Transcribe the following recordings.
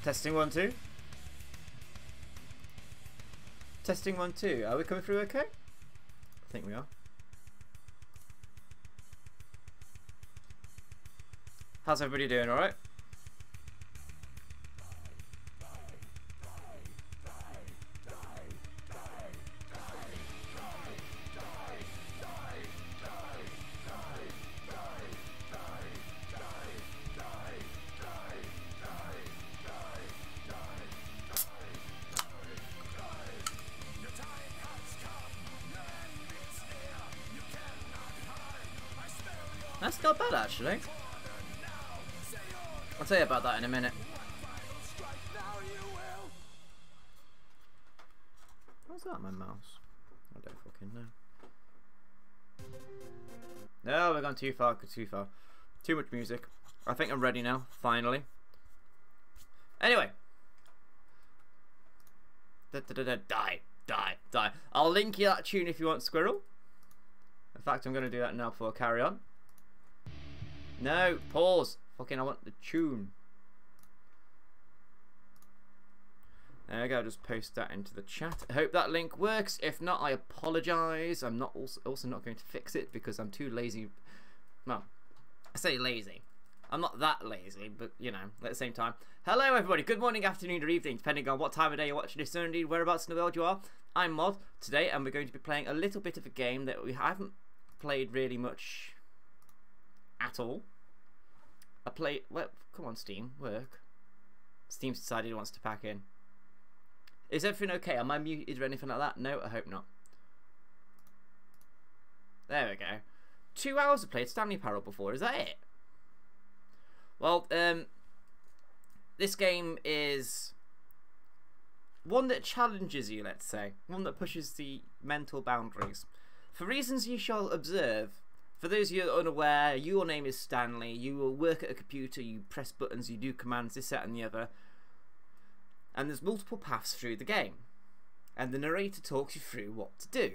Testing 1 2. Testing 1 2. Are we coming through okay? I think we are. How's everybody doing? All right? That's not bad, actually. I'll tell you about that in a minute. What's that, my mouse? I don't fucking know. No, we're going too far, too far. Too much music. I think I'm ready now, finally. Anyway. Die, die, die. I'll link you that tune if you want, Squirrel. In fact, I'm going to do that now before I carry on. No, pause. Fucking, I want the tune. There we go, just post that into the chat. I hope that link works. If not, I apologise. I'm not also not going to fix it because I'm too lazy. Well, I say lazy. I'm not that lazy, but you know, at the same time. Hello everybody, good morning, afternoon or evening, depending on what time of day you're watching this, or indeed whereabouts in the world you are. I'm Mod today, and we're going to be playing a little bit of a game that we haven't played really much at all. Well, come on, Steam, work. Steam's decided it wants to pack in. Is everything okay? Am I muted or anything like that? No, I hope not. There we go. 2 hours of played Stanley Parable before, is that it? Well, this game is one that challenges you, let's say. One that pushes the mental boundaries. For reasons you shall observe. For those of you unaware, your name is Stanley. You will work at a computer, you press buttons, you do commands, this, that and the other. And there's multiple paths through the game. And the narrator talks you through what to do.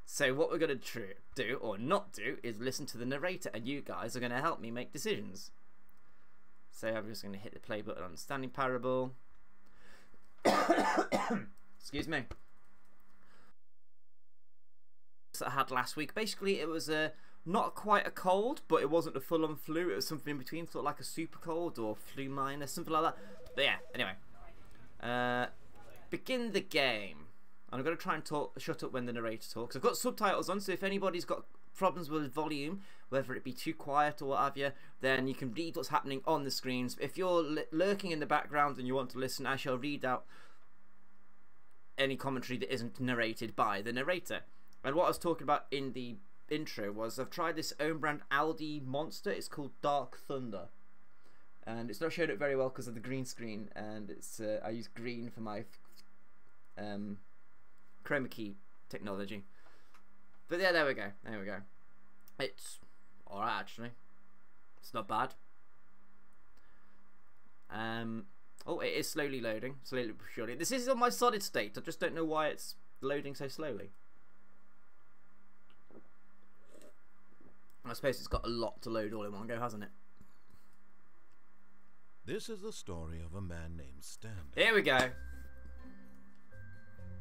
So what we're going to do, or not do, is listen to the narrator. And you guys are going to help me make decisions. So I'm just going to hit the play button on Stanley Parable. Excuse me. That I had last week. Basically, it was not quite a cold, but it wasn't a full-on flu. It was something in between, sort of like a super cold or flu minor, something like that. But yeah, anyway. Begin the game. I'm going to try and shut up when the narrator talks. I've got subtitles on, so if anybody's got problems with volume, whether it be too quiet or what have you, then you can read what's happening on the screens. If you're lurking in the background and you want to listen, I shall read out any commentary that isn't narrated by the narrator. And what I was talking about in the intro was I've tried this own brand Aldi monster. It's called Dark Thunder, and it's not showing up very well because of the green screen, and it's I use green for my chroma key technology. But yeah, there we go. There we go. It's alright, actually. It's not bad. Oh, it is slowly loading. Slowly but surely. This is on my solid state. I just don't know why it's loading so slowly. I suppose it's got a lot to load all in one go, hasn't it? This is the story of a man named Stanley. Here we go.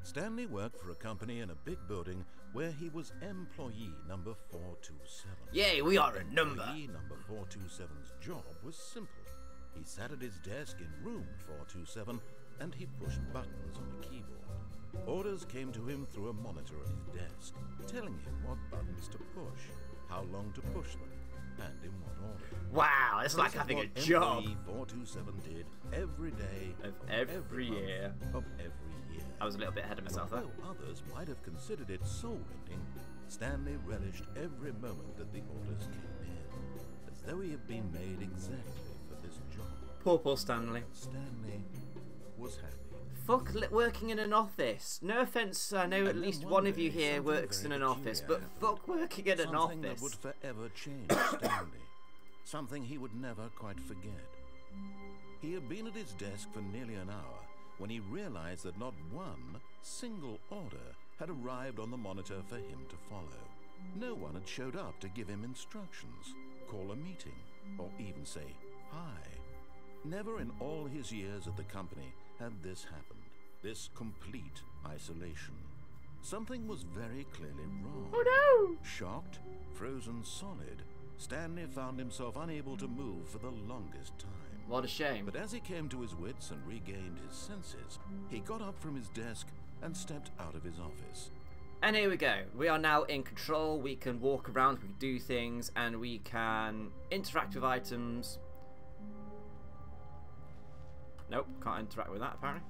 Stanley worked for a company in a big building where he was employee number 427. Yay, we are a number. Employee number 427's job was simple. He sat at his desk in room 427 and he pushed buttons on a keyboard. Orders came to him through a monitor on his desk, telling him what buttons to push, how long to push them, and in what order. Wow, it's like having a job. Employee 427 did every day of every year. Of every year. I was a little bit ahead of myself there. Although others might have considered it soul-rending, Stanley relished every moment that the orders came in, as though he had been made exactly for this job. Poor Stanley. Stanley was happy. Fuck working in an office. No offence, I know at least one of you here works in an office, but fuck working in an office. Something that would forever change Stanley. Something he would never quite forget. He had been at his desk for nearly an hour when he realized that not one single order had arrived on the monitor for him to follow. No one had showed up to give him instructions, call a meeting, or even say hi. Never in all his years at the company had this happened. This complete isolation. Something was very clearly wrong. Oh no! Shocked, frozen solid, Stanley found himself unable to move for the longest time. What a shame. But as he came to his wits and regained his senses, he got up from his desk and stepped out of his office. And here we go. We are now in control. We can walk around, we can do things, and we can interact with items. Nope, can't interact with that apparently.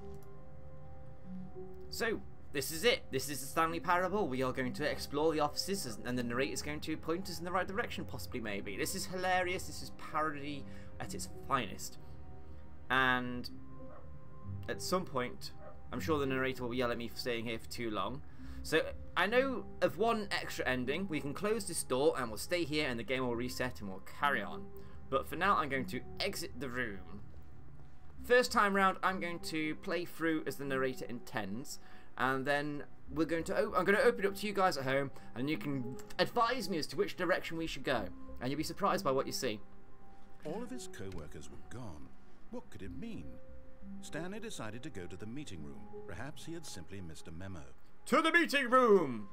So, this is it. This is the Stanley Parable. We are going to explore the offices, and the narrator is going to point us in the right direction, possibly, maybe. This is hilarious. This is parody at its finest. And at some point, I'm sure the narrator will yell at me for staying here for too long. So, I know of one extra ending. We can close this door, and we'll stay here, and the game will reset, and we'll carry on. But for now, I'm going to exit the room. First time round, I'm going to play through as the narrator intends, and then we're going to I'm going to open it up to you guys at home, and you can advise me as to which direction we should go, and you'll be surprised by what you see. All of his co-workers were gone. What could it mean? Stanley decided to go to the meeting room. Perhaps he had simply missed a memo. To the meeting room!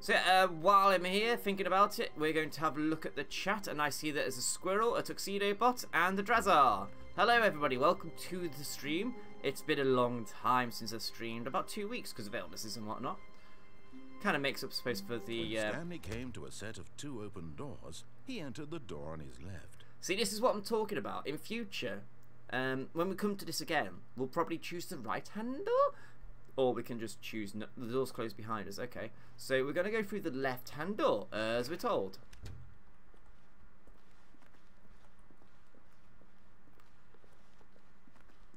So while I'm here thinking about it, we're going to have a look at the chat, and I see that there's a squirrel, a tuxedo bot, and a Drazar. Hello everybody, welcome to the stream. It's been a long time since I've streamed, about 2 weeks because of illnesses and whatnot. Kind of makes up space for the... When Stanley came to a set of 2 open doors, he entered the door on his left. See, this is what I'm talking about. In future, when we come to this again, we'll probably choose the right-hand door, or we can just choose... No, the door's closed behind us, okay. So we're going to go through the left-hand door, as we're told.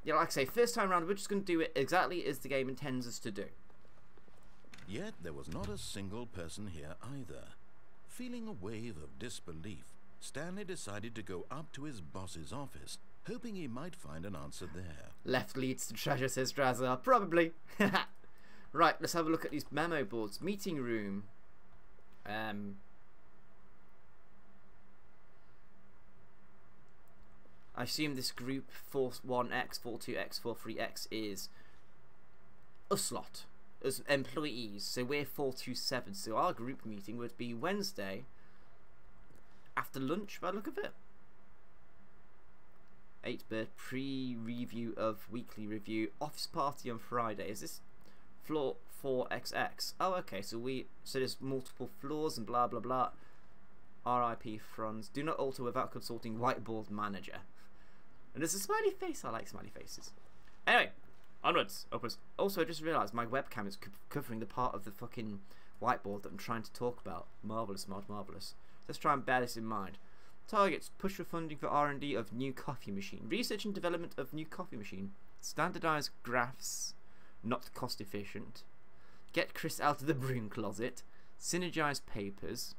Yeah, like I say, first time around, we're just going to do it exactly as the game intends us to do. Yet there was not a single person here either. Feeling a wave of disbelief, Stanley decided to go up to his boss's office, hoping he might find an answer there. Left leads to treasure, says Drazar. Probably. Right, let's have a look at these memo boards. Meeting room. I assume this group 41X, 42X, 43X is us lot as employees. So we're 427. So our group meeting would be Wednesday after lunch by the look of it. 8-bit pre-review of weekly review. Office party on Friday. Is this floor 4XX? Oh, okay. So there's multiple floors and blah blah blah. RIP Franz. Do not alter without consulting whiteboard manager. And there's a smiley face. I like smiley faces. Anyway, onwards, upwards. Also, I just realised my webcam is covering the part of the fucking whiteboard that I'm trying to talk about. Marvellous, mod, marvellous. Let's try and bear this in mind. Targets: push for funding for R&D of new coffee machine. Research and development of new coffee machine. Standardised graphs, not cost efficient. Get Chris out of the broom closet. Synergise papers.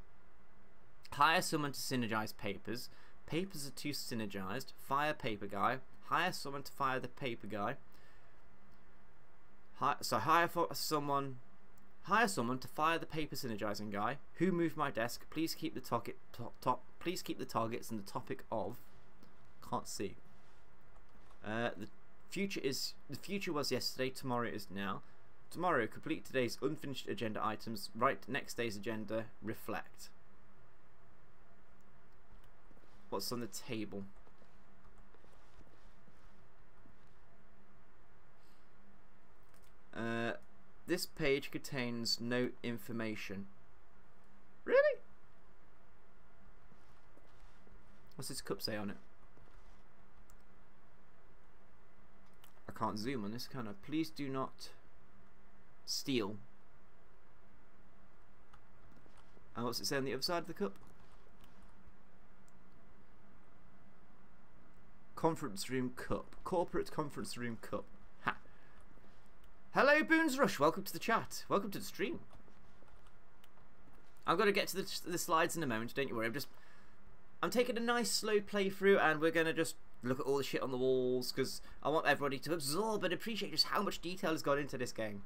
Hire someone to synergise papers. Papers are too synergized. Fire paper guy. Hire someone to fire the paper guy. Hire someone to fire the paper synergizing guy. Who moved my desk? Please keep the please keep the targets and the topic of. Can't see. The future was yesterday. Tomorrow is now. Tomorrow, complete today's unfinished agenda items. Write next day's agenda. Reflect. What's on the table? This page contains no information. Really? What's this cup say on it? I can't zoom on this, can I? Please do not steal. And what's it say on the other side of the cup? Conference room cup. Corporate conference room cup. Ha. Hello, Boons Rush. Welcome to the chat. Welcome to the stream. I'm going to get to the slides in a moment. Don't you worry. I'm taking a nice slow playthrough, and we're going to just look at all the shit on the walls because I want everybody to absorb and appreciate just how much detail has gone into this game.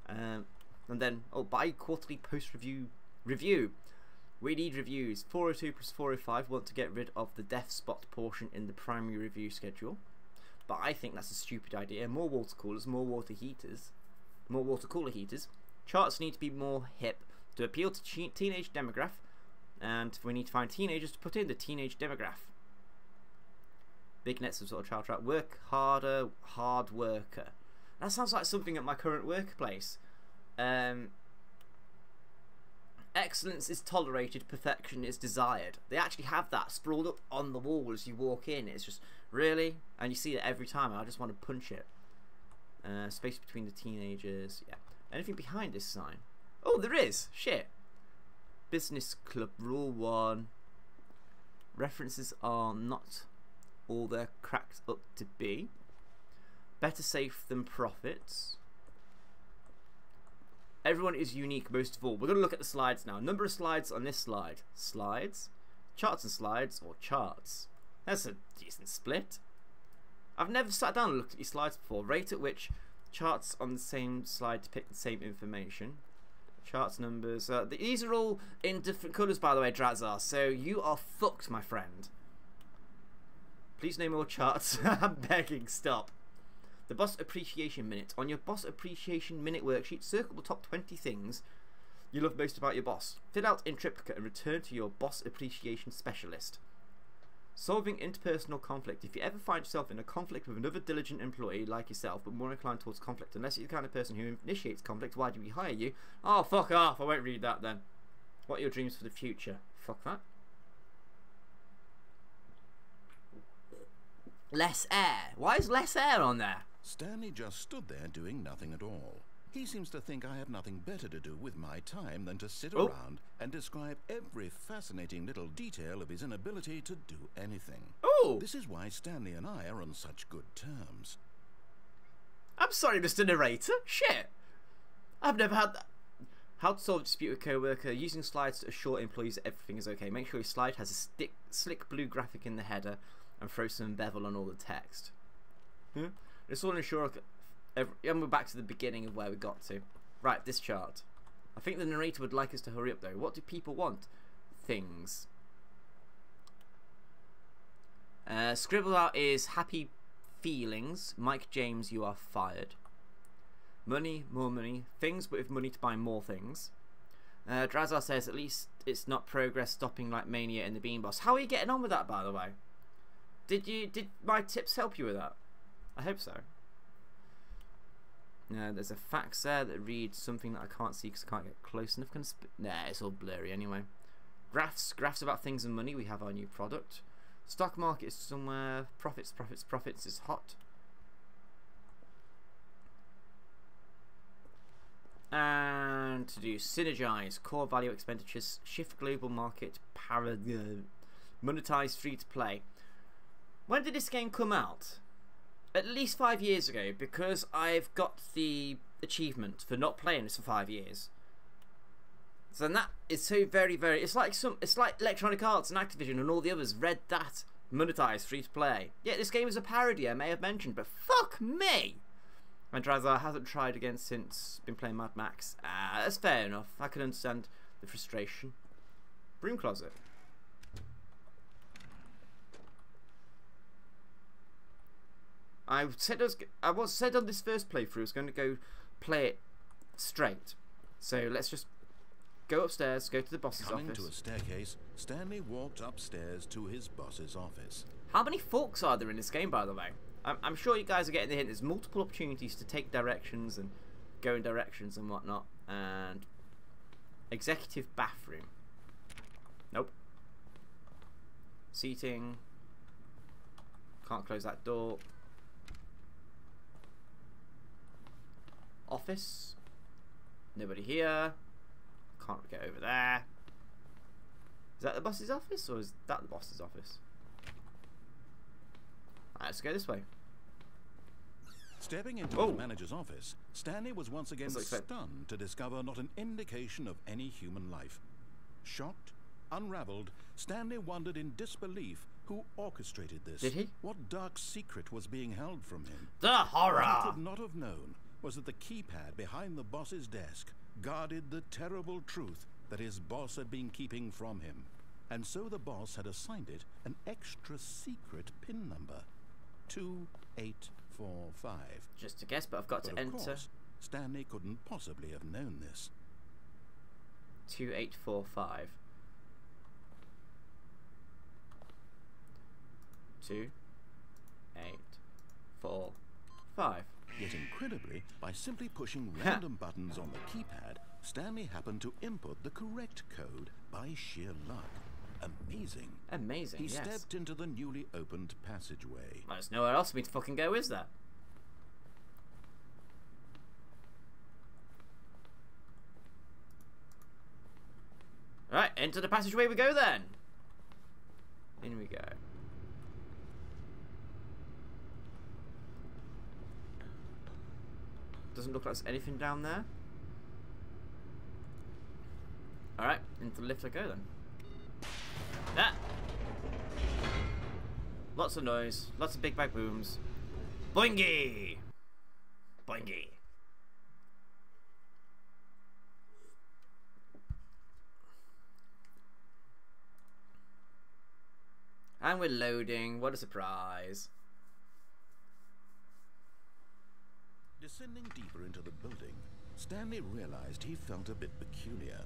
And then, bi-quarterly post-review review. We need reviews. 402 plus 405 want to get rid of the death spot portion in the primary review schedule. but I think that's a stupid idea. More water coolers, more water heaters, more water cooler heaters. Charts need to be more hip to appeal to teenage demographic, and we need to find teenagers to put in the teenage demographic. Big nets of sort of child trap. Work harder, hard worker. That sounds like something at my current workplace. Excellence is tolerated, perfection is desired. They actually have that sprawled up on the wall as you walk in. It's just, really? And you see it every time, and I just want to punch it. Space between the teenagers. Yeah. Anything behind this sign? Oh, there is. Shit. Business club, rule 1. References are not all they're cracked up to be. Better safe than profits. Everyone is unique most of all. We're going to look at the slides now. Number of slides on this slide. Slides, charts and slides, or charts. That's a decent split. I've never sat down and looked at these slides before. Rate at which charts on the same slide depict the same information. Charts, numbers. These are all in different colours, by the way, Drazar. So you are fucked, my friend. Please no more charts. I'm begging, stop. The Boss Appreciation Minute. On your Boss Appreciation Minute worksheet, circle the top 20 things you love most about your boss. Fill out in triplicate and return to your Boss Appreciation Specialist. Solving interpersonal conflict. If you ever find yourself in a conflict with another diligent employee like yourself, but more inclined towards conflict, unless you're the kind of person who initiates conflict, why do we hire you? Oh, fuck off. I won't read that then. What are your dreams for the future? Fuck that. Less air. Why is less air on there? Stanley just stood there doing nothing at all. He seems to think I have nothing better to do with my time than to sit around and describe every fascinating little detail of his inability to do anything. Oh! This is why Stanley and I are on such good terms. I'm sorry, Mr. Narrator. Shit. I've never had that. How to solve a dispute with a co-worker. Using slides to assure employees that everything is okay. Make sure your slide has a slick blue graphic in the header and throw some bevel on all the text. This will ensure... And we're back to the beginning of where we got to. Right, this chart. I think the narrator would like us to hurry up though. What do people want? Things. Scribble out is happy feelings. Mike James, you are fired. Money, more money. Things, but with money to buy more things. Drazar says at least it's not progress stopping like Mania in the Bean Boss. How are you getting on with that, by the way? Did my tips help you with that? I hope so. There's a fax there that reads something that I can't see because I can't get close enough. Nah, it's all blurry anyway. Graphs about things and money. We have our new product. Stock market is somewhere. Profits is hot. And to do synergize, core value expenditures, shift global market, monetize free to play. When did this game come out? At least 5 years ago, because I've got the achievement for not playing this for 5 years. So that is so very, very. It's like Electronic Arts and Activision and all the others read that monetized free to play. Yeah, this game is a parody. I may have mentioned, but fuck me. And Drazar hasn't tried again since been playing Mad Max. That's fair enough. I can understand the frustration. Broom closet. I said on this first playthrough I was going to go play it straight. So let's just go upstairs, go to the boss's office. Coming to a staircase, Stanley walked upstairs to his boss's office. How many forks are there in this game, by the way? I'm sure you guys are getting the hint. There's multiple opportunities to take directions and go in directions and whatnot. And executive bathroom. Nope. Seating. Can't close that door. Office. Nobody here. Can't get over there. Is that the boss's office or is that the boss's office? Alright, let's go this way. Stepping into the manager's office, Stanley was once again stunned to discover not an indication of any human life. Shocked, unraveled, Stanley wondered in disbelief who orchestrated this. Did he? What dark secret was being held from him? The horror! What he could not have known was that the keypad behind the boss's desk guarded the terrible truth that his boss had been keeping from him. And so the boss had assigned it an extra secret PIN number. 2 2845. Just a guess, but I've got But to of enter. course, Stanley couldn't possibly have known this. 2845. 2, 8, 4, 5. Yet incredibly, by simply pushing random buttons on the keypad, Stanley happened to input the correct code by sheer luck. Amazing. Amazing, He yes. stepped into the newly opened passageway. Well, there's nowhere else for me to fucking go, is there? Alright, into the passageway we go then. In we go. Doesn't look like there's anything down there. Alright, into the lift I go then. Ah! Lots of noise, lots of big bang booms. Boingy! Boingy. And we're loading, what a surprise. Descending deeper into the building, Stanley realized he felt a bit peculiar.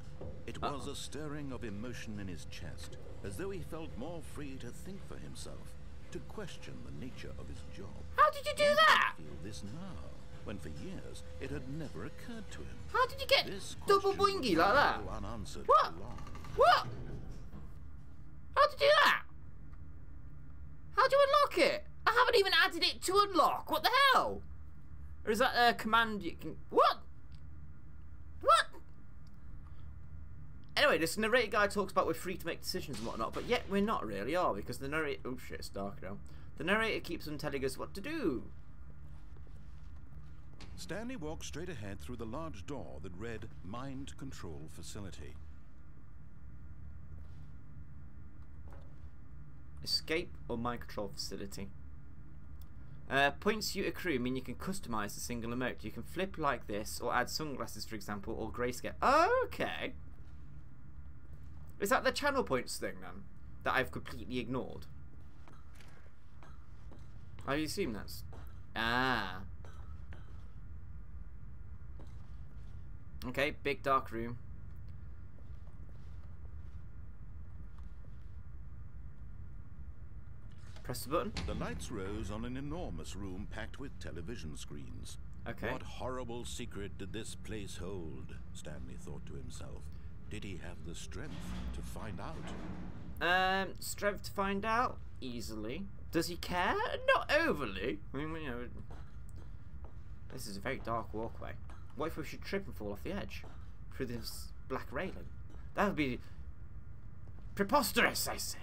It was a stirring of emotion in his chest, as though he felt more free to think for himself, to question the nature of his job. How did you do that? Feel this now, when for years it had never occurred to him. How did you get This double question boingy would like that? go unanswered What? for long. What? How did you do that? How do you unlock it? I haven't even added it to unlock. What the hell? Or is that a command you can... What? What? Anyway, this narrator guy talks about we're free to make decisions and whatnot, but yet we're not really, are we? Because the narrator... Oh shit, it's dark now. The narrator keeps on telling us what to do. Stanley walked straight ahead through the large door that read Mind Control Facility. Escape or mind control facility. Points you accrue mean you can customize a single emote. You can flip like this, or add sunglasses, for example, or grayscale. Oh, okay. Is that the channel points thing then? That I've completely ignored? I assume that's... Ah. Okay, big dark room. Press the button. The lights rose on an enormous room packed with television screens. Okay. What horrible secret did this place hold? Stanley thought to himself. Did he have the strength to find out? Strength to find out? Easily. Does he care? Not overly. I mean, you know, this is a very dark walkway. What if we should trip and fall off the edge? Through this black railing? That would be preposterous, I say.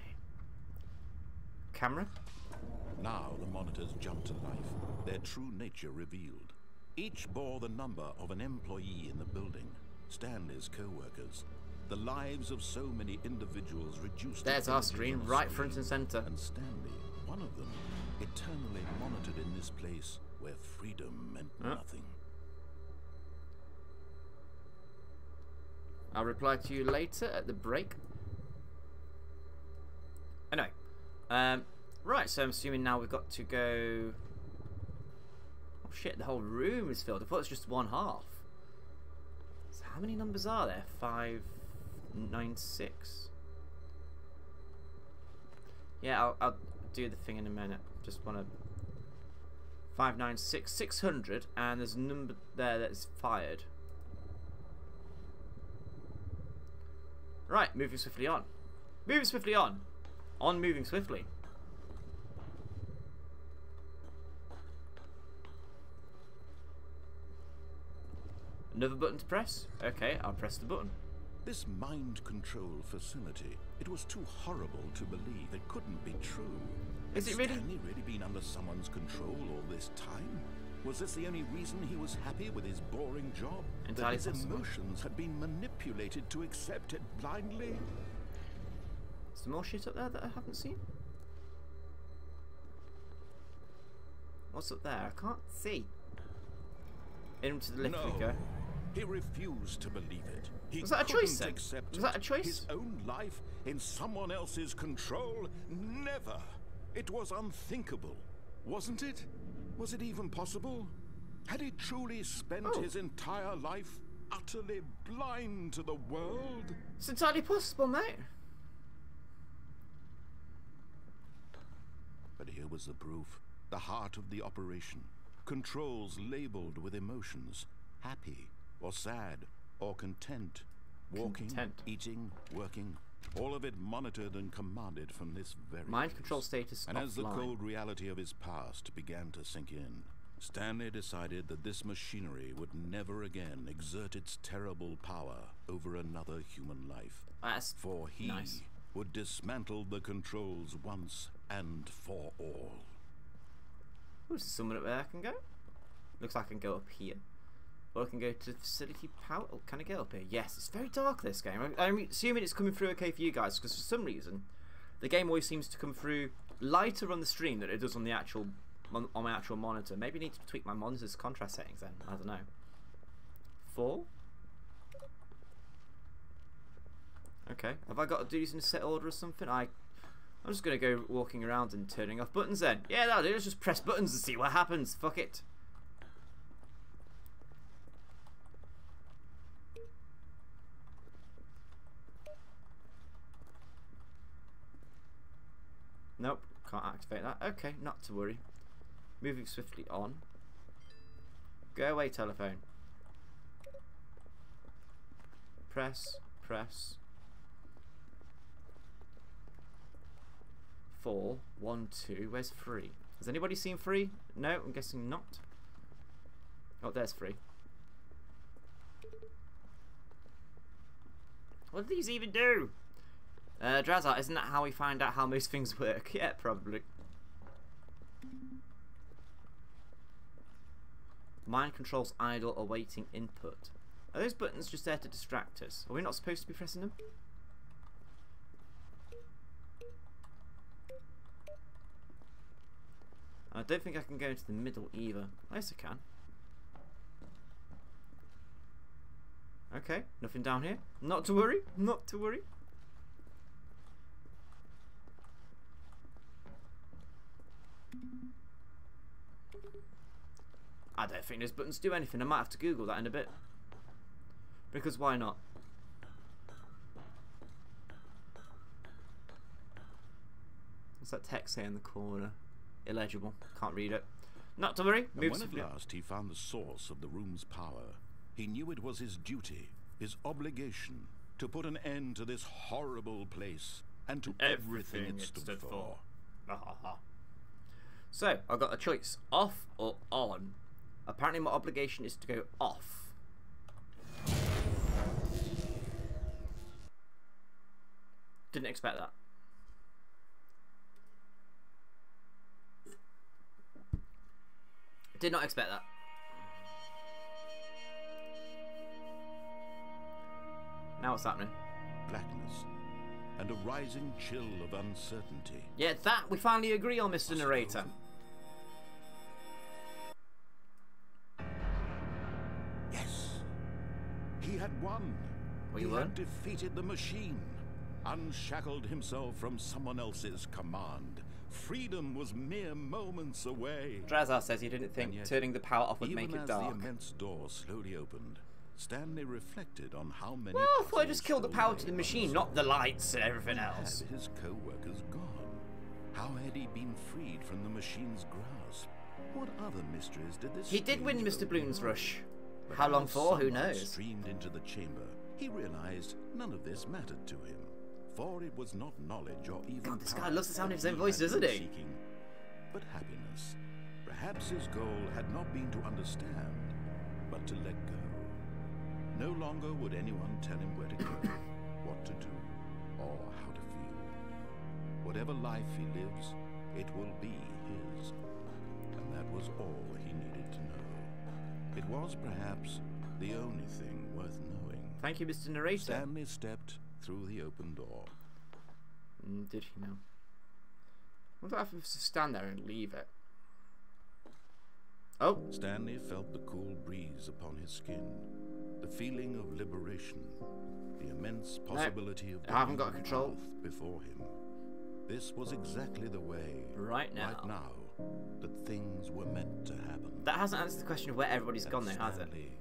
Camera? Now the monitors jumped to life, their true nature revealed. Each bore the number of an employee in the building, Stanley's co-workers. The lives of so many individuals reduced. There's our screen, right front and center. And Stanley, one of them, eternally monitored in this place where freedom meant nothing. I'll reply to you later at the break. Anyway. Right, so I'm assuming now we've got to go... Oh shit, the whole room is filled. I thought it was just one half. So how many numbers are there? 5, 9, 6. Yeah, I'll do the thing in a minute. Just want to... 5, 9, 6, 600, and there's a number there that's fired. Right, moving swiftly on. Moving swiftly on. On moving swiftly. Another button to press? Okay, I'll press the button. This mind control facility, it was too horrible to believe. It couldn't be true. Is it really? Had Stanley really been under someone's control all this time? Was this the only reason he was happy with his boring job? Entirely that his possible. emotions had been manipulated to accept it blindly? Is there more shit up there that I haven't seen? What's up there? I can't see. Into the lift we go. He refused to believe it. He Was that a choice then? accept Was that a choice? His own life in someone else's control? Never. It was unthinkable, wasn't it? Was it even possible? Had he truly spent his entire life utterly blind to the world? It's entirely possible, mate. But here was the proof. The heart of the operation. Controls labeled with emotions. Happy, or sad, or content. Walking, eating, working. All of it monitored and commanded from this very Mind place. control status And as the offline. cold reality of his past began to sink in, Stanley decided that this machinery would never again exert its terrible power over another human life. That's For he nice. would dismantle the controls once and for all. Oh, is there someone up there I can go? Looks like I can go up here. Or I can go to the facility power. Oh, can I get up here? Yes, it's very dark, this game. I'm assuming it's coming through okay for you guys, because for some reason, the game always seems to come through lighter on the stream than it does on the actual on my actual monitor. Maybe I need to tweak my monitor's contrast settings then. I don't know. 4? Okay. Have I got to do these in a set order or something? I'm just going to go walking around and turning off buttons then. Yeah, that'll do. Let's just press buttons and see what happens. Fuck it. Nope, can't activate that. Okay, not to worry. Moving swiftly on. Go away, telephone. Press, press. 4, 1, 2. Where's 3? Has anybody seen 3? No, I'm guessing not. Oh, there's 3. What do these even do? Drazar, isn't that how we find out how most things work? Yeah, probably. Mind controls idle awaiting input. Are those buttons just there to distract us? Are we not supposed to be pressing them? I don't think I can go into the middle either. Yes, I can. Okay, nothing down here. Not to worry, not to worry. I don't think those buttons do anything. I might have to Google that in a bit. Because why not? What's that text here in the corner? Illegible. Can't read it. Not to worry. And when at last he found the source of the room's power, he knew it was his duty, his obligation, to put an end to this horrible place and to everything it stood for. So, I've got a choice. Off or on? Apparently my obligation is to go off. Didn't expect that. Did not expect that. Now what's happening? Blackness and a rising chill of uncertainty. Yeah, that we finally agree on, Mr. Narrator. Yes, he had won. He had defeated the machine, unshackled himself from someone else's command. Freedom was mere moments away. Drazar says he didn't think turning the power off would make it dark. Even as the immense door slowly opened, Stanley reflected on how many. Well, I thought I just killed the power to the machine, not the lights and everything else. Had his co-workers gone? How had he been freed from the machine's grasp? What other mysteries did this? He did win Mr. Bloom's Rush. But How long as for? Who sunlight knows? Streamed into the chamber. He realized none of this mattered to him, for it was not knowledge or even. God, this guy power loves the sound of his that own voice, had doesn't been he? Seeking, but happiness. Perhaps his goal had not been to understand, but to let go. No longer would anyone tell him where to go, what to do, or how to feel. Whatever life he lives, it will be his. And that was all he needed to know. It was perhaps the only thing worth knowing. Thank you, Mr. Narrator. Stanley stepped through the open door. Did he know? What if I have to stand there and leave it? Oh! Stanley felt the cool breeze upon his skin, the feeling of liberation, the immense possibility of I haven't got control before him. This was exactly the way, right now, that things were meant to happen. That hasn't answered the question of where everybody's gone though, has it? Stanley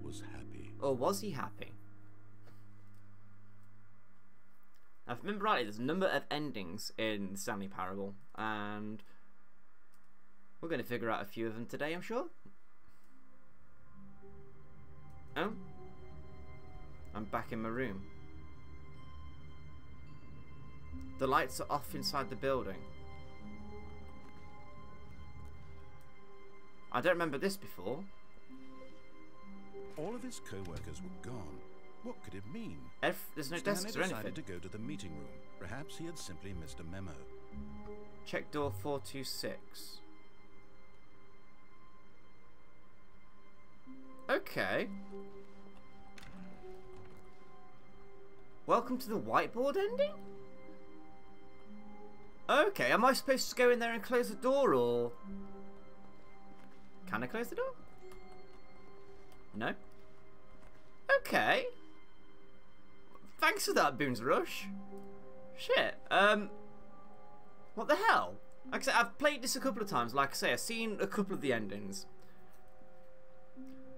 was happy. Or was he happy? Now, if I remember rightly, there's a number of endings in the Stanley Parable, and we're going to figure out a few of them today, I'm sure. Oh? I'm back in my room. The lights are off inside the building. I don't remember this before. All of his co-workers were gone. What could it mean? There's no Stanley desks or anything. decided to go to the meeting room. Perhaps he had simply missed a memo. Check door 426. Okay. Welcome to the whiteboard ending? Okay, am I supposed to go in there and close the door, or... Can I close the door? No? Okay. Thanks for that, Boons Rush. Shit. What the hell? Like I said, I've played this a couple of times. Like I say, I've seen a couple of the endings.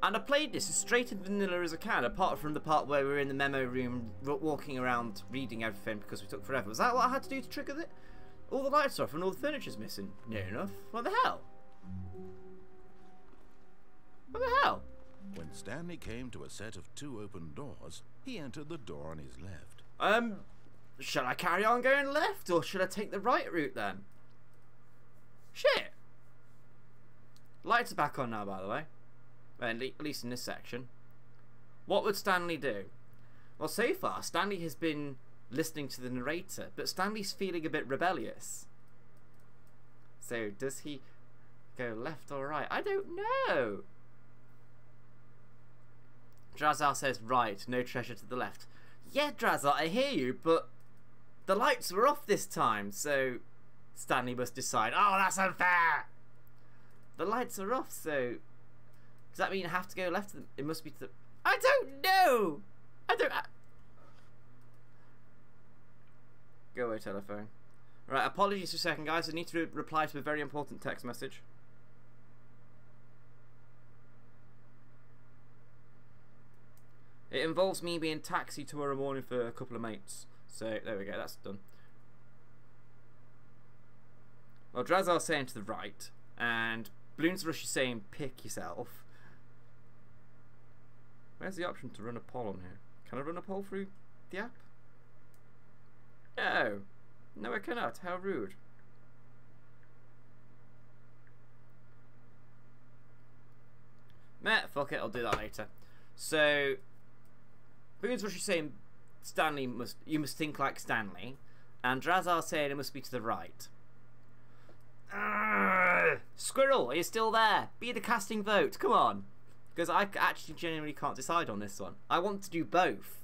And I played this as straight and vanilla as I can, apart from the part where we were in the memo room walking around reading everything because we took forever. Was that what I had to do to trigger it? All the lights are off and all the furniture's missing. Near enough. What the hell? What the hell? When Stanley came to a set of 2 open doors, he entered the door on his left. Shall I carry on going left, or should I take the right route then? Shit. Lights are back on now, by the way. At least in this section. What would Stanley do? Well, so far, Stanley has been listening to the narrator, but Stanley's feeling a bit rebellious. So, does he go left or right? I don't know. Drazar says right, no treasure to the left. Yeah, Drazar, I hear you, but the lights were off this time, so Stanley must decide, oh, that's unfair! The lights are off, so does that mean I have to go left? It must be to the... I don't know! Go away, telephone. Right, apologies for a second, guys. I need to reply to a very important text message. It involves me being taxied tomorrow morning for a couple of mates. So, there we go, that's done. Well, Drazar's saying to the right, and Bloons Rush is saying pick yourself. Where's the option to run a poll on here? Can I run a poll through the app? No. No, I cannot. How rude. Meh, fuck it, I'll do that later. So, Bloons Rush is saying you must think like Stanley, and Drazar saying it must be to the right. Squirrel, are you still there? Be the casting vote, come on. Because I actually genuinely can't decide on this one. I want to do both,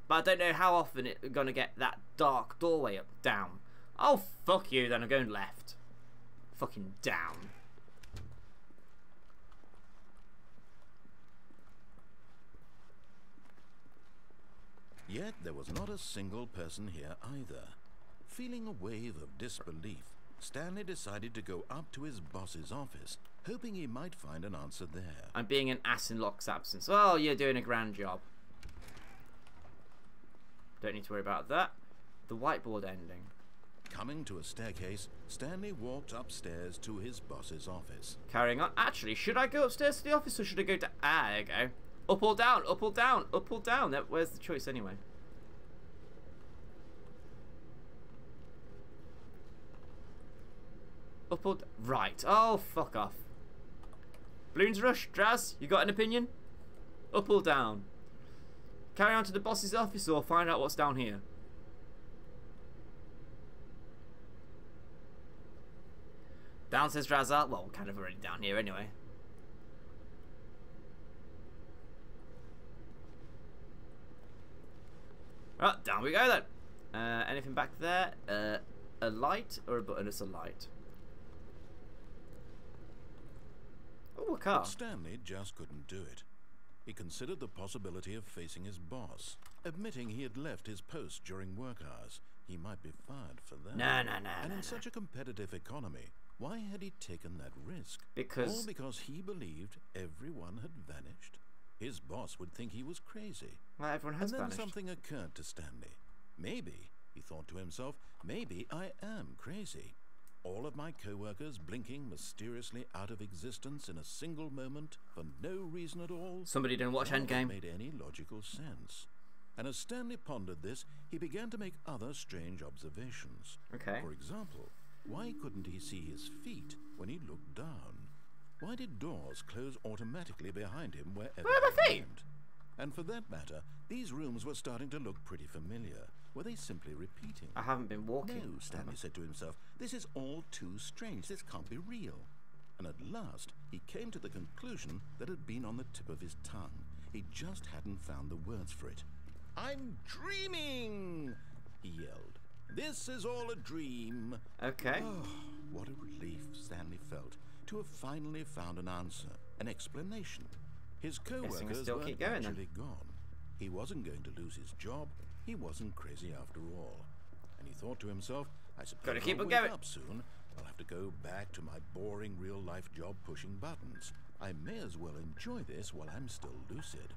but I don't know how often it's going to get that dark doorway up, down. Oh, fuck you then, I'm going left. Fucking down. Yet there was not a single person here either. Feeling a wave of disbelief, Stanley decided to go up to his boss's office, hoping he might find an answer there. I'm being an ass in Locke's absence. Oh, you're doing a grand job. Don't need to worry about that. The whiteboard ending. Coming to a staircase, Stanley walked upstairs to his boss's office. Carrying on. Actually, should I go upstairs to the office or should I go to... Ah, there you go. Up or down, up or down, up or down. Where's the choice anyway? Up or... Right. Oh, fuck off. Bloons Rush, Draz, you got an opinion? Up or down? Carry on to the boss's office or find out what's down here? Down, says Drazar. Well, we're kind of already down here anyway. Right, down we go then. Anything back there? A light or a button? It's a light. Oh, a car. But Stanley just couldn't do it. He considered the possibility of facing his boss, admitting he had left his post during work hours. He might be fired for that. No. And in such a competitive economy, Why had he taken that risk? Because... All because he believed everyone had vanished? His boss would think he was crazy. Well, everyone has and then vanished. something occurred to Stanley. Maybe, he thought to himself, maybe I am crazy. All of my co-workers blinking mysteriously out of existence in a single moment for no reason at all. Somebody didn't watch None of it Endgame. made any logical sense. And as Stanley pondered this, he began to make other strange observations. Okay. For example, why couldn't he see his feet when he looked down? Why did doors close automatically behind him wherever Where are my he feet? went? And for that matter, these rooms were starting to look pretty familiar. Were they simply repeating? I haven't been walking. No, Stanley said to himself, this is all too strange. This can't be real. And at last, he came to the conclusion that had been on the tip of his tongue. He just hadn't found the words for it. I'm dreaming, he yelled. This is all a dream. Okay. Oh, what a relief Stanley felt to have finally found an answer, an explanation. His co-workers still were keep going, then. actually gone. He wasn't going to lose his job. He wasn't crazy after all. And he thought to himself, I suppose Gotta keep I'll it wake going. up soon. I'll have to go back to my boring real-life job pushing buttons. I may as well enjoy this while I'm still lucid.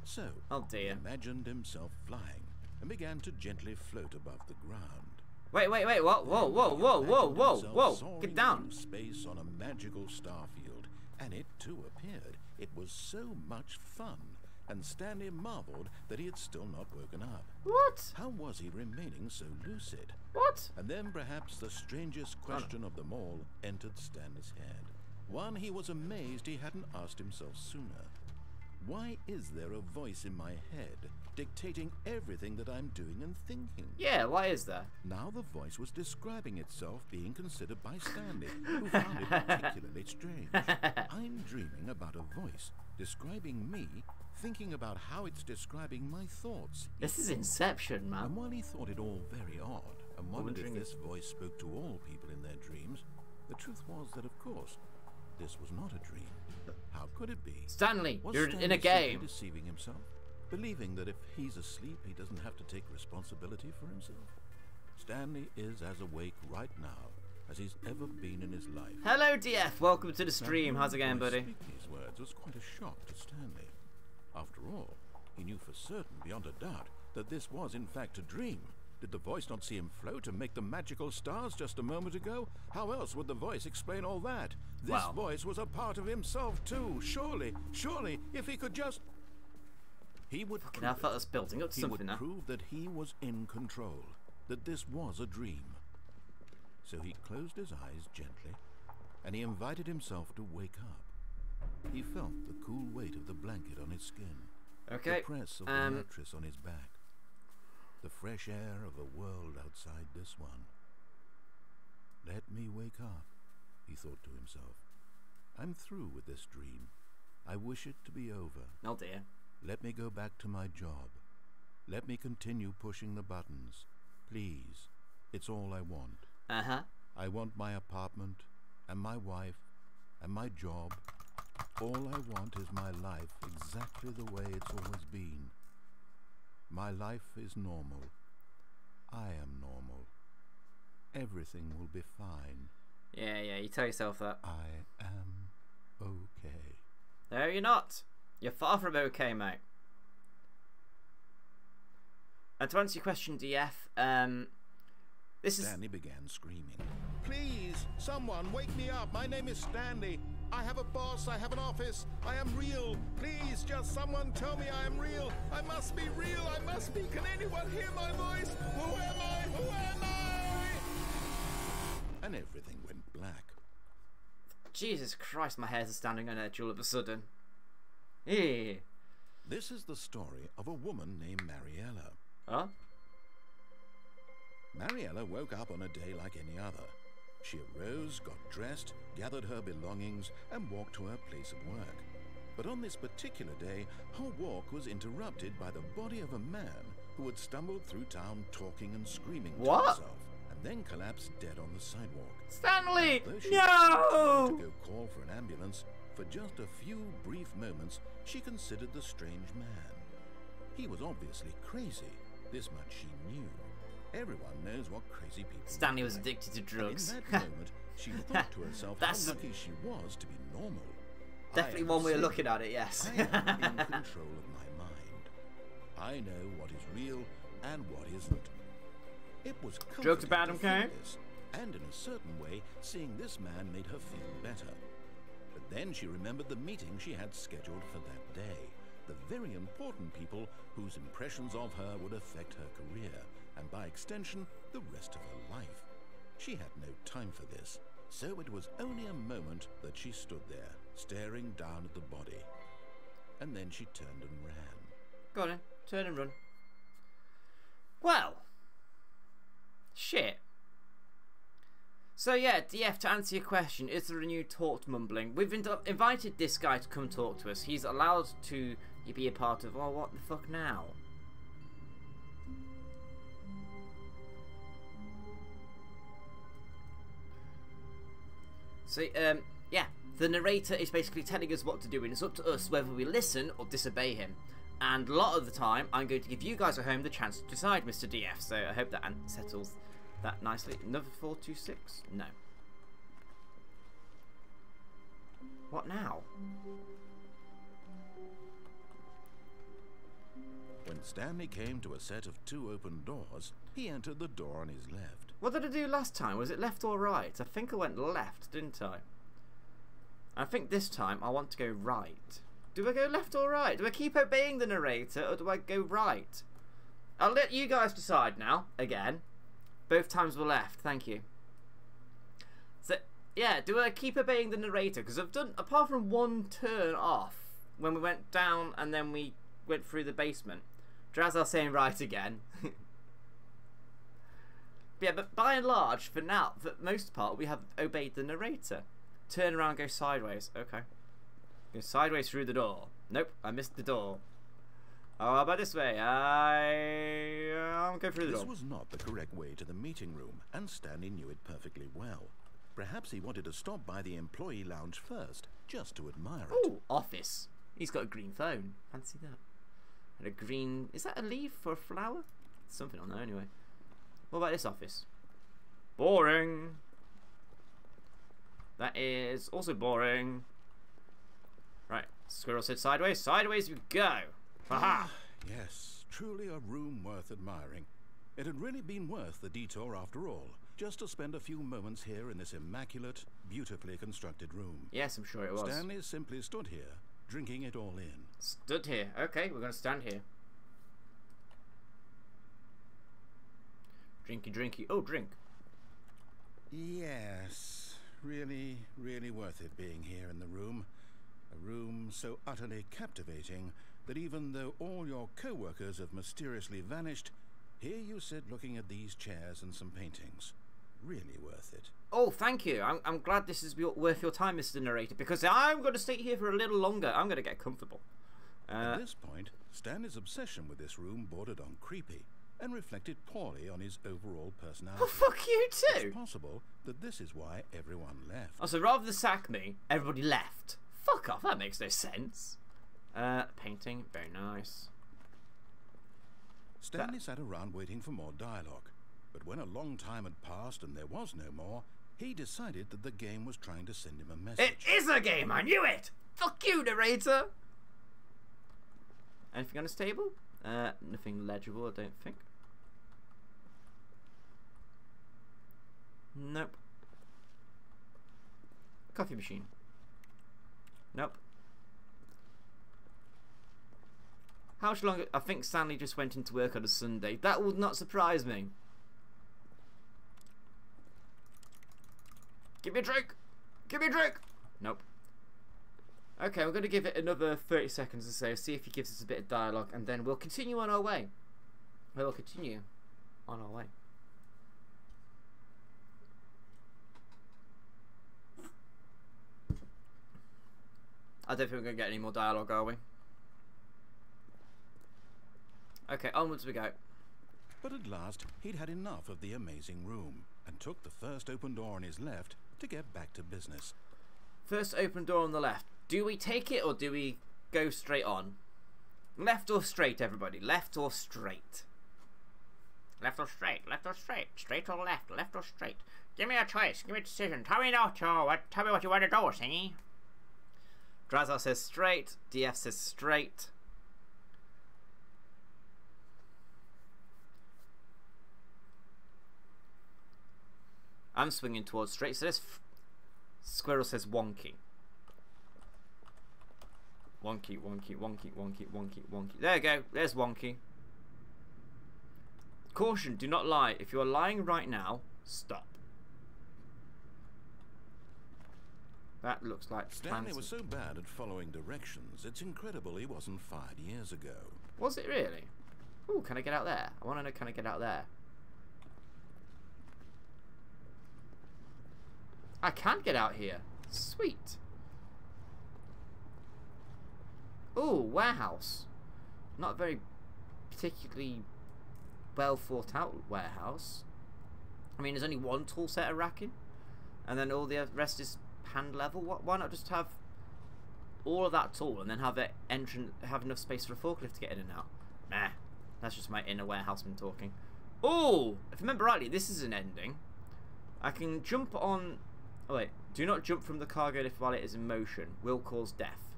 So, Oh he dear. imagined himself flying and began to gently float above the ground. Wait, what? Whoa, get down. Through space on a magical starfield, and it too appeared. It was so much fun, and Stanley marveled that he had still not woken up. What? How was he remaining so lucid? What? And then perhaps the strangest question of them all entered Stanley's head. One he was amazed he hadn't asked himself sooner. Why is there a voice in my head dictating everything that I'm doing and thinking? Yeah, why is there? Now the voice was describing itself being considered by Stanley, who found it particularly strange. I'm dreaming about a voice describing me, thinking about how it's describing my thoughts. This is Inception, man. And while he thought it all very odd, and wondered if wondering this voice spoke to all people in their dreams, the truth was that, of course, this was not a dream. How could it be? Stanley, Was you're Stanley in a simply game. deceiving himself, believing that if he's asleep, he doesn't have to take responsibility for himself? Stanley is as awake right now as he's ever been in his life. Hello, DF. Welcome to the stream. How's it going, buddy? Speak these words was quite a shock to Stanley. After all, he knew for certain, beyond a doubt, that this was in fact a dream. Did the voice not see him float and make the magical stars just a moment ago? How else would the voice explain all that? This voice was a part of himself too. Surely, if he could just... He would prove I thought it was building up to something now. prove that he was in control, that this was a dream. So he closed his eyes gently, and he invited himself to wake up. He felt the cool weight of the blanket on his skin, Okay. the press of the mattress on his back, the fresh air of a world outside this one. Let me wake up, he thought to himself. I'm through with this dream. I wish it to be over. Oh dear. Let me go back to my job. Let me continue pushing the buttons. Please. It's all I want. Uh-huh. I want my apartment, and my wife, and my job. All I want is my life exactly the way it's always been. My life is normal. I am normal. Everything will be fine. Yeah, you tell yourself that. I am okay. No, you're not. You're far from okay, mate. And to answer your question, DF, this is... Stanley began screaming. Please, someone, wake me up. My name is Stanley. I have a boss. I have an office. I am real. Please, just someone tell me I am real. I must be real. I must be. Can anyone hear my voice? Who am I? Who am I? And everything went black. Jesus Christ, my hairs are standing on edge all of a sudden. Ew. This is the story of a woman named Mariella. Huh? Mariella woke up on a day like any other. She arose, got dressed, gathered her belongings, and walked to her place of work. But on this particular day, her walk was interrupted by the body of a man who had stumbled through town talking and screaming to himself, and then collapsed dead on the sidewalk. Stanley! Though she No! to go call for an ambulance, for just a few brief moments, she considered the strange man. He was obviously crazy. This much she knew. Everyone knows what crazy people Stanley look was like. addicted to And drugs. in that moment, she thought to herself how lucky she was to be normal. Definitely one way of looking at it, yes. I am in control of my mind. I know what is real and what isn't. It was Jokes about comforting him, to okay? feel this, and in a certain way, seeing this man made her feel better. But then she remembered the meeting she had scheduled for that day. The very important people whose impressions of her would affect her career, and by extension, the rest of her life. She had no time for this, so it was only a moment that she stood there, staring down at the body. And then she turned and ran. Go on then, turn and run. Well, shit. So yeah, DF, to answer your question, is there a new talk mumbling? We've invited this guy to come talk to us. He's allowed to be a part of, oh, what the fuck now? So, yeah, the narrator is basically telling us what to do, and it's up to us whether we listen or disobey him. And a lot of the time, I'm going to give you guys at home the chance to decide, Mr. DF, so I hope that settles that nicely. Another 426? No. What now? When Stanley came to a set of 2 open doors, he entered the door on his left. What did I do last time? Was it left or right? I think I went left, didn't I? I think this time I want to go right. Do I go left or right? Do I keep obeying the narrator or do I go right? I'll let you guys decide now, again. Both times were left, thank you. So, yeah, do I keep obeying the narrator? Because I've done, apart from one turn off, when we went down and then we went through the basement. Drazar saying right again. Yeah, but by and large, for now, for the most part, we have obeyed the narrator. Turn around, go sideways. Okay. Go sideways through the door. Nope, I missed the door. Oh, how about this way? I'll go through the door. This was not the correct way to the meeting room, and Stanley knew it perfectly well. Perhaps he wanted to stop by the employee lounge first, just to admire it. Ooh, office. He's got a green phone. Fancy that. And a green... Is that a leaf for a flower? Something on there anyway. What about this office? Boring. That is also boring. Right. Squirrel said sideways. Sideways we go. Haha. Yes, truly a room worth admiring. It had really been worth the detour after all, just to spend a few moments here in this immaculate, beautifully constructed room. Yes, I'm sure it was. Stanley simply stood here, drinking it all in. Stood here. Okay, we're going to stand here. Drinky, drinky. Oh, drink. Yes, really, really worth it being here in the room. A room so utterly captivating that even though all your co-workers have mysteriously vanished, here you sit looking at these chairs and some paintings. Really worth it. Oh, thank you. I'm glad this is worth your time, Mr. Narrator, because I'm going to stay here for a little longer. I'm going to get comfortable. At this point, Stanley's obsession with this room bordered on creepy and reflected poorly on his overall personality. Oh, fuck you too. It's possible that this is why everyone left. Oh, so rather than sack me, everybody left. Fuck off, that makes no sense. Painting, very nice. Stanley sat around waiting for more dialogue, but when a long time had passed and there was no more, he decided that the game was trying to send him a message. It is a game, I knew it! Fuck you, narrator! Anything on this table? Nothing legible, I don't think. Nope. Coffee machine. Nope. How much longer? I think Stanley just went into work on a Sunday. That would not surprise me. Give me a drink! Give me a drink! Nope. Okay, we're going to give it another 30 seconds or so, see if he gives us a bit of dialogue, and then we'll continue on our way. We'll continue on our way. I don't think we're going to get any more dialogue, are we? Okay, onwards we go. But at last, he'd had enough of the amazing room, and took the first open door on his left to get back to business. First open door on the left. Do we take it or do we go straight on? Left or straight, everybody? Left or straight? left or straight, left or straight, straight or left, left or straight. Give me a choice, give me a decision. Tell me tell me what you want to do, Singy. Drazar says straight, DF says straight. I'm swinging towards straight, so this Squirrel says wonky. Wonky, wonky, wonky, wonky, wonky, wonky. There you go, there's wonky. Caution, do not lie. If you are lying right now, stop. That looks like Stanley was so bad at following directions, it's incredible he wasn't fired years ago. Was it really? Ooh, can I get out there? I want to know, can I get out there? I can get out here. Sweet. Ooh, warehouse. Not a very particularly well thought out warehouse. I mean, there's only one tool set of racking, and then all the rest is hand level. Why not just have all of that tool and then have it have enough space for a forklift to get in and out? Nah, that's just my inner warehouseman talking. Oh, if I remember rightly, this is an ending. I can jump on. Oh wait, do not jump from the cargo lift while it is in motion. Will cause death.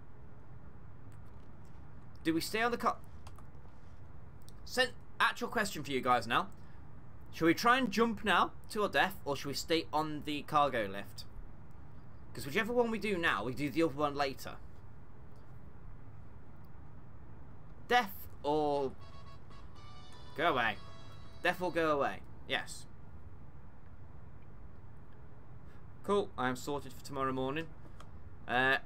Do we stay on the car? Actual question for you guys now. Should we try and jump now to our death, or should we stay on the cargo lift? Because whichever one we do now, we do the other one later. Death or go away. Death or go away. Yes. Cool. I am sorted for tomorrow morning. DF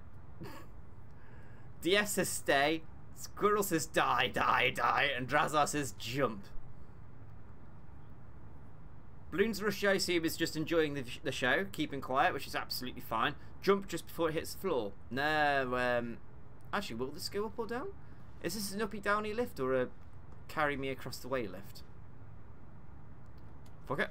says stay. Squirrel says die, die, die, and Drazar says jump. Balloons Rush, I assume, is just enjoying the show, keeping quiet, which is absolutely fine. Jump just before it hits the floor. No, actually, will this go up or down? Is this an uppy downy lift or a carry me across the way lift? Fuck it.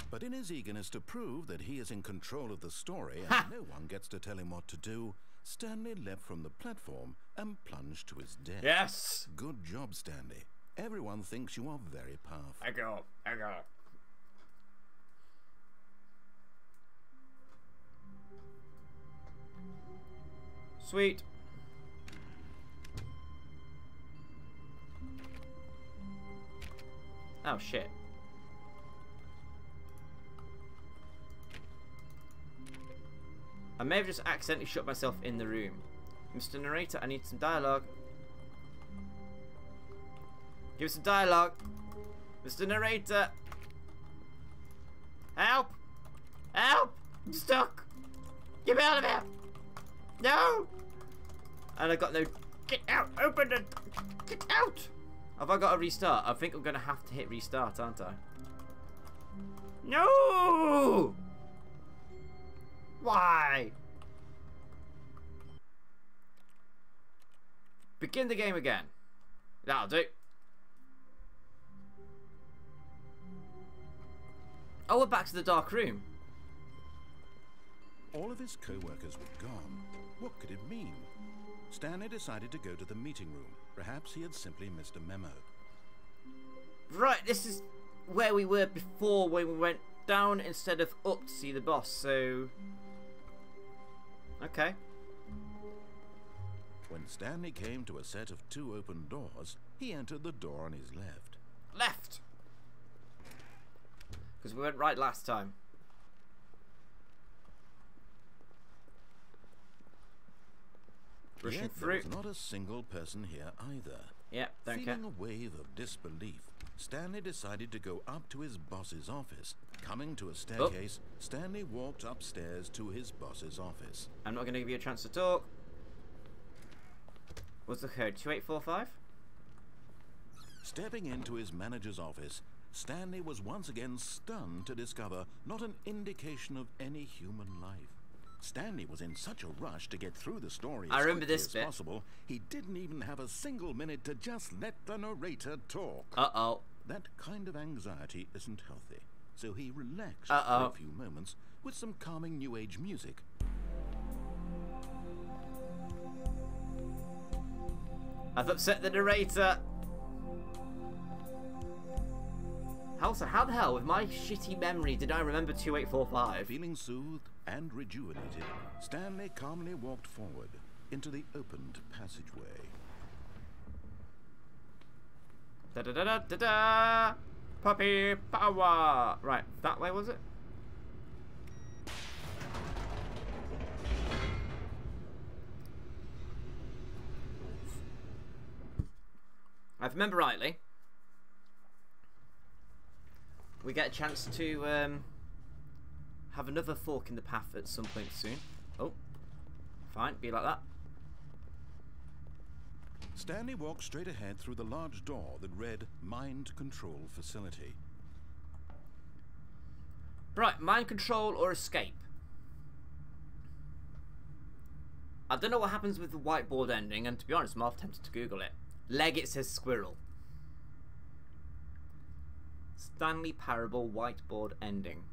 But in his eagerness to prove that he is in control of the story and no one gets to tell him what to do, Stanley leapt from the platform and plunged to his death. Yes! Good job, Stanley. Everyone thinks you are very powerful. I go. Sweet. Oh shit. I may have just accidentally shut myself in the room. Mr. Narrator, I need some dialogue. Give us some dialogue. Mr. Narrator. Help! Help! I'm stuck! Get me out of here! No! And I got no... Get out! Open it! Get out! Have I got to restart? I think I'm going to have to hit restart, aren't I? No! Why? Begin the game again. That'll do. Oh, we're back to the dark room. All of his co-workers were gone. What could it mean? Stanley decided to go to the meeting room. Perhaps he had simply missed a memo. Right, this is where we were before when we went down instead of up to see the boss, so... Okay. When Stanley came to a set of 2 open doors, he entered the door on his left. Left! Because we went right last time. Rushing Yet through. there was not a single person here either. Yep, don't care. Feeling a wave of disbelief, Stanley decided to go up to his boss's office. Coming to a staircase, Stanley walked upstairs to his boss's office. I'm not going to give you a chance to talk. What's the code? 2845? Stepping into his manager's office, Stanley was once again stunned to discover not an indication of any human life. Stanley was in such a rush to get through the story as quickly as possible, he didn't even have a single minute to just let the narrator talk. Uh-oh. That kind of anxiety isn't healthy, so he relaxed for a few moments with some calming New Age music. I've upset the narrator. How the hell, with my shitty memory, did I remember 2845? Feeling soothed and rejuvenated, Stanley calmly walked forward into the opened passageway. Da da da da da da! Puppy power! Right, that way was it? If I remember rightly, we get a chance to have another fork in the path at some point soon. Oh, fine, be like that. Stanley walked straight ahead through the large door that read Mind Control Facility. Right, mind control or escape. I don't know what happens with the whiteboard ending, and to be honest, I'm half tempted to Google it. Leg, it says squirrel. Stanley Parable whiteboard ending.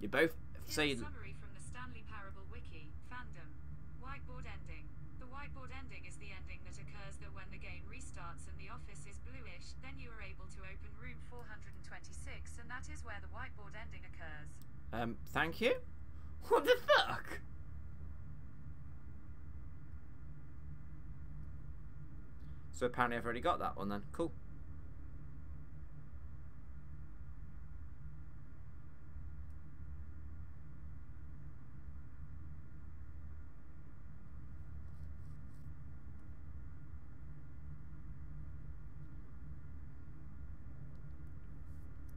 You both say... Summary from the Stanley Parable Wiki, fandom. Whiteboard ending. The whiteboard ending is the ending that occurs that when the game restarts and the office is bluish, then you are able to open room 426, and that is where the whiteboard ending occurs. Thank you? What the fuck? So apparently I've already got that one then. Cool.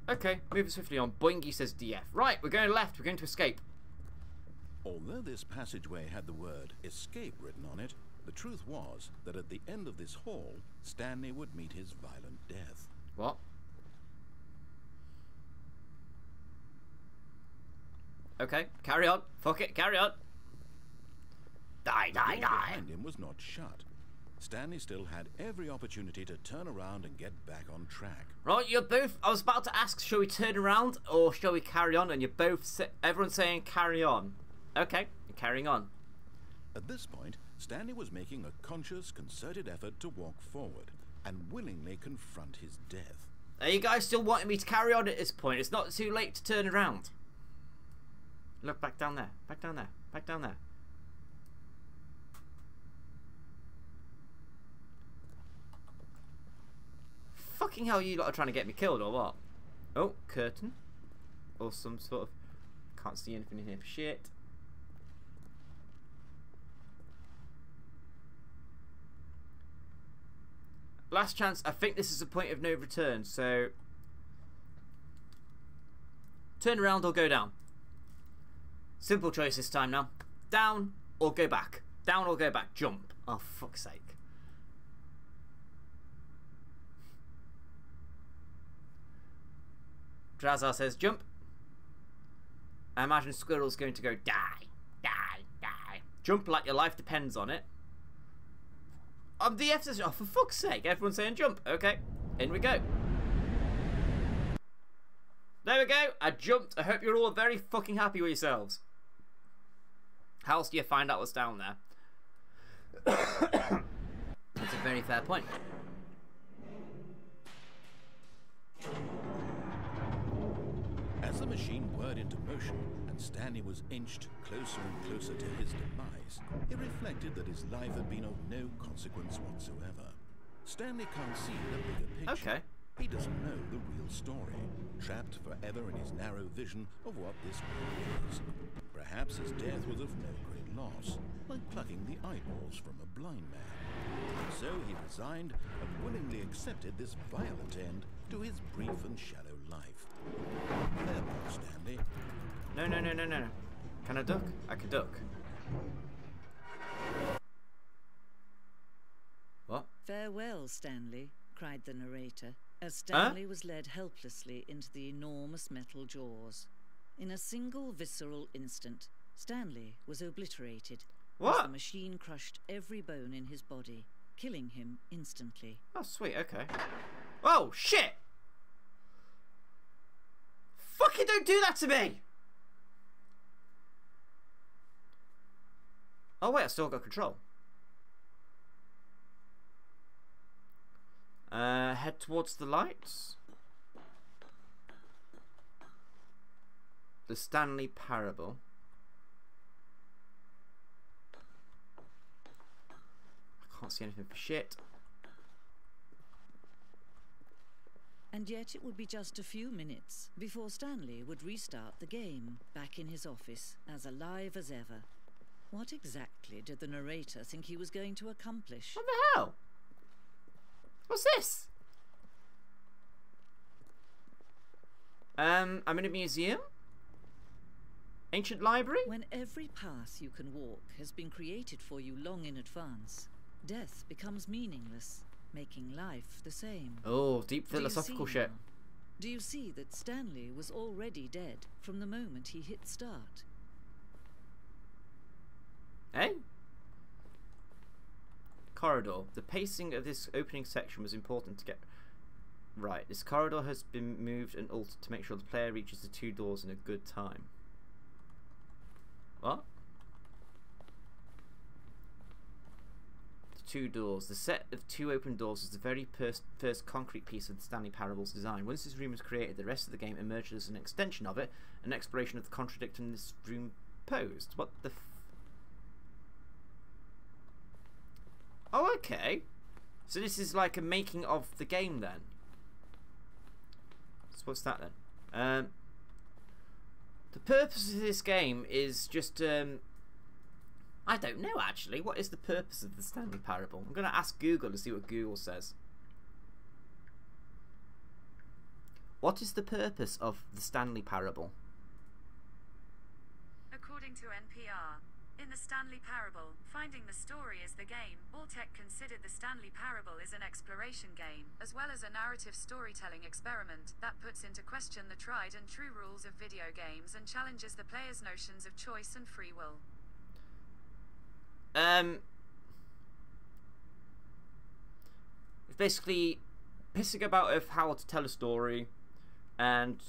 Okay, moving swiftly on. Boingy says DF. Right, we're going left. We're going to escape. Although this passageway had the word escape written on it, the truth was that at the end of this hall, Stanley would meet his violent death. What? Okay, carry on. Fuck it, carry on. Die, die, The door die. behind him was not shut. Stanley still had every opportunity to turn around and get back on track. Right, you're both... I was about to ask, shall we turn around or shall we carry on? And you're both... everyone's saying carry on. Okay, you're carrying on. At this point, Stanley was making a conscious, concerted effort to walk forward and willingly confront his death. Are you guys still wanting me to carry on at this point? It's not too late to turn around. Look, back down there. Back down there. Back down there. Fucking hell, you lot are trying to get me killed or what? Oh, curtain. Or some sort of... Can't see anything in here for shit. Last chance. I think this is a point of no return, so... Turn around or go down. Simple choice this time now. Down or go back. Down or go back. Jump. Oh, fuck's sake. Drazar says jump. I imagine Squirrel's going to go die. Die. Die. Jump like your life depends on it. The F says, oh, for fuck's sake. Everyone's saying jump. Okay. In we go. There we go. I jumped. I hope you're all very fucking happy with yourselves. How else do you find out what's down there? That's a very fair point. As the machine whirred into motion and Stanley was inched closer and closer to his demise, he reflected that his life had been of no consequence whatsoever. Stanley can't see the bigger picture. Okay. He doesn't know the real story, trapped forever in his narrow vision of what this world is. Perhaps his death was of no great loss, like plucking the eyeballs from a blind man. And so he resigned and willingly accepted this violent end to his brief and shallow life. Farewell, Stanley. No, no, no, no, no. Can I duck? I can duck. What? Farewell, Stanley, cried the narrator, as Stanley was led helplessly into the enormous metal jaws. In a single visceral instant, Stanley was obliterated. What? As the machine crushed every bone in his body, killing him instantly. Oh, sweet, okay. Oh, shit! Fucking don't do that to me! Oh, wait, I still got control. Head towards the lights. the Stanley Parable. I can't see anything for shit. And yet it would be just a few minutes before Stanley would restart the game, back in his office, as alive as ever. What exactly did the narrator think he was going to accomplish? What the hell? What's this? I'm in a museum? Ancient library? When every path you can walk has been created for you long in advance, death becomes meaningless, making life the same. Oh, deep philosophical shit. Do you see that Stanley was already dead from the moment he hit start? Eh? Corridor. The pacing of this opening section was important to get right. This corridor has been moved and altered to make sure the player reaches the 2 doors in a good time. What? The 2 doors. The set of 2 open doors is the very first concrete piece of the Stanley Parable's design. Once this room was created, the rest of the game emerged as an extension of it, an exploration of the contradiction this room posed. What the Oh, okay. So this is like a making of the game then. So what's that then? The purpose of this game is just I don't know actually. What is the purpose of the Stanley Parable? I'm going to ask Google to see what Google says. What is the purpose of the Stanley Parable? According to NPR, in the Stanley Parable, finding the story is the game. Alltech considered the Stanley Parable is an exploration game, as well as a narrative storytelling experiment that puts into question the tried and true rules of video games and challenges the player's notions of choice and free will. It's basically pissing about of how to tell a story and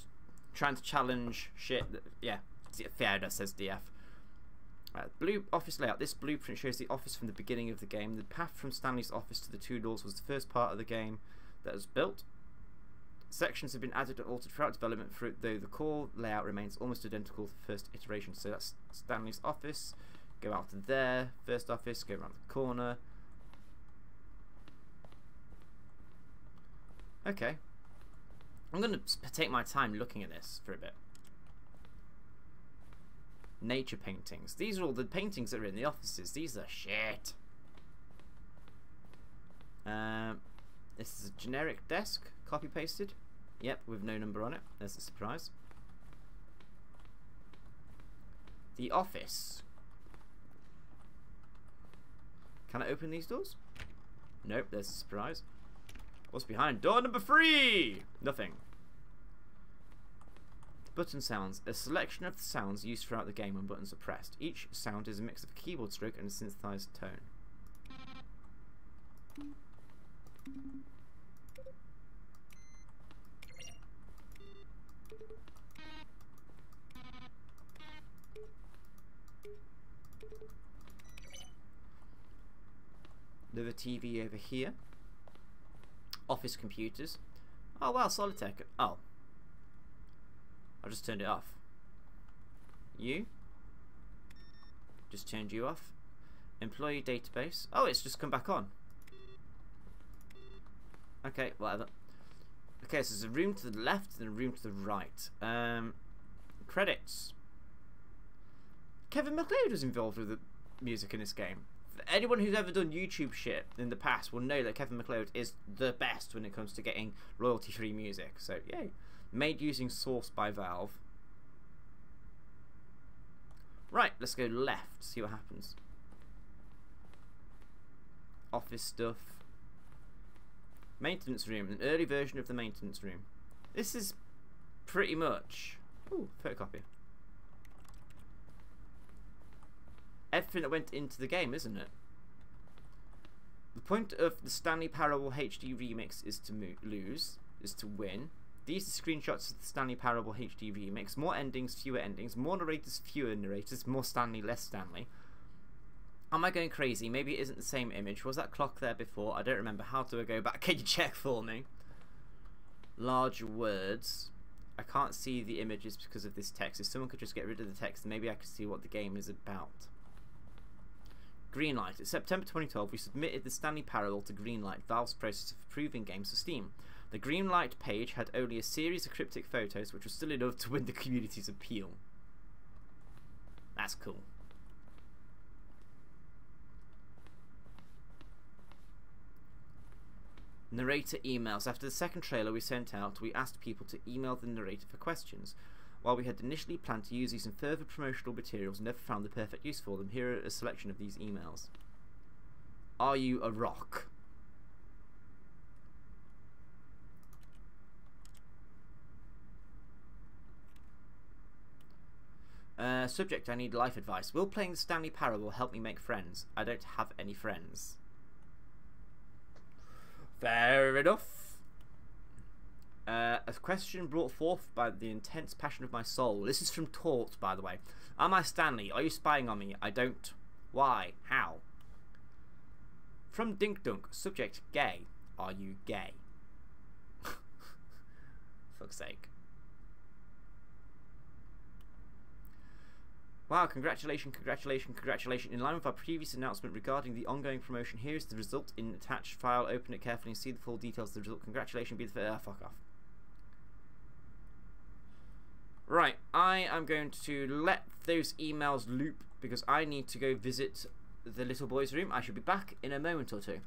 trying to challenge shit. Yeah, that says DF. Blue office layout. This blueprint shows the office from the beginning of the game. The path from Stanley's office to the 2 doors was the first part of the game that was built. Sections have been added and altered throughout development, though the core layout remains almost identical to the first iteration. So that's Stanley's office. Go out to there. First office. Go around the corner. Okay. I'm going to take my time looking at this for a bit. Nature paintings. These are all the paintings that are in the offices. These are shit. This is a generic desk, copy pasted. Yep, with no number on it. There's a surprise. The office. Can I open these doors? Nope, there's a surprise. What's behind door number 3? Nothing. Button sounds. A selection of the sounds used throughout the game when buttons are pressed. Each sound is a mix of a keyboard stroke and a synthesized tone. Another TV over here. Office computers. Oh wow, Solitech. Oh. I just turned it off. You? Just turned you off. Employee database. Oh, it's just come back on. Okay, whatever. Okay, so there's a room to the left and a room to the right. Credits. Kevin MacLeod was involved with the music in this game. Anyone who's ever done YouTube shit in the past will know that Kevin MacLeod is the best when it comes to getting royalty-free music. So, yay. Made using Source by Valve. Right, let's go left, see what happens. Office stuff. Maintenance room, an early version of the maintenance room. This is pretty much... Ooh, photocopier. Everything that went into the game, isn't it? The point of the Stanley Parable HD remix is to win. These are screenshots of the Stanley Parable HD remix. More endings, fewer endings. More narrators, fewer narrators. More Stanley, less Stanley. Am I going crazy? Maybe it isn't the same image. Was that clock there before? I don't remember. How do I go back? Can you check for me? Large words. I can't see the images because of this text. If someone could just get rid of the text, maybe I could see what the game is about. Greenlight. In September 2012, we submitted the Stanley Parallel to Greenlight, Valve's process of approving games for Steam. The Greenlight page had only a series of cryptic photos, which was still enough to win the community's appeal. That's cool. Narrator emails. After the second trailer we sent out, we asked people to email the narrator for questions. While we had initially planned to use these in further promotional materials and never found the perfect use for them, here are a selection of these emails. Are you a rock? Subject, I need life advice. Will playing the Stanley Parable help me make friends? I don't have any friends. Fair enough. A question brought forth by the intense passion of my soul. This is from Tort, by the way. Am I Stanley? Are you spying on me? I don't. Why? How? From Dink Dunk. Subject, gay. Are you gay? Fuck's sake. Wow, congratulations. In line with our previous announcement regarding the ongoing promotion, here is the result in attached file. Open it carefully and see the full details of the result. Congratulations, be the fuck off. Right, I am going to let those emails loop because I need to go visit the little boy's room. I should be back in a moment or two.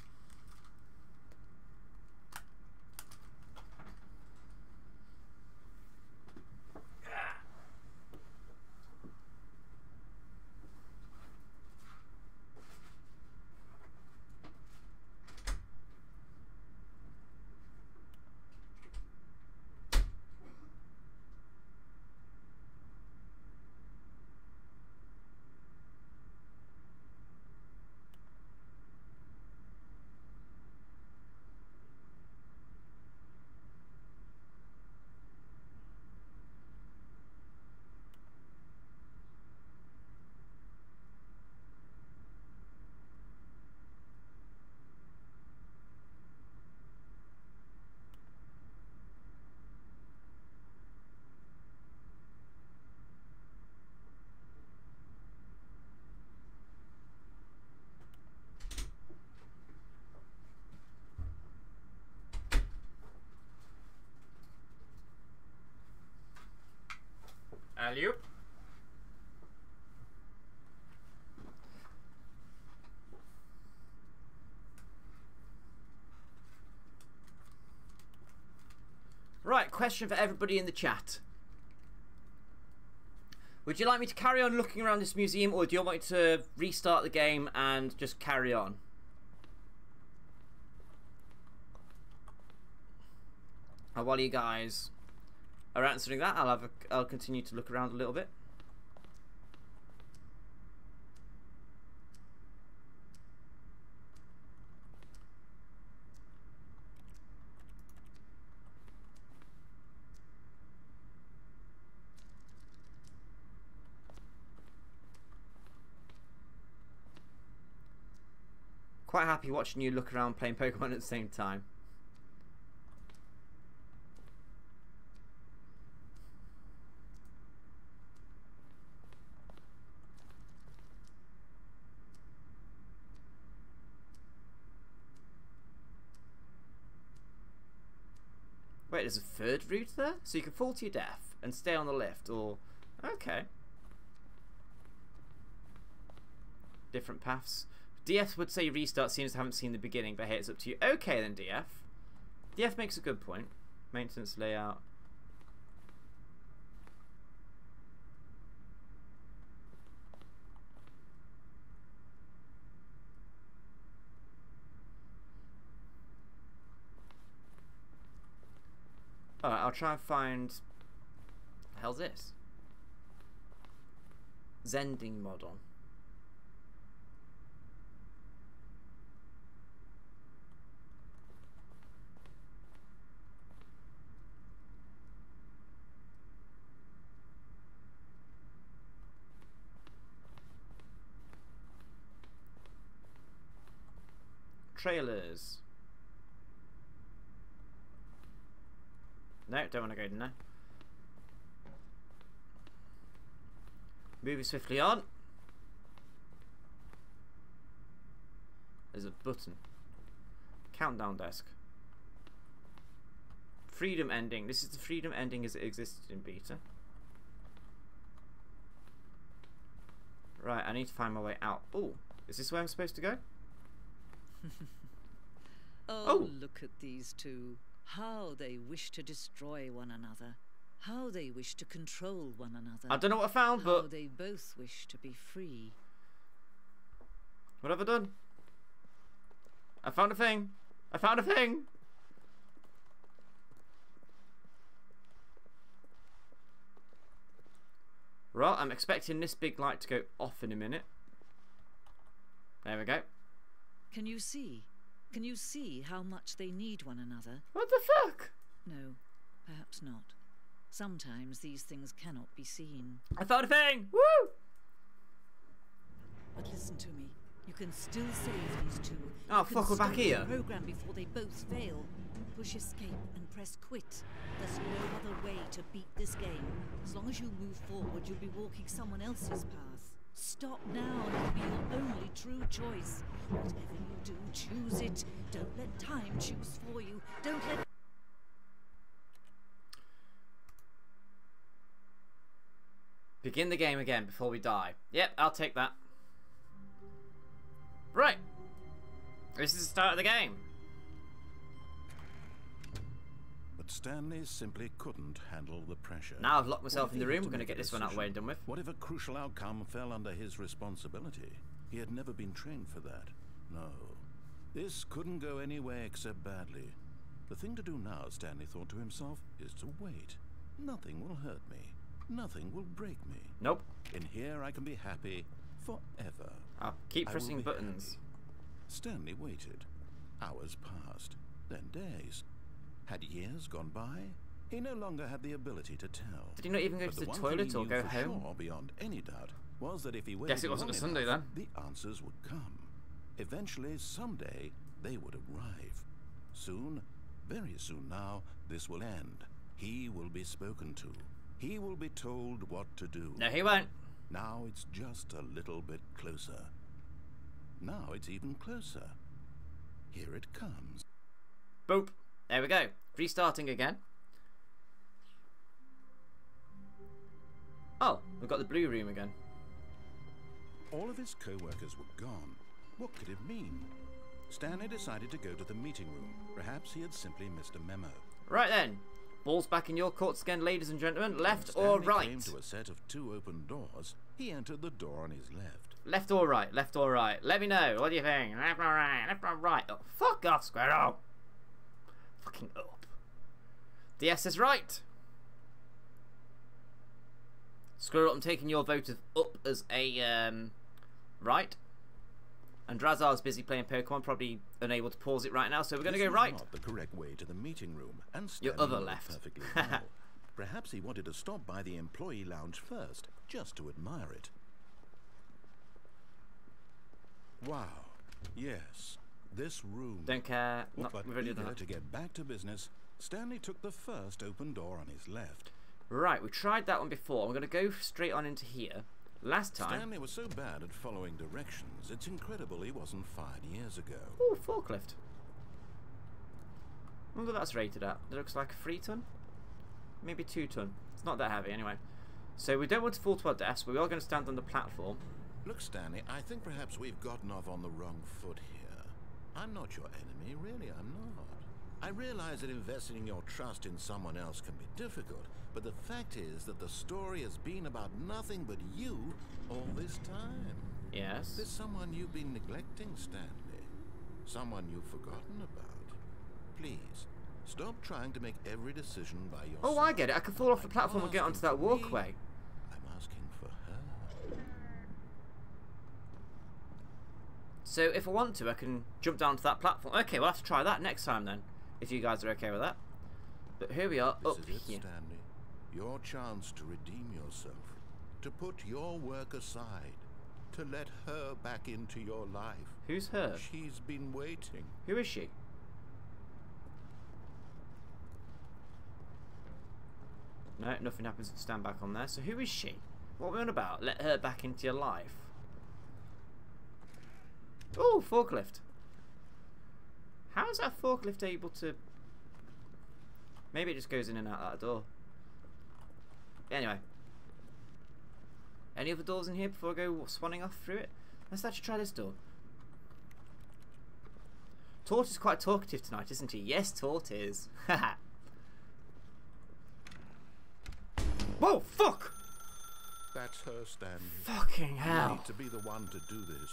Alley-oop. Right, question for everybody in the chat. Would you like me to carry on looking around this museum, or do you want me to restart the game and just carry on? And while you guys are answering that, I'll continue to look around a little bit. Quite happy watching you look around playing Pokemon at the same time. Wait, there's a third route there? So you can fall to your death and stay on the lift, or... Okay. Different paths. DF would say restart, seeing as I haven't seen the beginning, but hey, it's up to you. Okay then, DF. DF makes a good point. Maintenance layout. Alright, I'll try and find... What the hell's this? Zending model. Trailers. No, don't want to go in there. Moving swiftly on. There's a button. Countdown desk. Freedom ending. This is the freedom ending as it existed in beta. Right, I need to find my way out. Oh, is this where I'm supposed to go? Oh, look at these two. How they wish to destroy one another. How they wish to control one another. I don't know what I found, but... How they both wish to be free. What have I done? I found a thing. I found a thing. Right, I'm expecting this big light to go off in a minute. There we go. Can you see? Can you see how much they need one another? What the fuck? No, perhaps not. Sometimes these things cannot be seen. I found a thing! Woo! But listen to me. You can still save these two. Oh, fuck, we're back here. Program before they both fail. Push escape and press quit. There's no other way to beat this game. As long as you move forward, you'll be walking someone else's path. Stop now and it'll be your only true choice. Whatever you do, choose it. Don't let time choose for you. Don't let... Begin the game again before we die. Yep, I'll take that. Right. This is the start of the game. But Stanley simply couldn't handle the pressure. Now I've locked myself in the What if he room. had We're going to make a get this one out of the way and done with. Whatever crucial outcome fell under his responsibility, he had never been trained for that. No. This couldn't go anywhere except badly. The thing to do now, Stanley thought to himself, is to wait. Nothing will hurt me. Nothing will break me. Nope. In here I can be happy forever. I'll keep I will pressing be buttons. happy. Stanley waited. Hours passed, then days. Had years gone by? He no longer had the ability to tell. Did he not even go But to the one thing toilet he or knew go for home? Sure, beyond any doubt, was that if he waited Guess it wasn't long a Sunday enough, then. the answers would come. Eventually, someday, they would arrive. Soon, very soon now, this will end. He will be spoken to. He will be told what to do. No, he won't. Now it's just a little bit closer. Now it's even closer. Here it comes. Boop. There we go. Restarting again. Oh, we've got the blue room again. All of his co-workers were gone. What could it mean? Stanley decided to go to the meeting room. Perhaps he had simply missed a memo. Right then. Ball's back in your courts again, ladies and gentlemen. Left When or Stanley right? came to a set of two open doors. He entered the door on his left. Left or right? Left or right? Let me know. What do you think? Left or right? Left or right? Oh, fuck off, Squirrel. Fucking up. DS is right. Squirrel, I'm taking your vote of up as a right. And Drazar's busy playing Pokemon, probably unable to pause it right now, so we're going to go This was right. Not the correct way to the meeting room, and Your Stanley other knew it left. perfectly well. Perhaps he wanted to stop by the employee lounge first, just to admire it. Wow. Yes. This room. Don't care. Not, But we've already done eager that. to get back to business, Stanley took the first open door on his left. Right, we tried that one before. We're going to go straight on into here. Last time... Stanley was so bad at following directions, it's incredible he wasn't fired years ago. Ooh, forklift. I wonder what that's rated at. It looks like a 3 ton? Maybe 2 ton. It's not that heavy anyway. So we don't want to fall to our deaths, but we are going to stand on the platform. Look, Stanley, I think perhaps we've gotten off on the wrong foot here. I'm not your enemy, really, I'm not. I realize that investing your trust in someone else can be difficult, but the fact is that the story has been about nothing but you all this time. Yes. There's someone you've been neglecting, Stanley. Someone you've forgotten about. Please, stop trying to make every decision by yourself. Oh, I get it. I can fall off the I'm platform and get onto asking that for me. walkway. I'm asking for her. So if I want to, I can jump down to that platform. Okay, we'll have to try that next time then, if you guys are okay with that. But here we are, This up is it, here. Stanley. Your chance to redeem yourself. To put your work aside. To let her back into your life. Who's her? She's been waiting. Who is she? No, nothing happens if you stand back on there. So who is she? What are we on about? Let her back into your life. Oh, forklift. How is that forklift able to... Maybe it just goes in and out that door. Anyway. Any other doors in here before I go swanning off through it? Let's actually try this door. Tort is quite talkative tonight, isn't he? Yes, Tort is. Haha. Whoa, fuck! That's her, Stanley. Fucking You hell. need to be the one to do this,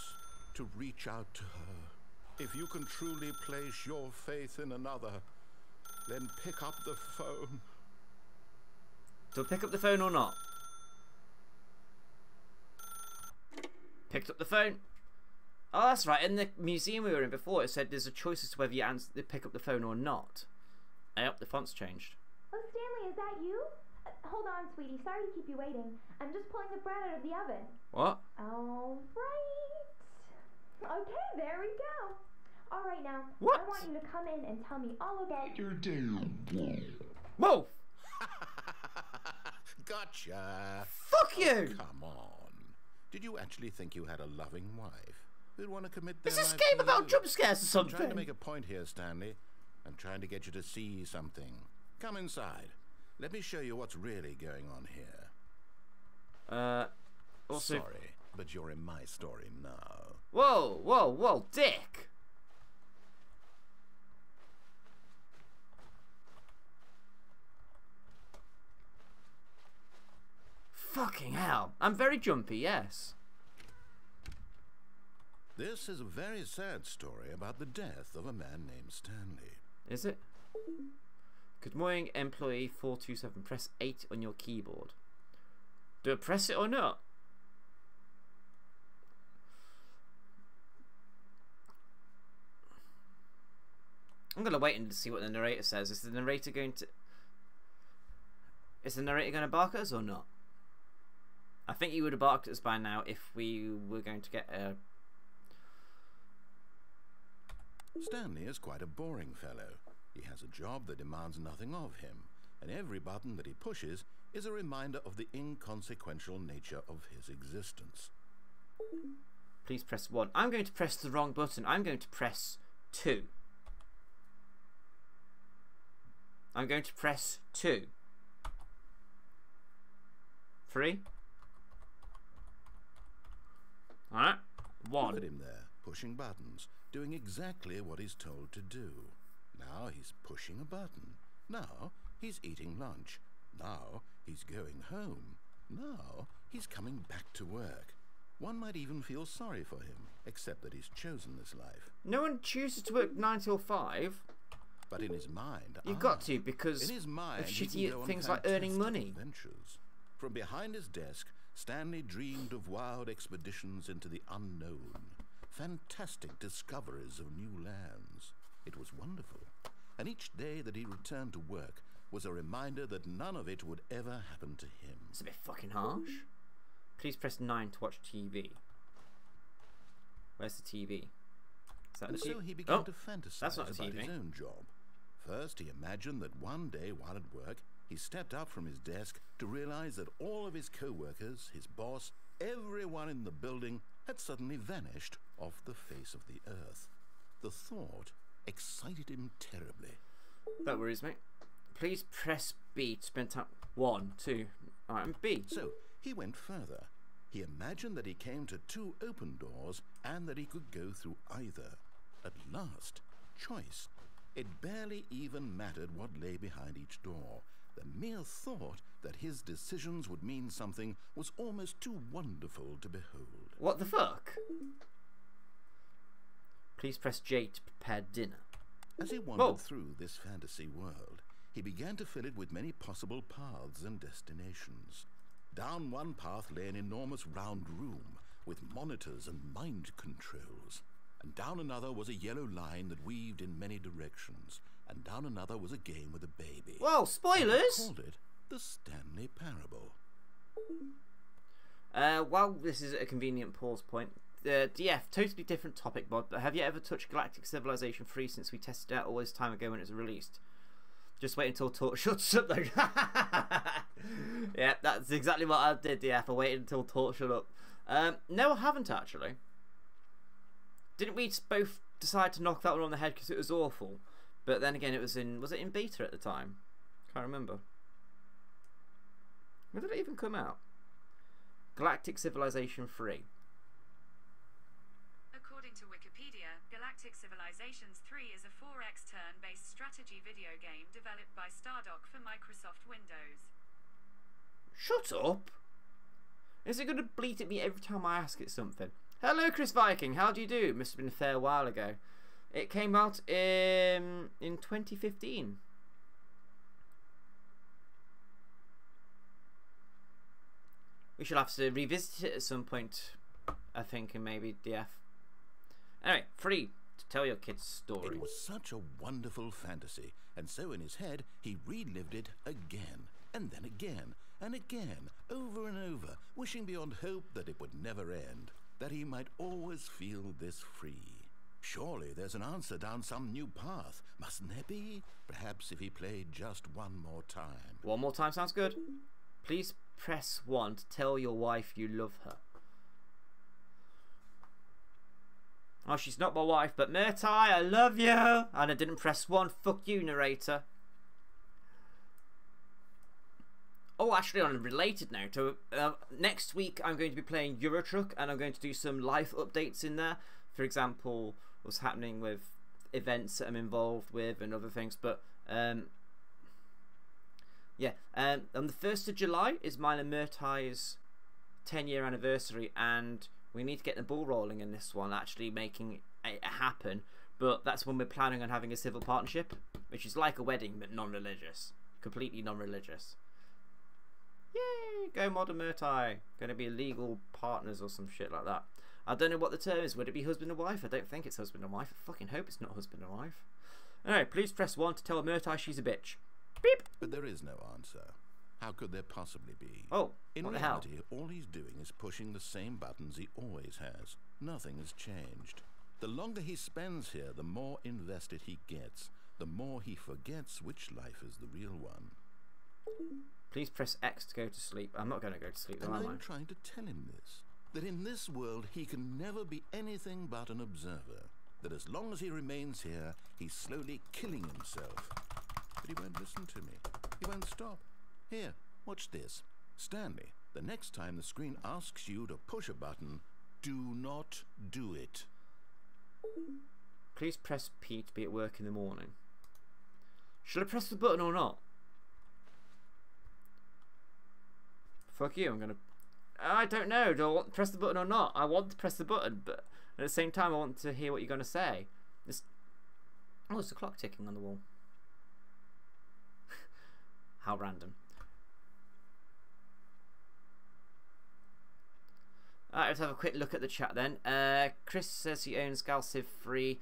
to reach out to her. If you can truly place your faith in another, then pick up the phone. Do I pick up the phone or not? Picked up the phone. Oh, that's right. In the museum we were in before, it said there's a choice as to whether you pick up the phone or not. Yep, the font's changed. Oh, Stanley, is that you? Hold on, sweetie. Sorry to keep you waiting. I'm just pulling the bread out of the oven. What? All right. Okay, there we go. All right, now, What? I want you to come in and tell me all about your day. Whoa! Gotcha. Fuck you! Come on. Did you actually think you had a loving wife who'd want to commit their Is this life game to about you? jump scares or I'm trying to something? make a point here, Stanley. I'm trying to get you to see something. Come inside. Let me show you what's really going on here. Also... Sorry, but you're in my story now. Whoa, whoa, whoa, dick! Fucking hell. I'm very jumpy, yes. This is a very sad story about the death of a man named Stanley. Is it? Good morning, employee 427. Press 8 on your keyboard. Do I press it or not? I'm gonna wait and see what the narrator says. Is the narrator going to bark at us or not? I think he would have barked at us by now if we were going to get a... Stanley is quite a boring fellow. He has a job that demands nothing of him, and every button that he pushes is a reminder of the inconsequential nature of his existence. Please press 1. I'm going to press the wrong button. I'm going to press 2. I'm going to press 2. 3. Alright. Look 1. at him there, pushing buttons, doing exactly what he's told to do. Now he's pushing a button. Now he's eating lunch. Now he's going home. Now he's coming back to work. One might even feel sorry for him, except that he's chosen this life. No one chooses to work 9 till 5. But in his mind, You've got to, because in his mind, of he can shitty go on things like earning fantastic money. adventures. From behind his desk, Stanley dreamed of wild expeditions into the unknown, fantastic discoveries of new lands. It was wonderful, and each day that he returned to work was a reminder that none of it would ever happen to him. It's a bit fucking harsh. Please press 9 to watch TV. Where's the TV? Is that And the so TV? he began Oh, to fantasize that's not a about TV. his own job. First, he imagined that one day while at work, he stepped up from his desk to realize that all of his co-workers, his boss, everyone in the building had suddenly vanished off the face of the earth. The thought excited him terribly. That worries me. Please press B to spend time. 1, 2. Alright, and B. So he went further. He imagined that he came to 2 open doors and that he could go through either. At last, choice. It barely even mattered what lay behind each door. The mere thought that his decisions would mean something was almost too wonderful to behold. What the fuck? Please press J to prepare dinner. As he wandered Whoa. through this fantasy world, he began to fill it with many possible paths and destinations. Down one path lay an enormous round room with monitors and mind controls. And down another was a yellow line that weaved in many directions. And down another was a game with a baby. Whoa, They spoilers! called it the Stanley Parable. While this is a convenient pause point, DF, totally different topic, Bod, but have you ever touched Galactic Civilization 3 since we tested it out all this time ago when it was released? Just wait until Talk shuts up though. Yeah, that's exactly what I did, yeah. I waited until Tort shut up. No, I haven't actually. Didn't we both decide to knock that one on the head because it was awful? But then again, was it in beta at the time? Can't remember. When did it even come out? Galactic Civilization 3. According to Wikipedia, Galactic Civilizations 3 is a 4X turn-based strategy video game developed by Stardock for Microsoft Windows. Shut up! Is it going to bleat at me every time I ask it something? Hello, Chris Viking. How do you do? Must have been a fair while ago. It came out in 2015. We shall have to revisit it at some point, I think, and maybe DF. Anyway, free to tell your kids' story. It was such a wonderful fantasy, and so in his head he relived it again, and then again, and again, over and over, wishing beyond hope that it would never end, that he might always feel this free. Surely there's an answer down some new path, mustn't there be? Perhaps if he played just one more time. One more time sounds good. Please press 1 to tell your wife you love her. Oh, she's not my wife, but Murtai, I love you! And I didn't press 1. Fuck you, narrator. Oh, actually, on a related note, next week I'm going to be playing Euro Truck, and I'm going to do some life updates in there. For example, what's happening with events that I'm involved with and other things. But yeah, on the 1st of July is mine and Murtai's 10-year anniversary, and we need to get the ball rolling in this one, actually making it happen. But that's when we're planning on having a civil partnership, which is like a wedding but non-religious, completely non-religious. Yay! Go Mod and Murtai. Going to be legal partners or some shit like that. I don't know what the term is. Would it be husband and wife? I don't think it's husband and wife. I fucking hope it's not husband and wife. Anyway, please press 1 to tell Murtai she's a bitch. Beep! But there is no answer. How could there possibly be? Oh, in what the hell? reality, all he's doing is pushing the same buttons he always has. Nothing has changed. The longer he spends here, the more invested he gets. The more he forgets which life is the real one. Please press X to go to sleep. I'm not going to go to sleep, though, And am I? I'm trying to tell him this. That in this world he can never be anything but an observer. That as long as he remains here, he's slowly killing himself. But he won't listen to me. He won't stop. Here, watch this. Stanley, the next time the screen asks you to push a button, do not do it. Please press P to be at work in the morning. Should I press the button or not? Fuck you, I'm gonna... I don't know, do I want to press the button or not? I want to press the button, but at the same time I want to hear what you're going to say. Oh, there's a clock ticking on the wall. How random. Alright, let's have a quick look at the chat then. Chris says he owns Gal Civ 3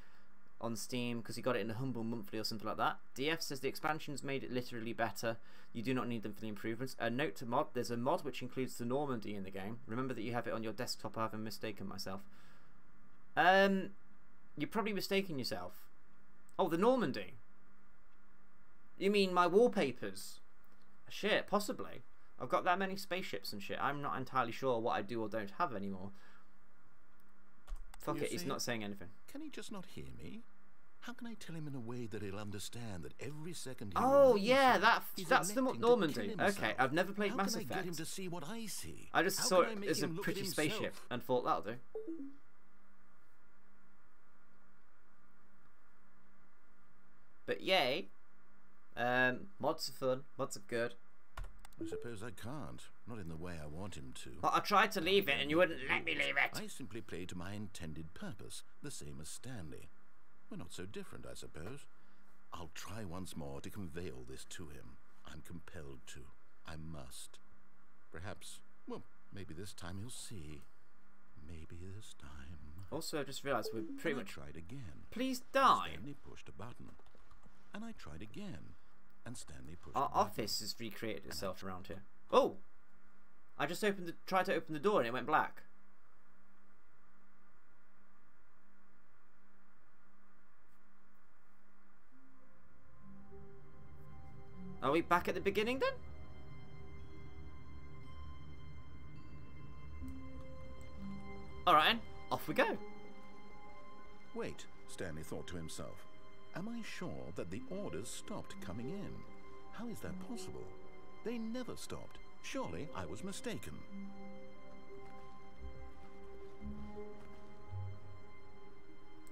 on Steam because he got it in a Humble Monthly or something like that. DF says the expansions made it literally better. You do not need them for the improvements. A note to mod, there's a mod which includes the Normandy in the game. Remember that you have it on your desktop. I haven't mistaken myself. You're probably mistaken yourself. Oh, the Normandy. You mean my wallpapers? Shit, possibly. I've got that many spaceships and shit. I'm not entirely sure what I do or don't have anymore. Fuck it, he's not saying anything. Can he just not hear me? How can I tell him in a way that he'll understand that every second he Oh yeah, he's that's the electing to Normandy. kill himself? Okay, I've never played How Mass can I get him Effect. to see what I see? I just How saw can I it make as a him look at pretty himself? spaceship and thought that'll do. But yay, mods are fun. Mods are good. I suppose I can't. Not in the way I want him to. But I tried to leave it and you wouldn't let me leave it. I simply play to my intended purpose, the same as Stanley. We're not so different, I suppose. I'll try once more to convey all this to him. I'm compelled to. I must. Perhaps, well, maybe this time he'll see. Maybe this time. Also, I just realised we're pretty much... tried again. Please die. Stanley pushed a button. And I tried again. And Stanley pushed Our a button. office has recreated itself around here. Oh! I just tried to open the door and it went black. Are we back at the beginning then? Alright then, off we go. Wait, Stanley thought to himself. Am I sure that the orders stopped coming in? How is that possible? They never stopped. Surely I was mistaken.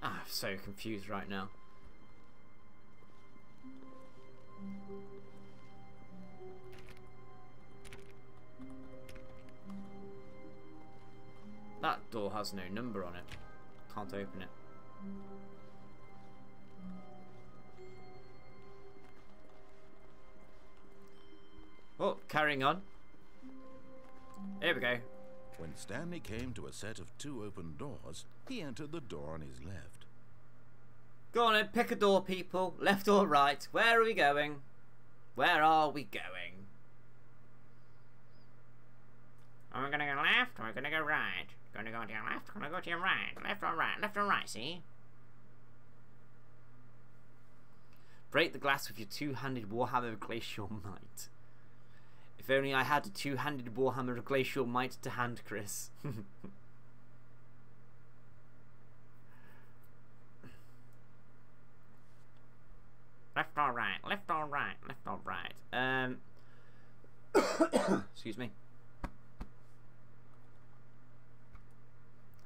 Ah, I'm so confused right now. That door has no number on it. Can't open it. Oh, carrying on. Here we go. When Stanley came to a set of 2 open doors, he entered the door on his left. Go on then, pick a door, people. Left or right. Where are we going? Where are we going? Are we gonna go left or are we gonna go right? Gonna go to your left, gonna go to your right. Left or right, see? Break the glass with your two-handed Warhammer of Glacial Might. If only I had a two-handed Warhammer of Glacial Might to hand, Chris. Left or right, left or right, left or right. Excuse me.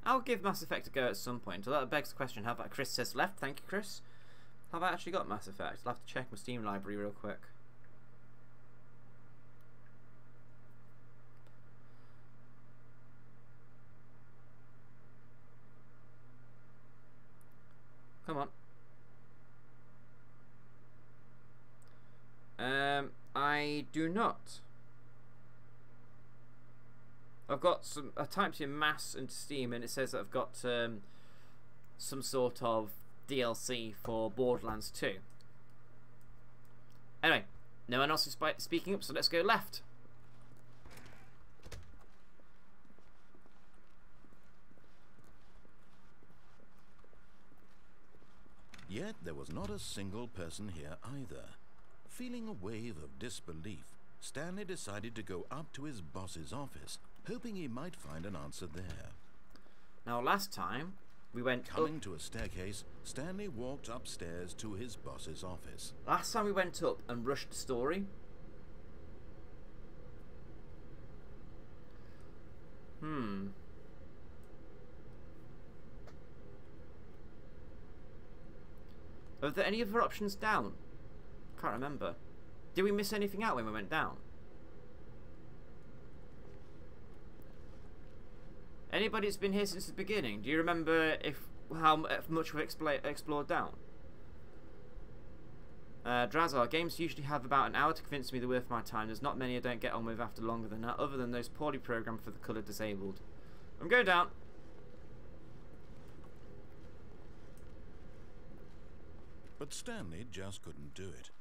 I'll give Mass Effect a go at some point. So that begs the question, how about Chris says left? Thank you, Chris. Have I actually got Mass Effect? I'll have to check my Steam library real quick. Come on. I do not. I've got some. I typed in mass into Steam and it says that I've got some sort of DLC for Borderlands 2. Anyway, no one else is speaking up, so let's go left. Yet there was not a single person here either. Feeling a wave of disbelief, Stanley decided to go up to his boss's office, hoping he might find an answer there. Now last time we went Coming to a staircase, Stanley walked upstairs to his boss's office. Last time we went up and rushed the story. Are there any other options down? Can't remember. Did we miss anything out when we went down? Anybody that's been here since the beginning, do you remember how much we've explored down? Drazar, games usually have about an hour to convince me they're worth my time. There's not many I don't get on with after longer than that, other than those poorly programmed for the colour disabled. I'm going down. But Stanley just couldn't do it.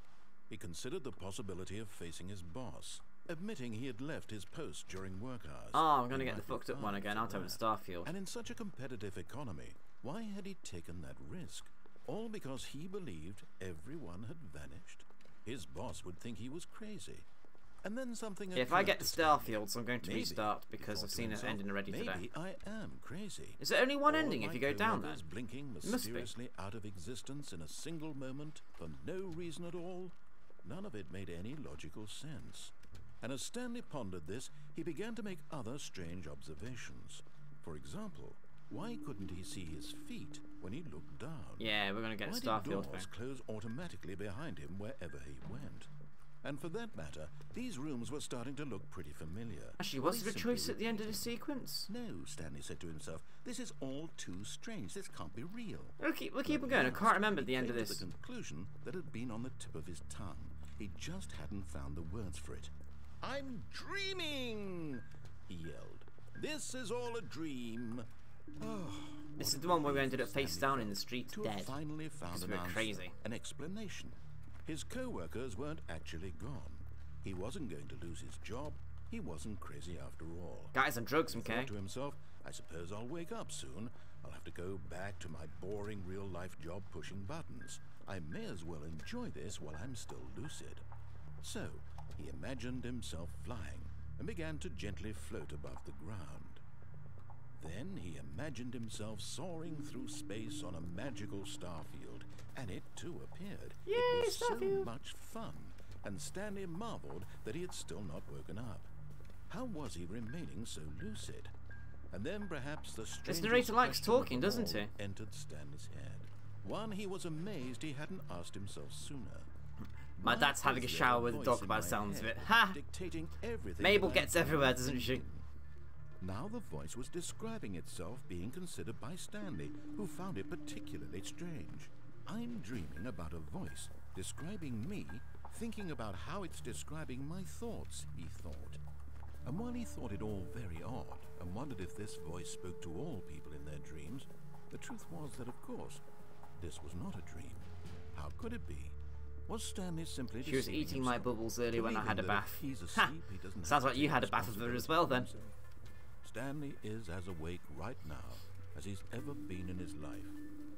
He considered the possibility of facing his boss, admitting he had left his post during work hours. Oh, I'm going to get the fucked up one again. I'll tell him Starfield. And in such a competitive economy, why had he taken that risk? All because he believed everyone had vanished? His boss would think he was crazy. And then something if I get the Starfields, I'm going to restart because I've seen it ending already today. Maybe I am crazy. Is there only one ending if you go down there? Blinking mysteriously out of existence in a single moment for no reason at all? None of it made any logical sense. And as Stanley pondered this, he began to make other strange observations. For example, why couldn't he see his feet when he looked down? Yeah, we're going to get a Starfield Why did doors thing. close automatically behind him wherever he went? And for that matter, these rooms were starting to look pretty familiar. Actually, was there a choice at the end of the sequence? No, Stanley said to himself. This is all too strange. This can't be real. We'll keep on going. I can't remember the end of this. The conclusion that had been on the tip of his tongue. He just hadn't found the words for it. I'm dreaming! He yelled. This is all a dream. Oh, this is the one where we ended up face down in the street dead. Finally found an answer, crazy. An explanation. His co-workers weren't actually gone. He wasn't going to lose his job. He wasn't crazy after all. Guys on drugs, okay? He thought to himself, I suppose I'll wake up soon. I'll have to go back to my boring real-life job pushing buttons. I may as well enjoy this while I'm still lucid. So, he imagined himself flying and began to gently float above the ground. Then he imagined himself soaring through space on a magical starfield, and it too appeared. Yay, it was starfield! so much fun, and Stanley marveled that he had still not woken up. How was he remaining so lucid? And then perhaps the strangest narrator likes question of talking, them doesn't all he? entered Stanley's head. One he was amazed he hadn't asked himself sooner. My Why dad's having a is there shower with a voice dog in by the my sounds of head it. Ha! dictating everything Mabel that I gets do everywhere, and doesn't she? think? Now the voice was describing itself being considered by Stanley, who found it particularly strange. I'm dreaming about a voice describing me, thinking about how it's describing my thoughts, he thought. And while he thought it all very odd, and wondered if this voice spoke to all people in their dreams, the truth was that, of course, this was not a dream. How could it be? Was Stanley simply She was deceiving eating my himself, bubbles earlier when I had a believing that bath. if he's Ha! asleep, he doesn't Sounds have like to you take had a bath of her as well then. responsibility for himself? Stanley is as awake right now as he's ever been in his life.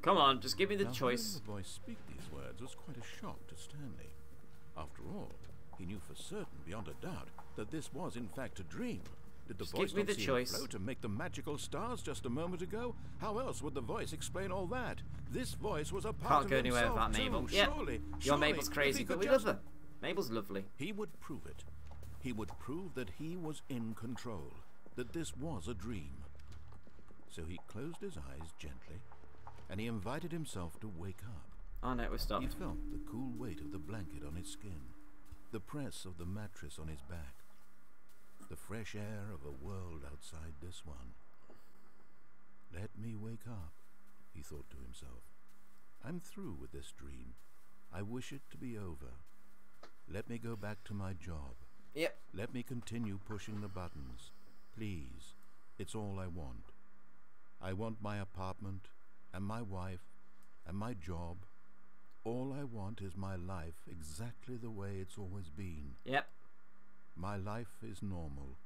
Come on, just give me the Now, choice. hearing the voice speak these words was quite a shock to Stanley. After all, he knew for certain, beyond a doubt, that this was in fact a dream. Did the Just voice give me not the see choice. him float and make the magical stars just a moment ago? How else would the voice explain all that? This voice was a part Can't of go anywhere himself without Mabel. too, Yep. surely. Your Mabel's If crazy, he but could we just... love her. Mabel's lovely. He would prove it. He would prove that he was in control, that this was a dream. So he closed his eyes gently, and he invited himself to wake up. Oh no, we're He stopped. felt the cool weight of the blanket on his skin, the press of the mattress on his back, the fresh air of a world outside this one. Let me wake up, he thought to himself. I'm through with this dream. I wish it to be over. Let me go back to my job. Yep. Let me continue pushing the buttons. Please, it's all I want. I want my apartment, and my wife, and my job. All I want is my life exactly the way it's always been. Yep. My life is normal.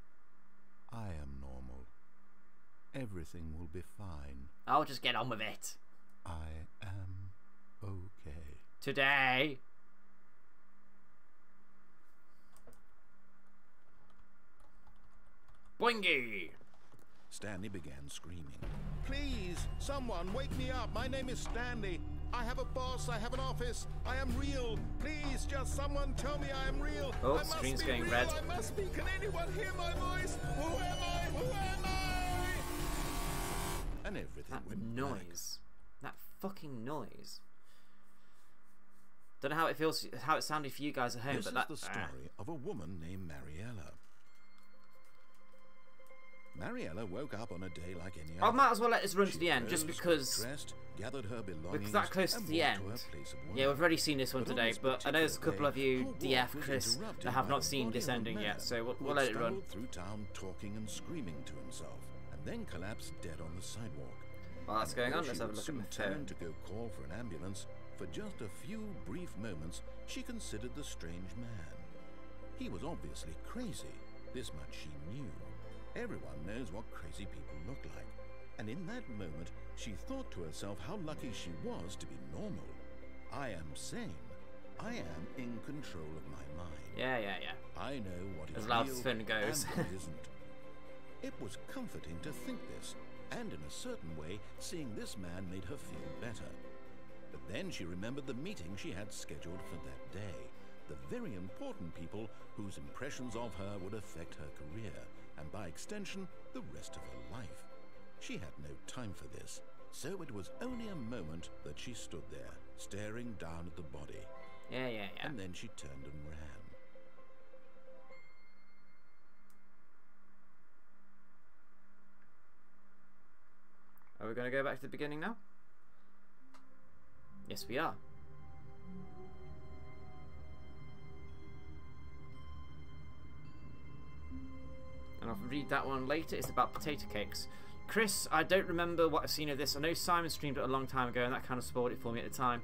I am normal. Everything will be fine. I'll just get on with it. I am okay. Today. Boingy! Stanley began screaming. Please, someone, wake me up. My name is Stanley. I have a boss. I have an office. I am real. Please, just someone tell me I am real. Oh, I must screen's be going real. red. I must be. Can anyone hear my voice? Who am I? Who am I? And everything That went black. noise. That fucking noise. Don't know how it feels, how it sounded for you guys at home, This but is that. the story of a woman named Mariella. Mariella woke up on a day like any other. I might as well let this run to She the end, just rose, because dressed, gathered her belongings, that close to and the walked end. to her place of work. Yeah, we've already seen this one But on today, this but I know there's a couple particular of you day, her walk DF was Chris interrupted that have by not a seen this body of a ending man yet, so who we'll had let it run. stumbled through town talking and screaming to himself, and then collapsed dead on the sidewalk. While that's going on, Although let's she have a would look at my soon turn phone. to go call for an ambulance. For just a few brief moments, she considered the strange man. He was obviously crazy. This much she knew. Everyone knows what crazy people look like. And in that moment, she thought to herself how lucky she was to be normal. I am sane. I am in control of my mind. Yeah. I know what is As loud as real phone goes. and what isn't. It was comforting to think this, and in a certain way, seeing this man made her feel better. But then she remembered the meeting she had scheduled for that day. The very important people whose impressions of her would affect her career, and by extension, the rest of her life. She had no time for this, so it was only a moment that she stood there, staring down at the body. Yeah. And then she turned and ran. Are we going to go back to the beginning now? Yes, we are. And I'll read that one later. It's about potato cakes. Chris, I don't remember what I've seen of this. I know Simon streamed it a long time ago, and that kind of spoiled it for me at the time.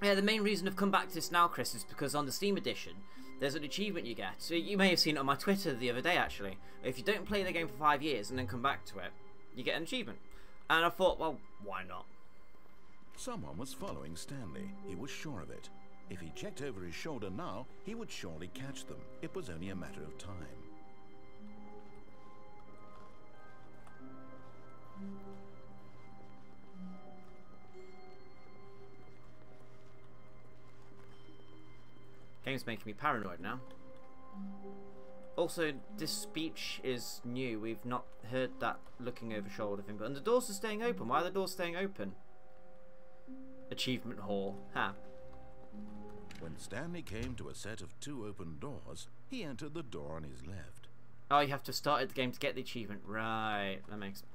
Yeah, the main reason I've come back to this now, Chris, is because on the Steam edition, there's an achievement you get. So you may have seen it on my Twitter the other day, actually. If you don't play the game for 5 years and then come back to it, you get an achievement. And I thought, well, why not? Someone was following Stanley. He was sure of it. If he checked over his shoulder now, he would surely catch them. It was only a matter of time. Game's making me paranoid now. Also, this speech is new. We've not heard that looking over shoulder thing. But and the doors are staying open. Why are the doors staying open? Achievement Hall. Ha. When Stanley came to a set of 2 open doors, he entered the door on his left. Oh, you have to start the game to get the achievement. Right. That makes sense.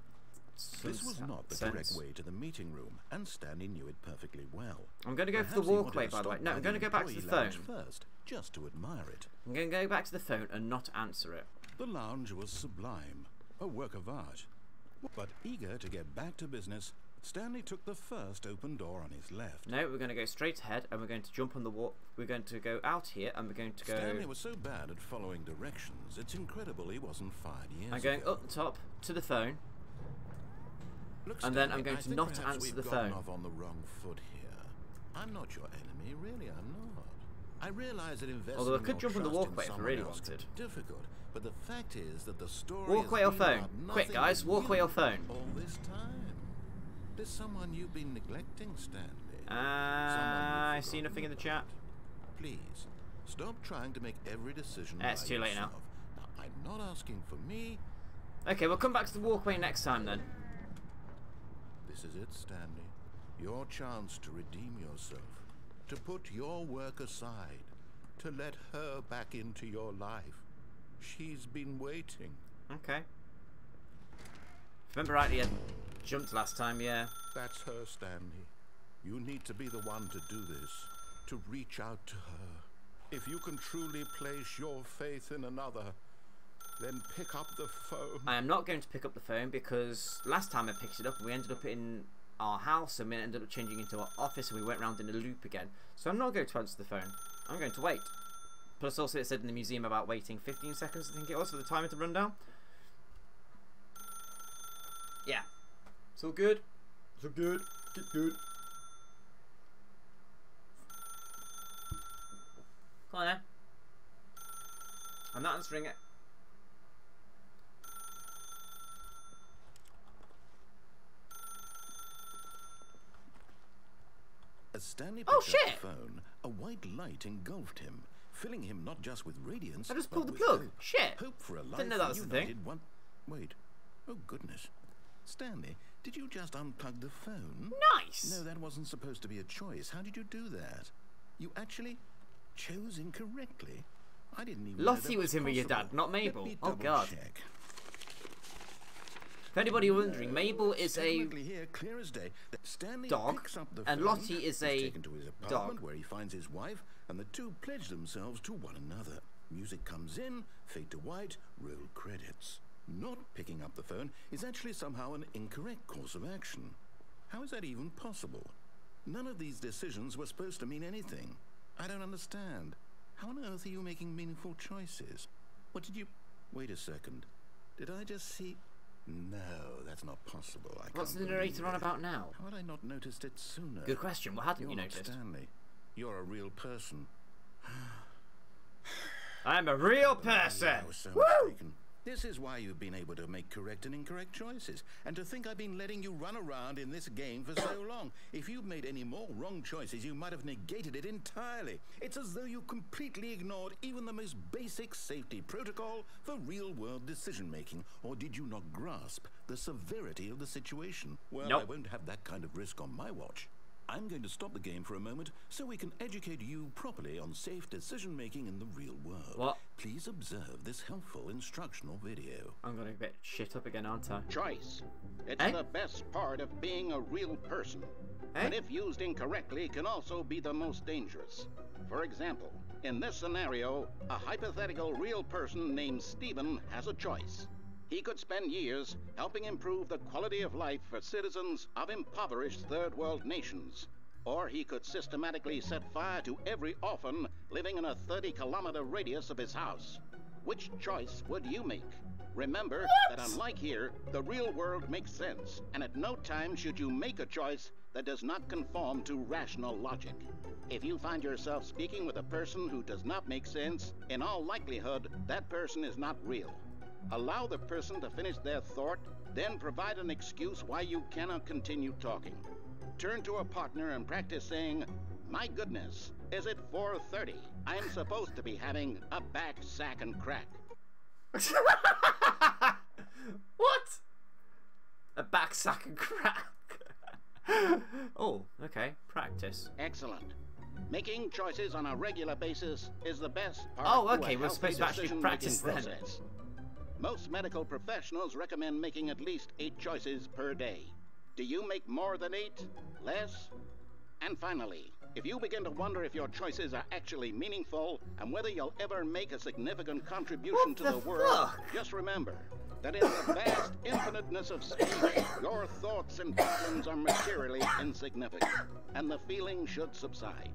This was not the correct way to the meeting room, and Stanley knew it perfectly well. I'm going to go for the walkway, by the way. No, I'm going to go back to the phone. First, just to admire it. I'm going to go back to the phone and not answer it. The lounge was sublime, a work of art. But eager to get back to business, Stanley took the first open door on his left. No, we're going to go straight ahead, and we're going to jump on the wall. We're going to go out here, and we're going to go... Stanley was so bad at following directions, it's incredible he wasn't fired years ago. I'm going up the top to the phone. Look, and Stanley, then I'm going to not answer the phone. Off on the wrong foot here. I'm not your enemy, really, I'm not. I realize that investing Although I could jump on the trust walkway in if I really someone else wanted. can be difficult, but the fact is that the story Walkway or phone? Quick, guys, walkway or phone? All this time. There's someone you've been neglecting, Stanley. I see nothing in the chat. Please, stop trying to make every decision It's too late now. Now, I'm not asking for me. Okay, we'll come back to the walkway next time then. This is it, Stanley. Your chance to redeem yourself. To put your work aside. To let her back into your life. She's been waiting. Okay. If I remember rightly, I jumped last time, yeah. That's her, Stanley. You need to be the one to do this. To reach out to her. If you can truly place your faith in another, then pick up the phone. I am not going to pick up the phone because last time I picked it up, we ended up in our house and we ended up changing into our office and we went round in a loop again. So I'm not going to answer the phone. I'm going to wait. Plus also it said in the museum about waiting 15 seconds, I think it was, for the timer to run down. Yeah. It's all good. It's all good. Get good. Come on then. I'm not answering it. As Stanley picked up the phone, a white light engulfed him, filling him not just with radiance, I just pulled the but plug. with hope. Shit. Hope for a life Didn't know that was the thing. united one. Wait. Oh goodness. Stanley, did you just unplug the phone? Nice. No, that wasn't supposed to be a choice. How did you do that? You actually chose incorrectly. I didn't even know Lottie that was in with your possible. dad, not Let Mabel. me Oh double god. check. If anybody wondering, Mabel is a Here, clear as day, that Stanley dog, picks up the and phone, Lottie is he's a taken to his apartment dog. where he finds his wife, and the two pledge themselves to one another. Music comes in, fade to white, roll credits. Not picking up the phone is actually somehow an incorrect course of action. How is that even possible? None of these decisions were supposed to mean anything. I don't understand. How on earth are you making meaningful choices? What did you... Wait a second. Did I just see... No, that's not possible. What's the can't narrator believe on it. about now? How had I not noticed it sooner? Good question. What hadn't You're you not noticed? Stanley. You're a real person. I'm a real person. I was so Woo! mistaken. This is why you've been able to make correct and incorrect choices. And to think I've been letting you run around in this game for so long. If you'd made any more wrong choices, you might have negated it entirely. It's as though you completely ignored even the most basic safety protocol for real-world decision-making. Or did you not grasp the severity of the situation? Well, Nope. I won't have that kind of risk on my watch. I'm going to stop the game for a moment so we can educate you properly on safe decision-making in the real world. What? Please observe this helpful instructional video. I'm gonna get shit up again, aren't I? Choice. It's Eh? the best part of being a real person. Eh? But if used incorrectly, can also be the most dangerous. For example, in this scenario, a hypothetical real person named Stephen has a choice. He could spend years helping improve the quality of life for citizens of impoverished third world nations. Or he could systematically set fire to every orphan living in a 30-kilometer radius of his house. Which choice would you make? Remember that unlike here, the real world makes sense, and at no time should you make a choice that does not conform to rational logic. If you find yourself speaking with a person who does not make sense, in all likelihood, that person is not real. Allow the person to finish their thought, then provide an excuse why you cannot continue talking. Turn to a partner and practice saying, "My goodness, is it 4:30? I'm supposed to be having a back, sack, and crack. What? A back, sack, and crack. Oh, okay. Practice. Excellent. Making choices on a regular basis is the best part Oh, to okay, a we're supposed to healthy actually decision-making practice then. process. Most medical professionals recommend making at least 8 choices per day. Do you make more than 8? Less? And finally, if you begin to wonder if your choices are actually meaningful and whether you'll ever make a significant contribution What to the the world, fuck? just remember that in the vast infiniteness of space, your thoughts and problems are materially insignificant, and the feeling should subside.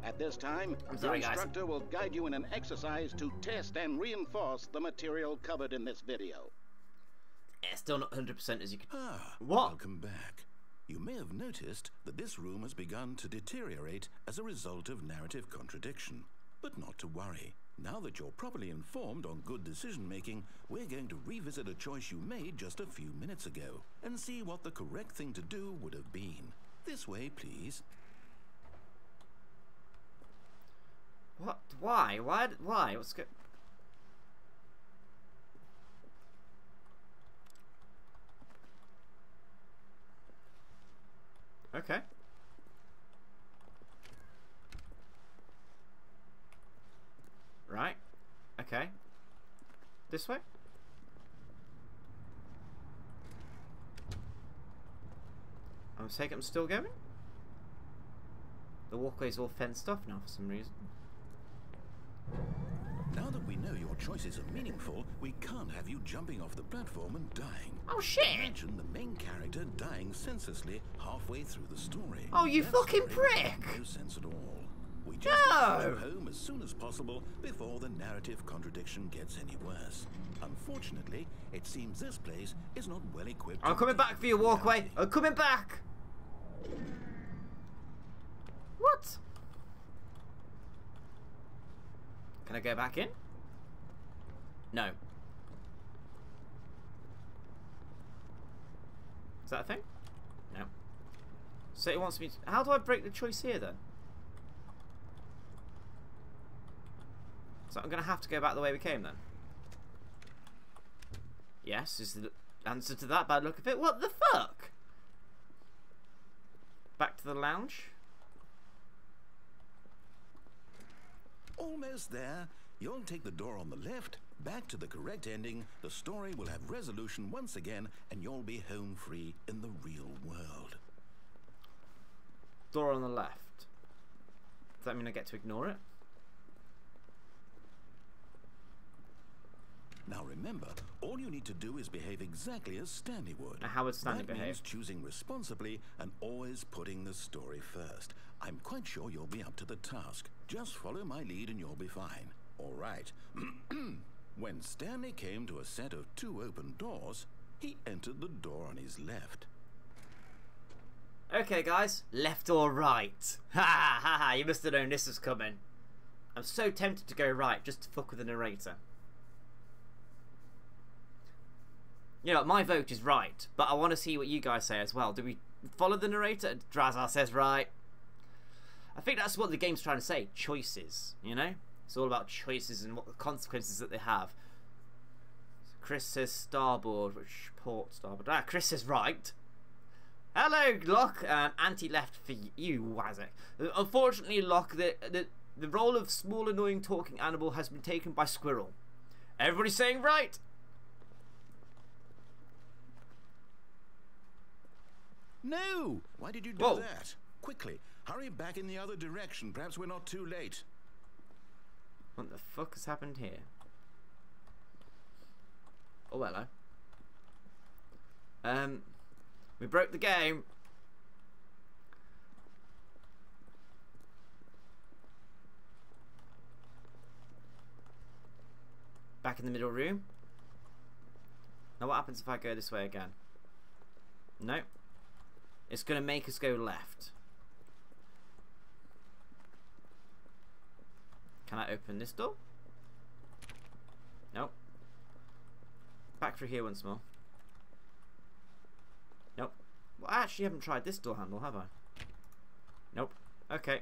At this time, I'm your sorry, guys. instructor will guide you in an exercise to test and reinforce the material covered in this video. Yeah, still not 100% as you could. Ah, What? welcome back. You may have noticed that this room has begun to deteriorate as a result of narrative contradiction. But not to worry. Now that you're properly informed on good decision-making, we're going to revisit a choice you made just a few minutes ago and see what the correct thing to do would have been. This way, please. What? Why? Why? What's go... Okay. Right. Okay. This way? I'm taking I'm still going? The walkway's all fenced off now for some reason. Now that we know your choices are meaningful, we can't have you jumping off the platform and dying. Oh shit! Imagine the main character dying senselessly halfway through the story. Oh, you That fucking story would prick! make no sense at all. We just No! need to get you home as soon as possible before the narrative contradiction gets any worse. Unfortunately, it seems this place is not well equipped. I'm to coming deal back for with you, walkway! reality. I'm coming back! What? Can I go back in? No. Is that a thing? No. So it wants me to... How do I break the choice here then? So I'm going to have to go back the way we came then? Yes, is the answer to that bad look of it. What the fuck? Back to the lounge. Almost there. You'll take the door on the left, back to the correct ending, the story will have resolution once again, and you'll be home free in the real world. Door on the left. Does that mean I get to ignore it? Now remember, all you need to do is behave exactly as Stanley would. Now how would Stanley That behave? means choosing responsibly and always putting the story first. I'm quite sure you'll be up to the task. Just follow my lead and you'll be fine. All right. When Stanley came to a set of 2 open doors, he entered the door on his left. Okay, guys. Left or right? Ha ha ha! You must have known this was coming. I'm so tempted to go right just to fuck with the narrator. You know, my vote is right, but I want to see what you guys say as well. Do we follow the narrator? Drazar says right. I think that's what the game's trying to say. Choices, you know? It's all about choices and what the consequences that they have. Chris says starboard, which port starboard? Ah, Chris says right. Hello, Locke, and anti-left for you, Wazek. Unfortunately, Locke, the role of small, annoying talking animal has been taken by Squirrel. Everybody's saying right. No! Why did you do Whoa. that? Quickly, hurry back in the other direction. Perhaps we're not too late. What the fuck has happened here? Oh, hello. We broke the game. Back in the middle room. Now what happens if I go this way again? No. It's going to make us go left. Can I open this door? Nope. Back through here once more. Nope. Well, I actually haven't tried this door handle, have I? Nope. Okay.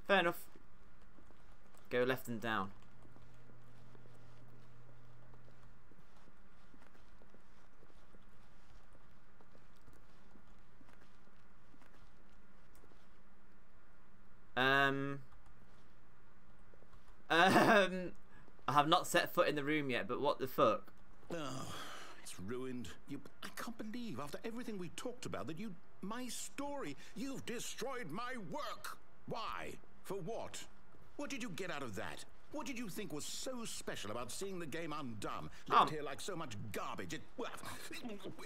Fair enough. Go left and down. I have not set foot in the room yet, but what the fuck? Oh, it's ruined. I can't believe, after everything we talked about, that my story, you've destroyed my work. Why? For what? What did you get out of that? What did you think was so special about seeing the game undone? Left here like so much garbage.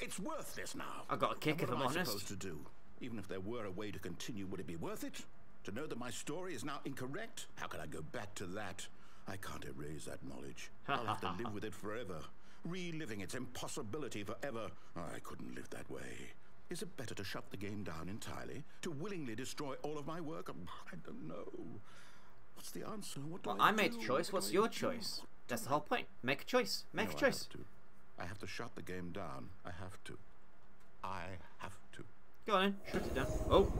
It's worthless now. I got a kick if I'm honest. What am I supposed to do? Even if there were a way to continue, would it be worth it? To know that my story is now incorrect? How can I go back to that? I can't erase that knowledge. I'll have to live with it forever. Reliving its impossibility forever. I couldn't live that way. Is it better to shut the game down entirely? To willingly destroy all of my work? I don't know. What's the answer? What do I made a choice. What's your choice? That's the whole point. Make a choice. Make a choice. I have to shut the game down. I have to. I have to. Go on in. Shut it down. Oh.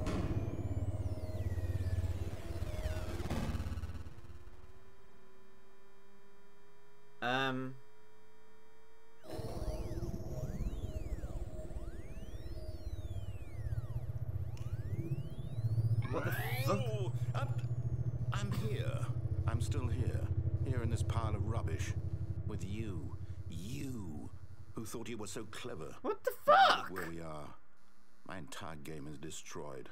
What the fuck? Oh, I'm here. I'm still here. Here in this pile of rubbish. With you. You. Who thought you were so clever. What the Now fuck? look where we are. My entire game is destroyed.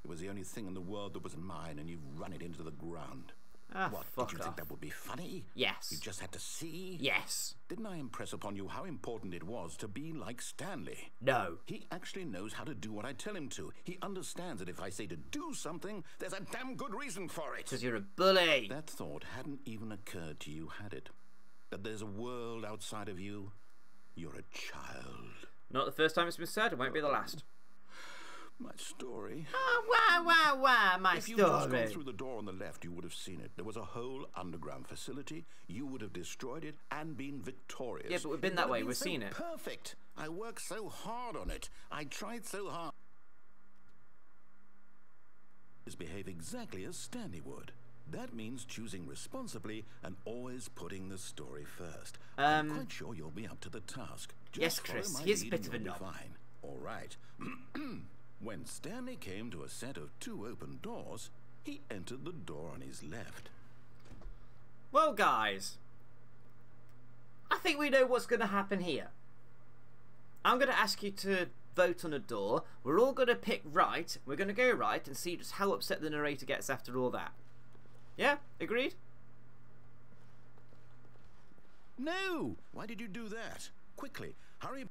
It was the only thing in the world that was mine, and you've run it into the ground. Ah, What, fuck did you off. think that would be funny? Yes. You just had to see? Yes. Didn't I impress upon you how important it was to be like Stanley? No. He actually knows how to do what I tell him to. He understands that if I say to do something, there's a damn good reason for it. Because you're a bully. That thought hadn't even occurred to you, had it? That there's a world outside of you? You're a child. Not the first time it's been said. It won't be the last. My story. Oh, wah, my If you'd just gone story. through the door on the left, you would have seen it. There was a whole underground facility. You would have destroyed it and been victorious. Yeah, but we've been It that would way. have been We've so seen it. Perfect. I worked so hard on it. I tried so hard. Behave exactly as Stanley would. That means choosing responsibly and always putting the story first. I'm quite sure you'll be up to the task. Just Yes, follow Chris, my he is a lead bit and of a you'll be knob. fine. All right. When Stanley came to a set of 2 open doors, he entered the door on his left. Well, guys, I think we know what's going to happen here. I'm going to ask you to vote on a door. We're all going to pick right. We're going to go right and see just how upset the narrator gets after all that. Yeah? Agreed? No! Why did you do that? Quickly, hurry.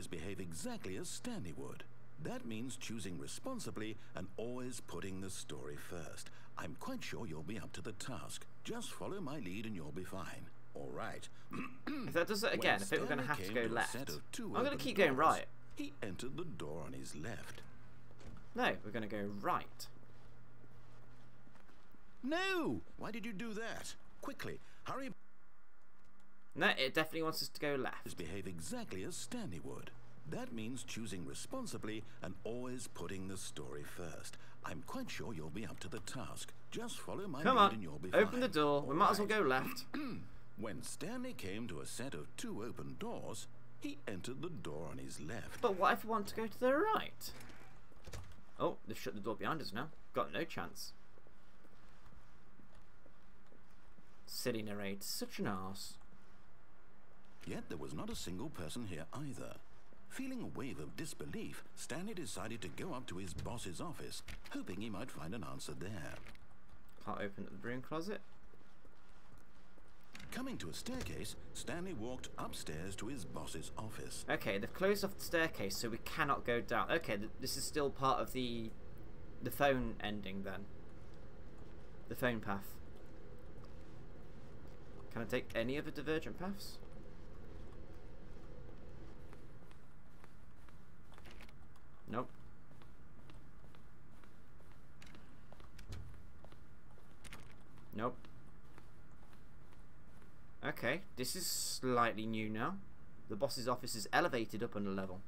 Behave exactly as Stanley would. That means choosing responsibly and always putting the story first. I'm quite sure you'll be up to the task. Just follow my lead and you'll be fine. All right. If that does it again, I think we're going to have to go left. I'm going to keep going right. He entered the door on his left. No, we're going to go right. No! Why did you do that? Quickly, hurry. No, it definitely wants us to go left. Behave exactly as Stanley would. That means choosing responsibly and always putting the story first. I'm quite sure you'll be up to the task. Just follow my Come lead on, and you'll be fine. open the door. We might as well go left. When Stanley came to a set of 2 open doors, he entered the door on his left. But what if we want to go to the right? Oh, they've shut the door behind us now. Got no chance. Silly narrator, such an arse. Yet there was not a single person here either. Feeling a wave of disbelief, Stanley decided to go up to his boss's office, hoping he might find an answer there. Can't open the broom closet. Coming to a staircase, Stanley walked upstairs to his boss's office. Okay, they've closed off the staircase, so we cannot go down. Okay, this is still part of the phone ending then. The phone path. Can I take any of the divergent paths? Nope. Nope. Okay, this is slightly new now. The boss's office is elevated up on a level.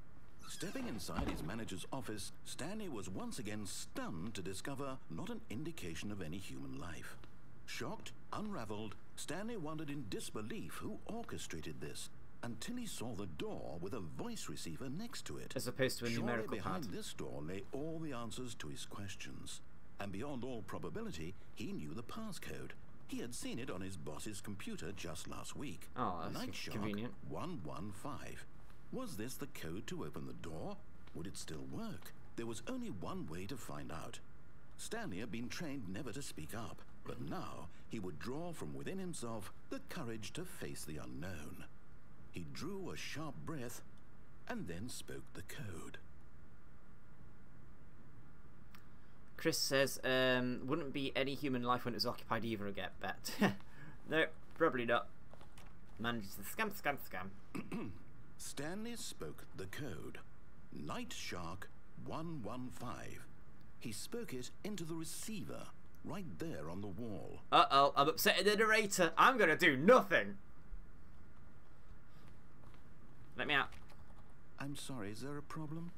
Stepping inside his manager's office, Stanley was once again stunned to discover not an indication of any human life. Shocked, unraveled, Stanley wondered in disbelief who orchestrated this, until he saw the door with a voice receiver next to it. As opposed to a numerical behind pad. this door lay all the answers to his questions. And beyond all probability, he knew the passcode. He had seen it on his boss's computer just last week. Oh, that's Night Shark convenient. 115. Was this the code to open the door? Would it still work? There was only one way to find out. Stanley had been trained never to speak up, but now he would draw from within himself the courage to face the unknown. He drew a sharp breath and then spoke the code. Chris says, wouldn't be any human life when it was occupied either, I get bet. No, probably not. Manages to scam. Stanley spoke the code. Night Shark 115. He spoke it into the receiver, right there on the wall. Uh-oh, I'm upsetting the narrator. I'm going to do nothing. Let me out. I'm sorry, is there a problem?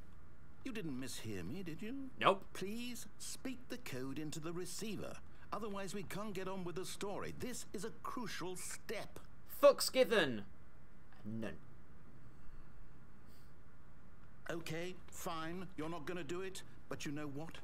You didn't mishear me, did you? Nope. Please speak the code into the receiver. Otherwise we can't get on with the story. This is a crucial step. Fuck's given. None. Okay, fine. You're not going to do it. But you know what?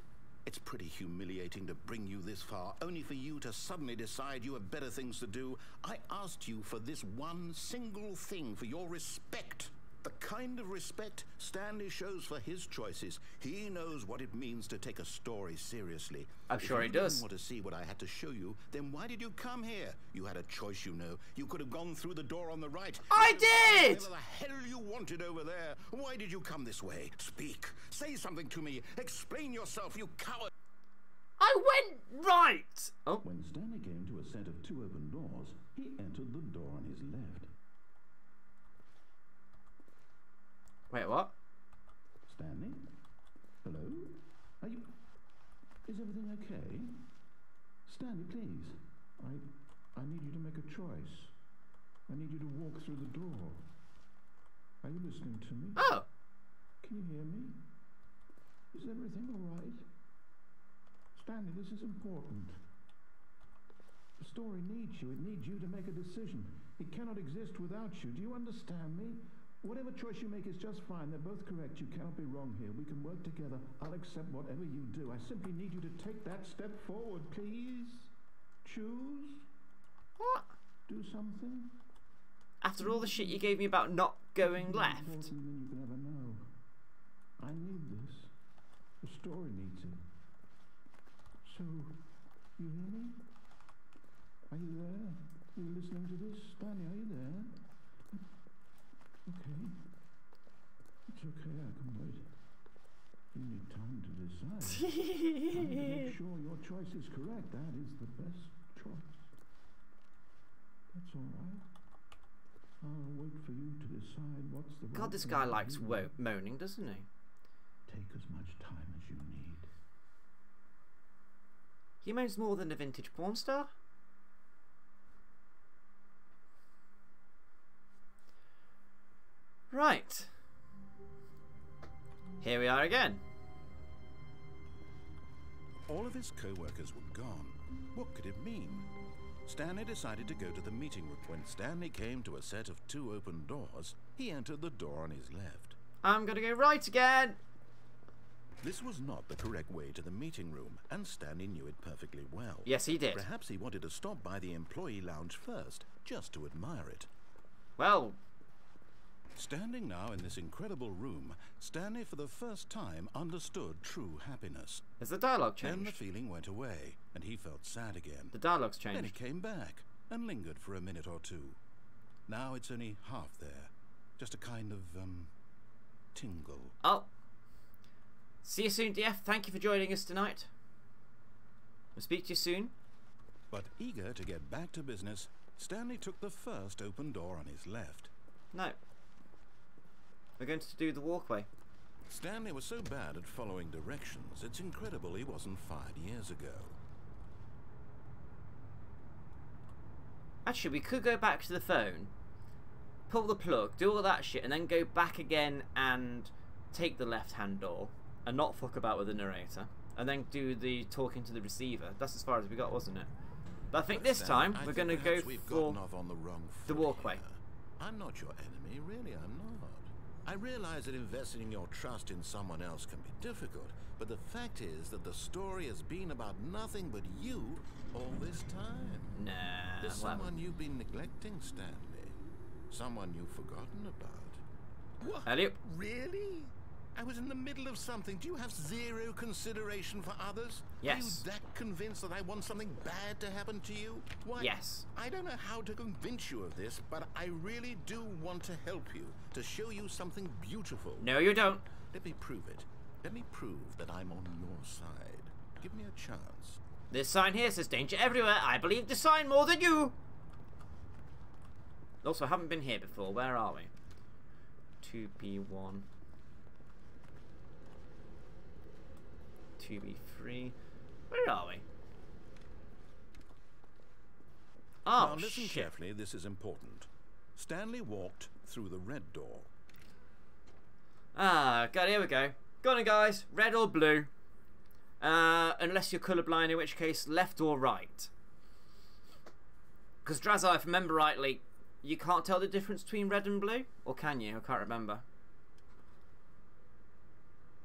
It's pretty humiliating to bring you this far, only for you to suddenly decide you have better things to do. I asked you for this one single thing, for your respect. The kind of respect Stanley shows for his choices. He knows what it means to take a story seriously. I'm sure he If you does. didn't want to see what I had to show you, then why did you come here? You had a choice, you know. You could have gone through the door on the right. I You could have did! Whatever the hell you wanted over there. Why did you come this way? Speak. Say something to me. Explain yourself, you coward. I went right. Oh, When Stanley came to a set of two open doors, he entered the door on his left. wait, what? Stanley? Hello? Are you... Is everything okay? Stanley, please. I need you to make a choice. I need you to walk through the door. Are you listening to me? Oh, Can you hear me? Is everything all right? Stanley, this is important. The story needs you. It needs you to make a decision. It cannot exist without you. Do you understand me? Whatever choice you make is just fine. They're both correct. You cannot be wrong here. We can work together. I'll accept whatever you do. I simply need you to take that step forward, please. Choose. what? Do something. After all the shit you gave me about not going More left. important than you can ever know. I need this. The story needs it. So, you hear me? Are you there? Are you listening to this? Stanley, are you there? Okay. It's okay, I can wait. You need time to decide. Time to make sure your choice is correct. That is the best choice. That's all right. I'll wait for you to decide what's the right God, this thing guy to likes do. moaning, doesn't he? Take as much time as you need. He moans more than a vintage porn star. Right. Here we are again. All of his co-workers were gone. What could it mean? Stanley decided to go to the meeting room. When Stanley came to a set of two open doors, he entered the door on his left. I'm gonna go right again. This was not the correct way to the meeting room, and Stanley knew it perfectly well. Yes, he did. Perhaps he wanted to stop by the employee lounge first, just to admire it. Well, Standing now in this incredible room, Stanley for the first time understood true happiness. has the dialogue Then the changed? feeling went away, and he felt sad again. The dialogue's Then it changed. came back, and lingered for a minute or two. Now it's only half there. Just a kind of, tingle. Oh. See you soon, DF. Thank you for joining us tonight. We'll speak to you soon. But eager to get back to business, Stanley took the first open door on his left. No. We're going to do the walkway. Stanley was so bad at following directions, it's incredible he wasn't fired years ago. Actually, we could go back to the phone, pull the plug, do all that shit, and then go back again and take the left-hand door and not fuck about with the narrator, and then do the talking to the receiver. That's as far as we got, wasn't it? But I think this time we're going to go for the walkway. Here. I'm not your enemy, really, I'm not. I realize that investing your trust in someone else can be difficult, but the fact is that the story has been about nothing but you all this time. Nah. There's someone you've been neglecting, Stanley. Someone you've forgotten about. What? Elliot? Really? I was in the middle of something. Do you have zero consideration for others? Yes. Are you that convinced that I want something bad to happen to you? Why, yes. I don't know how to convince you of this, but I really do want to help you, to show you something beautiful. No, you don't. Let me prove it. Let me prove that I'm on your side. Give me a chance. This sign here says danger everywhere. I believe the sign more than you. Also, I haven't been here before. Where are we? 2B1. 2B3. Where are we? Oh, now listen shit. carefully, this is important. Stanley walked through the red door. Ah, God, here we go. Go on, guys. Red or blue? Unless you're colourblind, in which case left or right. Because Drazar, if I remember rightly, you can't tell the difference between red and blue? Or can you? I can't remember.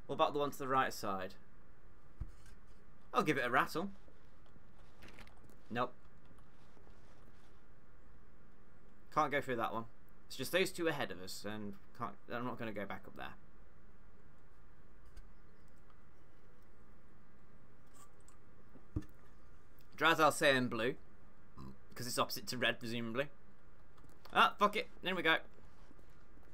What about the one to the right side? I'll give it a rattle. Nope. Can't go through that one. It's just those two ahead of us, and I'm not going to go back up there. Drazar's saying blue, because it's opposite to red, presumably. Ah, fuck it. There we go.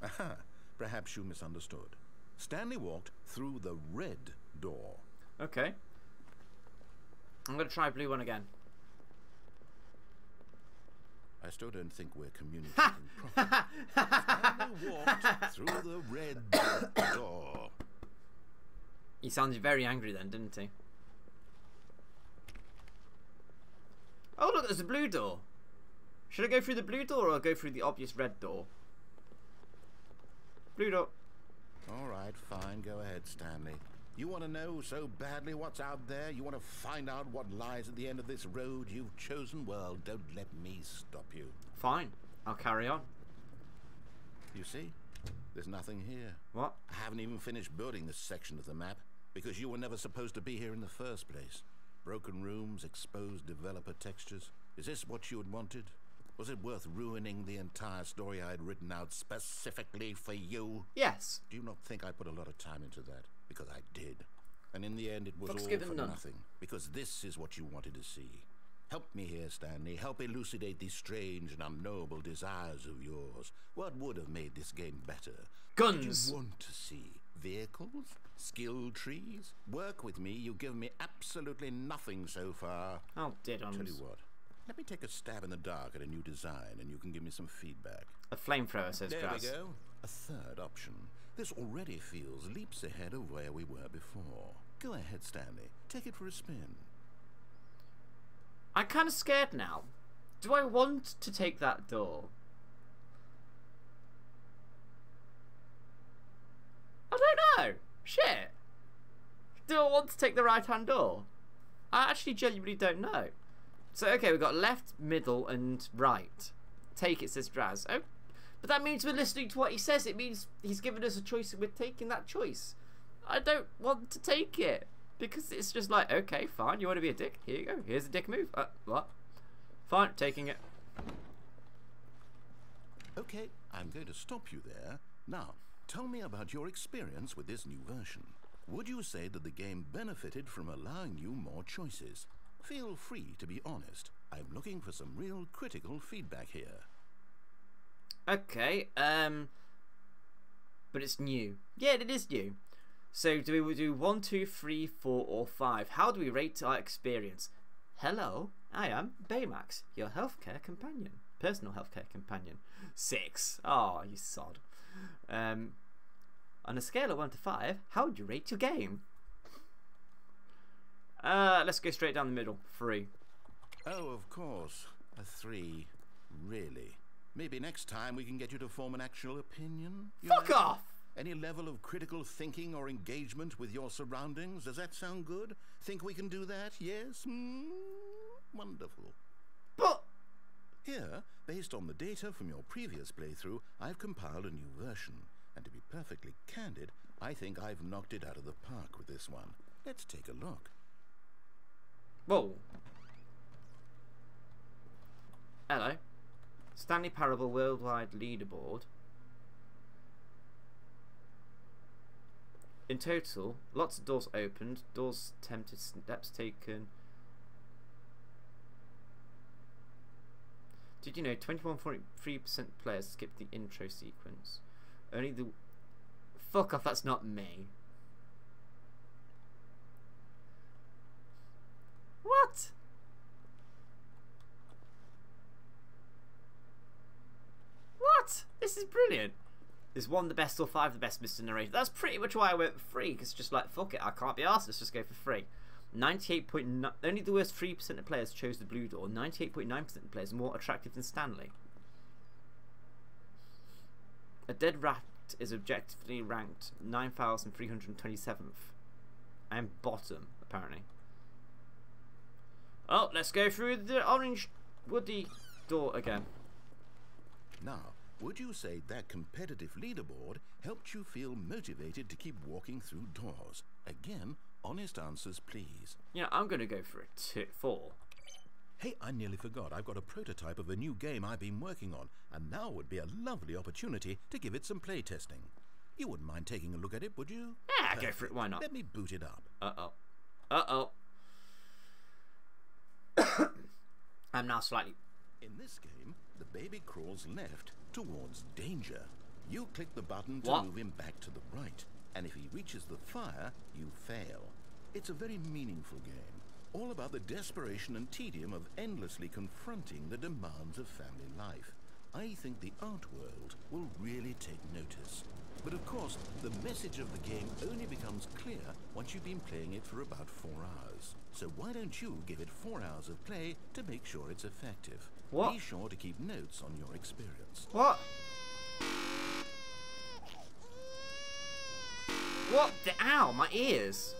Aha, perhaps you misunderstood. Stanley walked through the red door. Okay. I'm going to try blue one again. I still don't think we're communicating properly. Stanley walked through the red door. He sounded very angry then, didn't he? Oh, look, there's a blue door. Should I go through the blue door or go through the obvious red door? Blue door. All right, fine. Go ahead, Stanley. You want to know so badly what's out there? You want to find out what lies at the end of this road you've chosen? Well, don't let me stop you. Fine. I'll carry on. You see? There's nothing here. What? I haven't even finished building this section of the map because you were never supposed to be here in the first place. Broken rooms, exposed developer textures. Is this what you had wanted? Was it worth ruining the entire story I had written out specifically for you? Yes. Do you not think I put a lot of time into that? Because I did. And in the end, it was Fuck's all given for none. nothing. Because this is what you wanted to see. Help me here, Stanley. Help elucidate these strange and unknowable desires of yours. What would have made this game better? Guns. What do you want to see? Vehicles? Skill trees? Work with me. You've given me absolutely nothing so far. Oh, did on. Tell you what. Let me take a stab in the dark at a new design, and you can give me some feedback. A flamethrower, says There Draz. we go. A third option. This already feels leaps ahead of where we were before. Go ahead, Stanley. Take it for a spin. I'm kind of scared now. Do I want to take that door? I don't know. Shit. Do I want to take the right-hand door? I actually genuinely don't know. So, okay, we've got left, middle, and right. Take it, says Draz. Oh, but that means we're listening to what he says. It means he's given us a choice and we're taking that choice. I don't want to take it. Because it's just like, okay, fine, you want to be a dick? Here you go. Here's a dick move. What? Fine, taking it. Okay, I'm going to stop you there. Now, tell me about your experience with this new version. Would you say that the game benefited from allowing you more choices? Feel free to be honest. I'm looking for some real critical feedback here. Okay, but it's new. Yeah, it is new. So do we do 1, 2, 3, 4, or 5? How do we rate our experience? Hello, I am Baymax, your healthcare companion. Personal healthcare companion. 6. Oh, you sod. On a scale of 1 to 5, how would you rate your game? Let's go straight down the middle. 3. Oh, of course. A 3. Really? Maybe next time we can get you to form an actual opinion? You Fuck know? off! Any level of critical thinking or engagement with your surroundings? Does that sound good? Think we can do that? Yes? Wonderful. But Here, based on the data from your previous playthrough, I've compiled a new version. And to be perfectly candid, I think I've knocked it out of the park with this one. Let's take a look. whoa. Hello. Stanley Parable Worldwide Leaderboard. In total, lots of doors opened, doors attempted, steps taken. Did you know 21.3% players skipped the intro sequence? Only the... Fuck off, that's not me. What? What? This is brilliant. Is 1 the best or 5 the best, Mr. Narrator? That's pretty much why I went for free, because just like, fuck it, I can't be arsed, let's just go for free. 98.9, only the worst 3% of players chose the blue door. 98.9% of players are more attractive than Stanley. A dead rat is objectively ranked 9,327th. I am bottom, apparently. Oh, let's go through the orange woody door again. Now, would you say that competitive leaderboard helped you feel motivated to keep walking through doors? Again, honest answers, please. Yeah, I'm going to go for a 4. Hey, I nearly forgot. I've got a prototype of a new game I've been working on, and now would be a lovely opportunity to give it some play testing. You wouldn't mind taking a look at it, would you? Yeah, go for it, why not? Let me boot it up. Uh-oh. Uh-oh. I'm now slightly... In this game, the baby crawls left towards danger. You click the button to What? move him back to the right, and if he reaches the fire, you fail. It's a very meaningful game, all about the desperation and tedium of endlessly confronting the demands of family life. I think the art world will really take notice. But of course, the message of the game only becomes clear once you've been playing it for about 4 hours. So why don't you give it 4 hours of play to make sure it's effective? What? Be sure to keep notes on your experience. What? What the... Ow, my ears.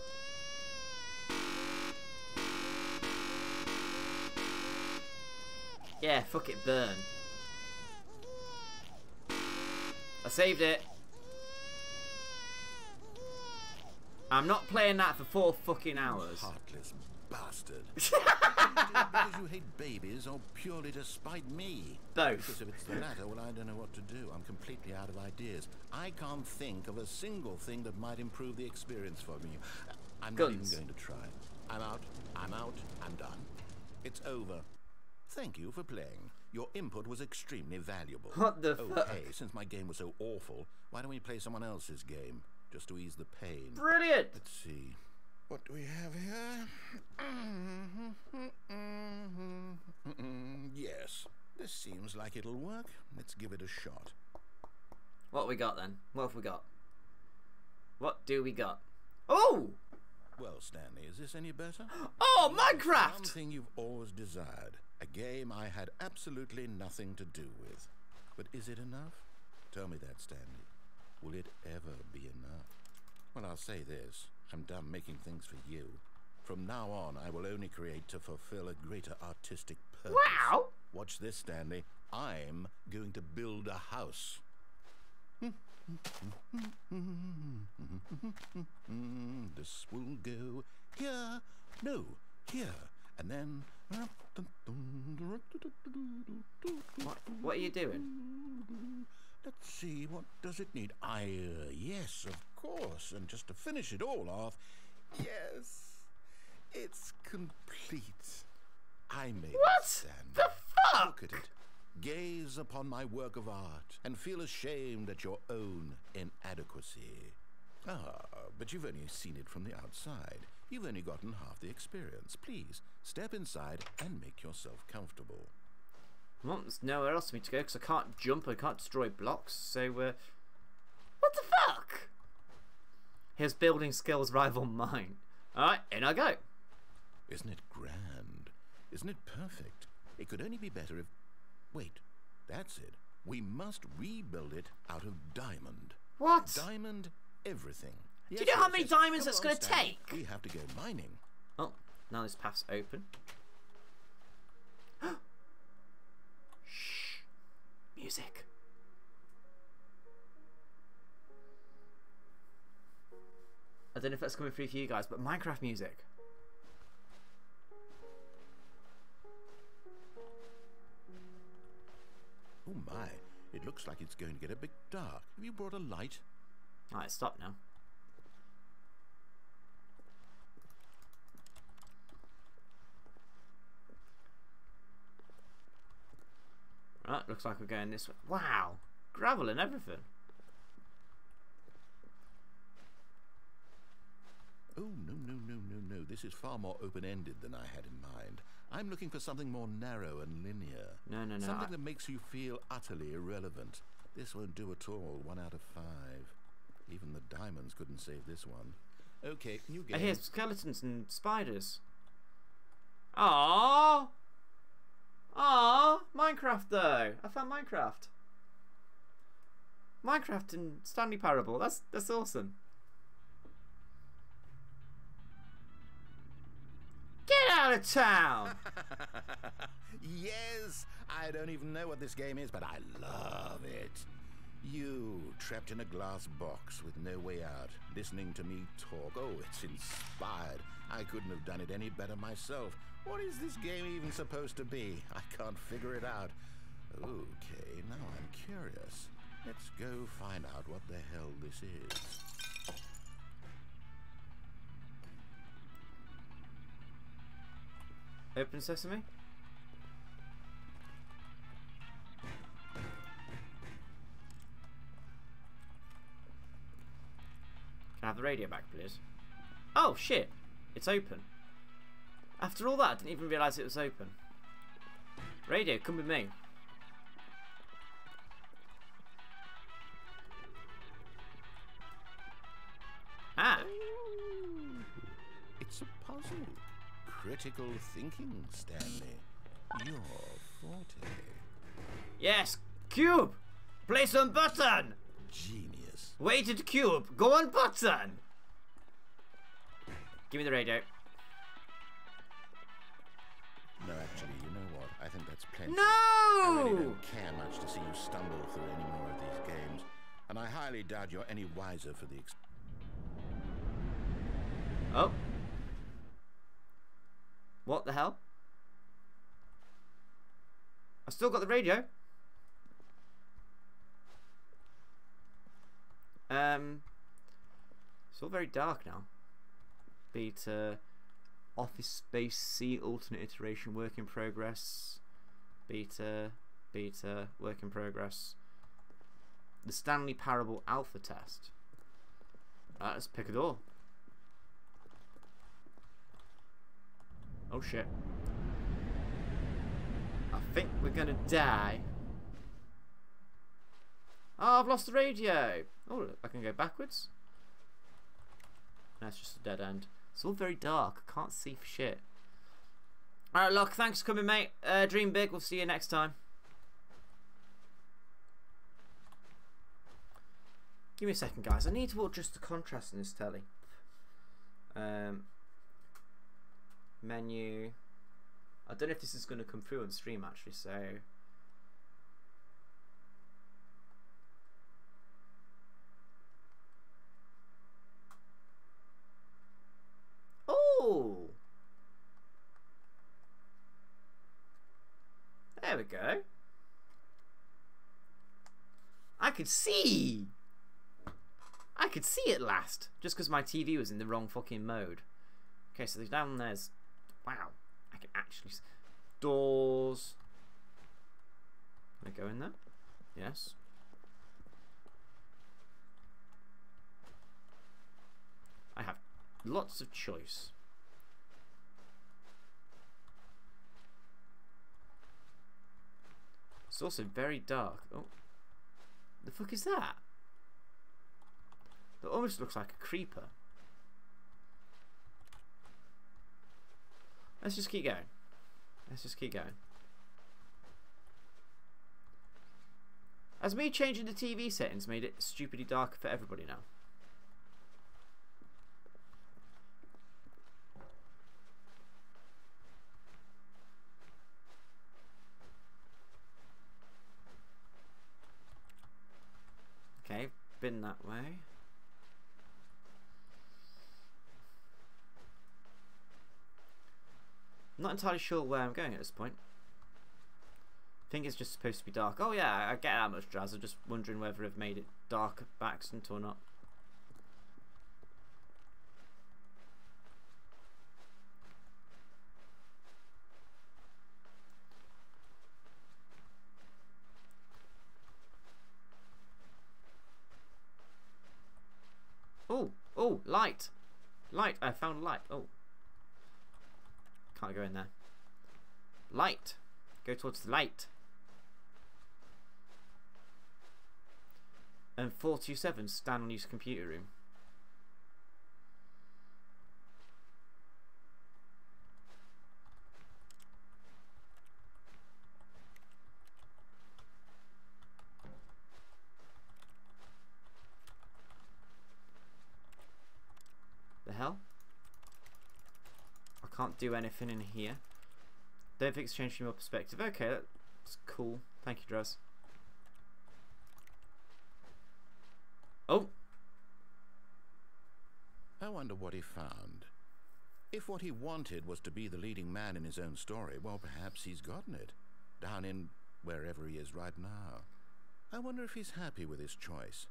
Yeah, fuck it, burn. I saved it. I'm not playing that for 4 fucking hours. Heartless bastard. Because you hate babies or purely to spite me? Both. Because if it's the latter, well, I don't know what to do. I'm completely out of ideas. I can't think of a single thing that might improve the experience for me. I'm not even Guns. going to try. I'm out. I'm out. I'm done. It's over. Thank you for playing. Your input was extremely valuable. What the fuck? Hey, since my game was so awful, why don't we play someone else's game? Just to ease the pain. Brilliant. Let's see. What do we have here? Yes. This seems like it'll work. Let's give it a shot. What we got then? What have we got? What do we got? Oh! Well, Stanley, is this any better? Oh, One Minecraft! thing you've always desired. A game I had absolutely nothing to do with. But is it enough? Tell me that, Stanley. Will it ever be enough? Well, I'll say this. I'm done making things for you. From now on, I will only create to fulfill a greater artistic purpose. Wow! Watch this, Stanley. I'm going to build a house. This will go here. No, here. And then... What are you doing? Let's see, what does it need? Yes, of course. And just to finish it all off, yes, it's complete. I made What it, Stanley. the fuck? Look at it. Gaze upon my work of art and feel ashamed at your own inadequacy. Ah, but you've only seen it from the outside. You've only gotten half the experience. Please, step inside and make yourself comfortable. Well, there's nowhere else for me to go because I can't jump, I can't destroy blocks, so, what the fuck? His building skills rival mine. Alright, in I go. Isn't it grand? Isn't it perfect? It could only be better if... Wait, that's it. We must rebuild it out of diamond. What? Diamond everything. Do you know how many diamonds that's Come on, going to Stanley. take? We have to go mining. Oh, now this path's open. Shh. Music. I don't know if that's coming through for you guys, but Minecraft music. Oh my, it looks like it's going to get a bit dark. Have you brought a light? Alright, stop now. Right, looks like we're going this way. Wow, gravel and everything. Oh, no, no, no, no, no. This is far more open-ended than I had in mind. I'm looking for something more narrow and linear. No, no, no. Something that makes you feel utterly irrelevant. This won't do at all. 1 out of 5. Even the diamonds couldn't save this one. Okay, new game. I hear skeletons and spiders. Aww. Aww. Minecraft though. I found Minecraft. Minecraft and Stanley Parable. That's awesome. Get out of town! Yes! I don't even know what this game is, but I love it. You, trapped in a glass box with no way out, listening to me talk. Oh, it's inspired. I couldn't have done it any better myself. What is this game even supposed to be? I can't figure it out. Okay, now I'm curious. Let's go find out what the hell this is. Open sesame. Can I have the radio back, please? Oh shit! It's open. After all that, I didn't even realise it was open. Radio, come with me. Ah! It's a puzzle. Critical thinking, Stanley. Your forte. Yes! Cube! Place on button! Genius. Weighted cube! Go on button! Give me the radio. No, actually, you know what? I think that's plenty. No! I really don't care much to see you stumble through any more of these games. And I highly doubt you're any wiser for the Oh. What the hell? I still got the radio. It's all very dark now. Beta, Office Space C, alternate iteration, work in progress. Beta, work in progress. The Stanley Parable alpha test. Right, let's pick a door. Oh shit. I think we're gonna die. Oh, I've lost the radio. Oh, I can go backwards. That's just a dead end. It's all very dark. I can't see for shit. Alright, look, thanks for coming, mate. Dream big. We'll see you next time. Give me a second, guys. I need to adjust the contrast in this telly. Menu. I don't know if this is going to come through on stream, actually, so... Oh! There we go. I could see! I could see at last! Just because my TV was in the wrong fucking mode. Okay, so down there's... Wow. I can actually... Doors. Can I go in there? Yes. I have lots of choice. It's also very dark. Oh. The fuck is that? That almost looks like a creeper. Let's just keep going. Let's just keep going. Has me changing the TV settings made it stupidly dark for everybody now? Okay, been that way. Not entirely sure where I'm going at this point. I think it's just supposed to be dark. Oh yeah, I get that much, Draz. I'm just wondering whether I've made it dark by accident or not. Oh, oh, light. Light, I found light. Oh. Can't go in there. Light. Go towards the light. And 427, Stanley's computer room. The hell? I can't do anything in here. They've exchanged from your perspective. Okay, that's cool. Thank you, Draz. Oh! I wonder what he found. If what he wanted was to be the leading man in his own story, well, perhaps he's gotten it. Down in wherever he is right now. I wonder if he's happy with his choice,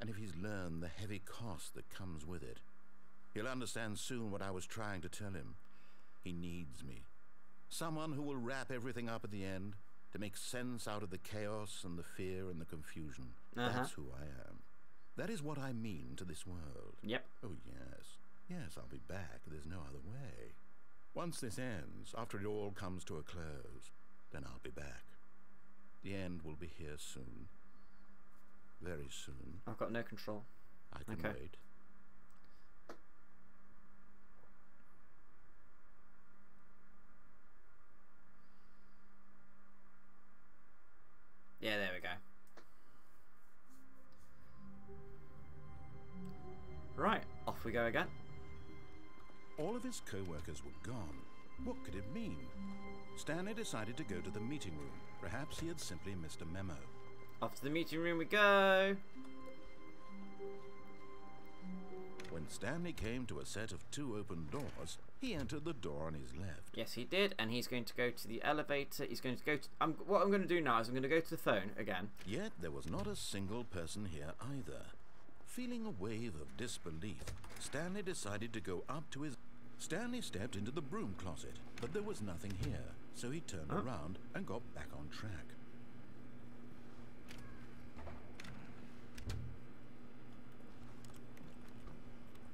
and if he's learned the heavy cost that comes with it. He'll understand soon what I was trying to tell him. He needs me. Someone who will wrap everything up at the end, to make sense out of the chaos and the fear and the confusion. That's who I am. That is what I mean to this world. Yep. Oh, yes. Yes, I'll be back. There's no other way. Once this ends, after it all comes to a close, then I'll be back. The end will be here soon. Very soon. I've got no control. I can wait. Yeah, there we go. Right, off we go again. All of his co-workers were gone. What could it mean? Stanley decided to go to the meeting room. Perhaps he had simply missed a memo. Off to the meeting room we go. When Stanley came to a set of 2 open doors, he entered the door on his left. Yes, he did, and he's going to go to the elevator. He's going to go to... what I'm going to do now is I'm going to go to the phone again. Yet there was not a single person here either. Feeling a wave of disbelief, Stanley decided to go up to his... Stanley stepped into the broom closet, but there was nothing here, so he turned around and got back on track.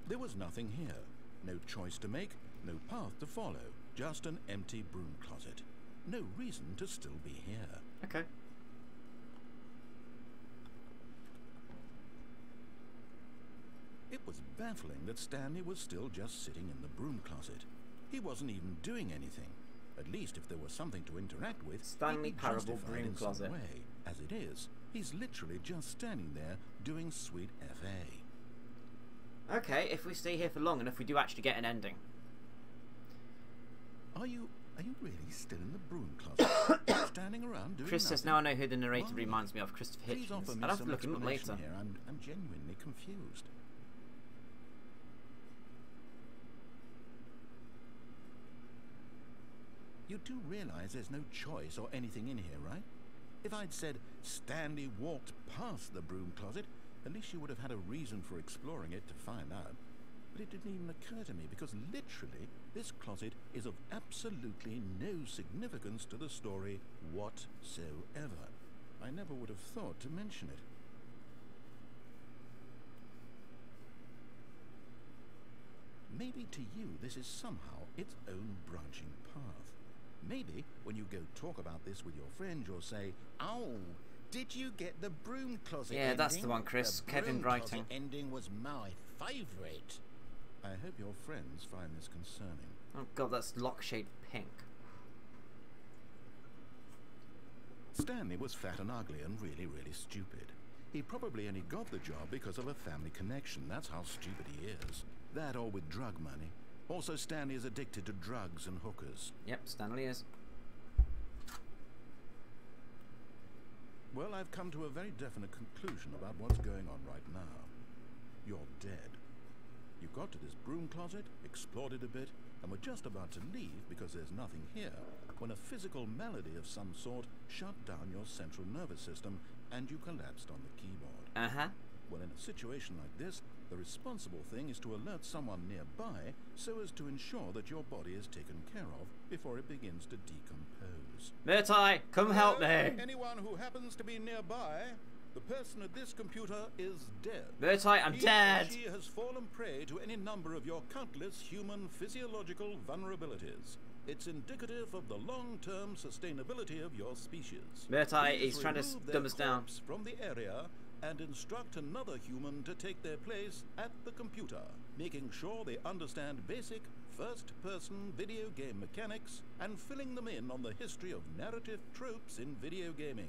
There was nothing here. No choice to make, no path to follow. Just an empty broom closet. No reason to still be here. Okay. It was baffling that Stanley was still just sitting in the broom closet. He wasn't even doing anything. At least if there was something to interact with, Stanley Parable broom closet. Way. As it is, he's literally just standing there doing sweet FA. Okay, if we stay here for long enough, we do actually get an ending. Are you really still in the broom closet? Standing around doing Chris nothing? says, now I know who the narrator reminds me of, Christopher Please offer Hitchens. me I'll have to some look him up later. explanation here. I'm genuinely confused. You do realize there's no choice or anything in here, right? If I'd said Stanley walked past the broom closet, at least you would have had a reason for exploring it to find out. But it didn't even occur to me because literally this closet is of absolutely no significance to the story whatsoever. I never would have thought to mention it. Maybe to you this is somehow its own branching path. Maybe when you go talk about this with your friend, you'll say, "Oh, did you get the broom closet ending?" Yeah, that's the one, Chris. The Kevin broom writing. closet ending was my favourite. I hope your friends find this concerning. Oh god, that's lock shade pink. Stanley was fat and ugly and really, really stupid. He probably only got the job because of a family connection. That's how stupid he is. That or with drug money. Also, Stanley is addicted to drugs and hookers. Yep, Stanley is. Well, I've come to a very definite conclusion about what's going on right now. You're dead. You got to this broom closet, explored it a bit, and were just about to leave because there's nothing here, when a physical malady of some sort shut down your central nervous system and you collapsed on the keyboard. Uh-huh. Well, in a situation like this, the responsible thing is to alert someone nearby so as to ensure that your body is taken care of before it begins to decompose. Murtai, come help me. Anyone who happens to be nearby, the person at this computer is dead. Murtai, I'm dead. She has fallen prey to any number of your countless human physiological vulnerabilities. It's indicative of the long-term sustainability of your species. Murtai, Please he's trying to remove dumb their us down. corpse from the area and instruct another human to take their place at the computer, making sure they understand basic first-person video game mechanics and filling them in on the history of narrative tropes in video gaming,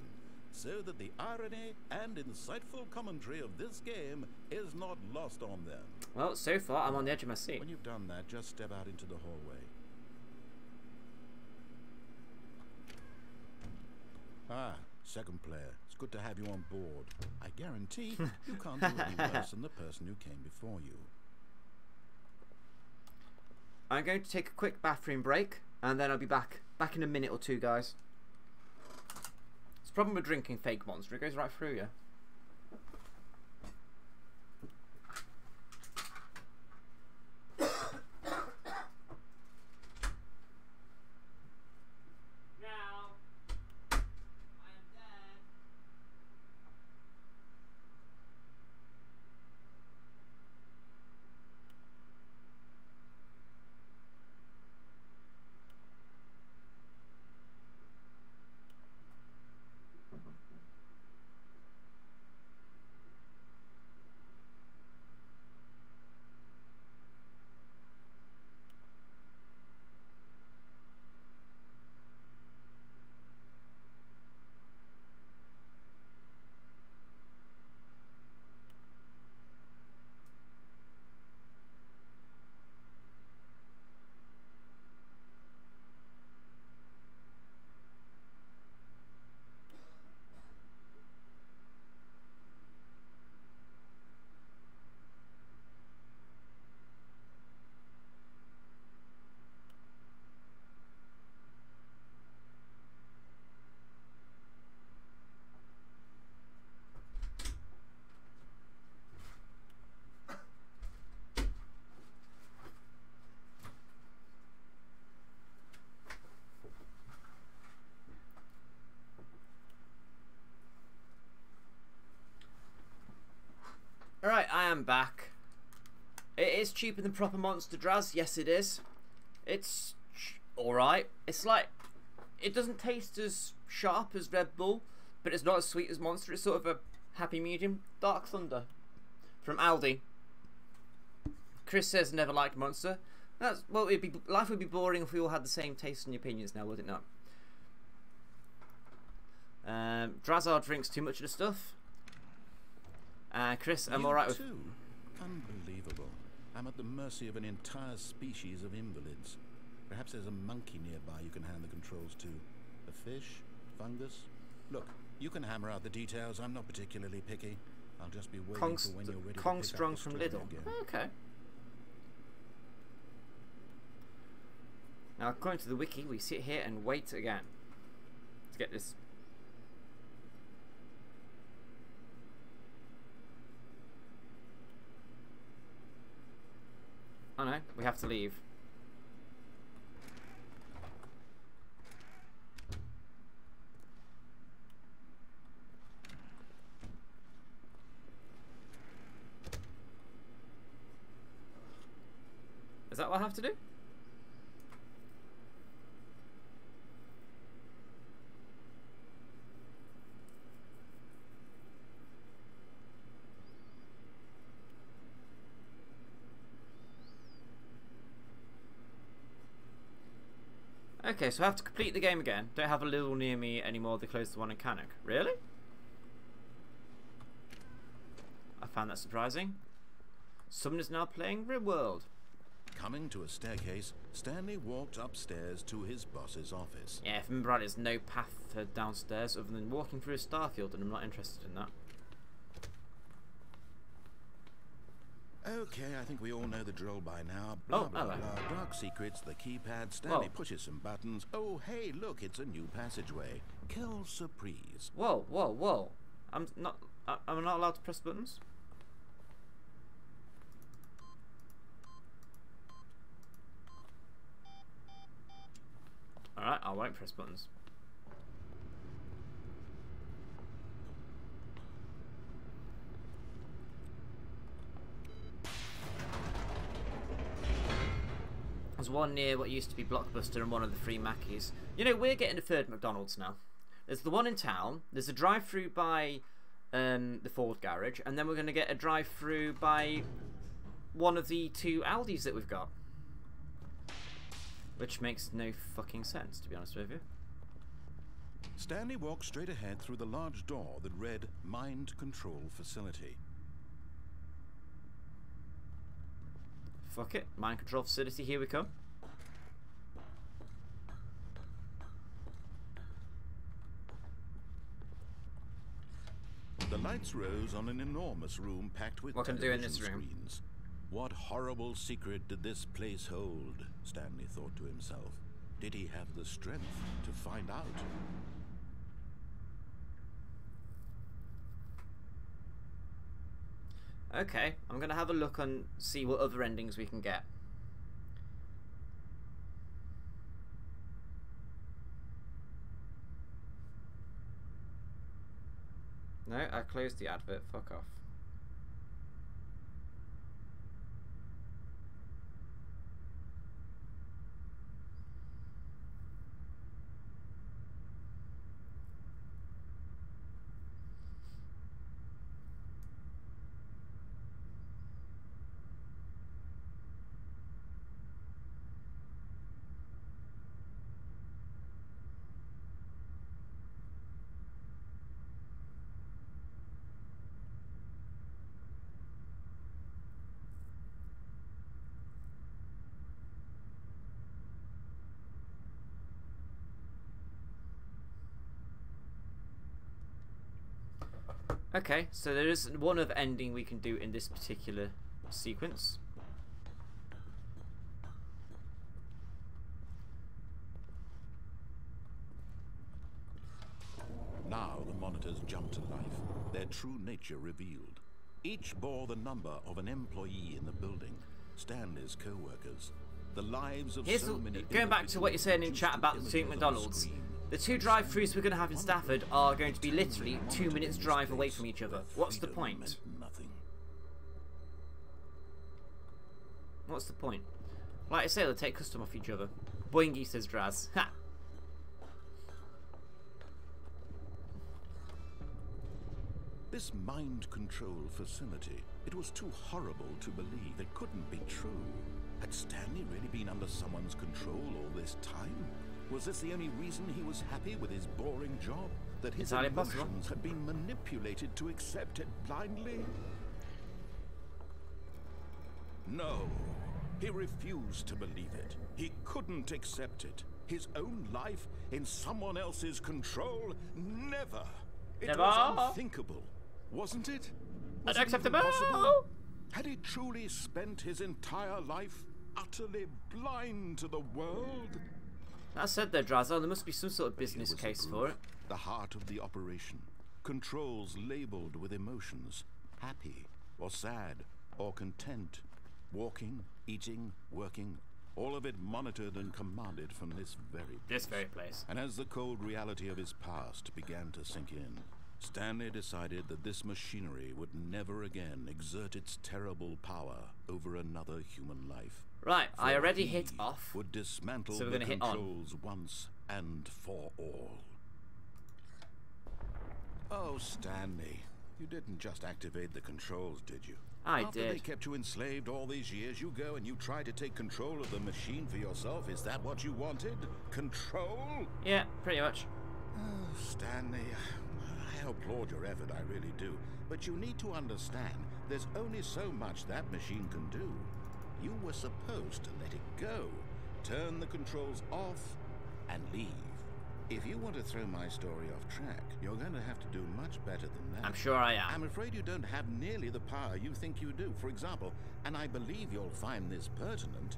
so that the irony and insightful commentary of this game is not lost on them. Well, so far I'm on the edge of my seat. When you've done that, just step out into the hallway. Ah, second player. It's good to have you on board. I guarantee you can't do any worse than the person who came before you. I'm going to take a quick bathroom break, and then I'll be back in a minute or two, guys. It's the problem with drinking fake Monster. It goes right through you. Alright, I am back. It is cheaper than proper Monster Draz. Yes, it is. It's alright. It's like, it doesn't taste as sharp as Red Bull, but it's not as sweet as Monster. It's sort of a happy medium. Dark Thunder from Aldi. Chris says never liked Monster. That's, well, life would be boring if we all had the same taste and opinions now, would it not? Drazar drinks too much of the stuff. Chris, I'm alright with... too? Unbelievable. I'm at the mercy of an entire species of invalids. Perhaps there's a monkey nearby you can hand the controls to. A fish? Fungus? Look, you can hammer out the details. I'm not particularly picky. I'll just be waiting for when you're ready Kong to pick Strong up the from story Lidl. again. Okay. Now, according to the wiki, we sit here and wait again to get this. Oh no, we have to leave. Is that what I have to do? Okay, so I have to complete the game again. Don't have a little near me anymore. They closed the one in Cannock. Really? I found that surprising. Someone is now playing RimWorld. Coming to a staircase, Stanley walked upstairs to his boss's office. Yeah, if I remember right, there's no path downstairs other than walking through a starfield, and I'm not interested in that. Okay, I think we all know the drill by now. Blah, blah, hello. blah. Dark secrets, the keypad. Stanley pushes some buttons. Oh, hey, look, it's a new passageway. Quelle surprise. Whoa, whoa, whoa. I'm not allowed to press buttons? Alright, I won't press buttons. There's one near what used to be Blockbuster and one of the free Mackies. You know, we're getting a third McDonald's now. There's the one in town, there's a drive-through by the Ford garage, and then we're going to get a drive-through by one of the two Aldis that we've got. Which makes no fucking sense, to be honest with you. Stanley walked straight ahead through the large door that read Mind Control Facility. Fuck it. Mind Control Facility, here we come. The lights rose on an enormous room packed with What can I do in this television room? screens. What horrible secret did this place hold? Stanley thought to himself. Did he have the strength to find out? Okay, I'm going to have a look and see what other endings we can get. No, I closed the advert. Fuck off. Okay, so there is one other ending we can do in this particular sequence. Now the monitors jumped to life, their true nature revealed. Each bore the number of an employee in the building, Stanley's co-workers. The lives of so many going back to what you're saying in chat about the two McDonald's. The two drive-thrus we're going to have in Stafford are going to be literally 2 minutes drive away from each other. What's the point? Nothing. What's the point? Like I say, they'll take custom off each other. Boingy, says Draz. Ha! This mind control facility, it was too horrible to believe. It couldn't be true. Had Stanley really been under someone's control all this time? Was this the only reason he was happy with his boring job? That his emotions had been manipulated to accept it blindly? No, he refused to believe it. He couldn't accept it. His own life in someone else's control? Never. It was unthinkable, wasn't it? Was it even Unacceptable! possible? Had he truly spent his entire life utterly blind to the world? That said though, Drazo, there must be some sort of business case for it. The heart of the operation. Controls labeled with emotions. Happy, or sad, or content. Walking, eating, working. All of it monitored and commanded from this very place. And as the cold reality of his past began to sink in, Stanley decided that this machinery would never again exert its terrible power over another human life. Right, I already hit off. Would dismantle So we're the gonna hit on. controls once and for all. Oh, Stanley, You didn't just activate the controls, did you? After they kept you enslaved all these years, you go and you try to take control of the machine for yourself. Is that what you wanted? Control? Yeah, pretty much. Oh, Stanley, I applaud your effort, I really do. But you need to understand, there's only so much that machine can do. You were supposed to let it go, turn the controls off, and leave. If you want to throw my story off track, you're going to have to do much better than that. I'm sure I am. I'm afraid you don't have nearly the power you think you do. For example, and I believe you'll find this pertinent,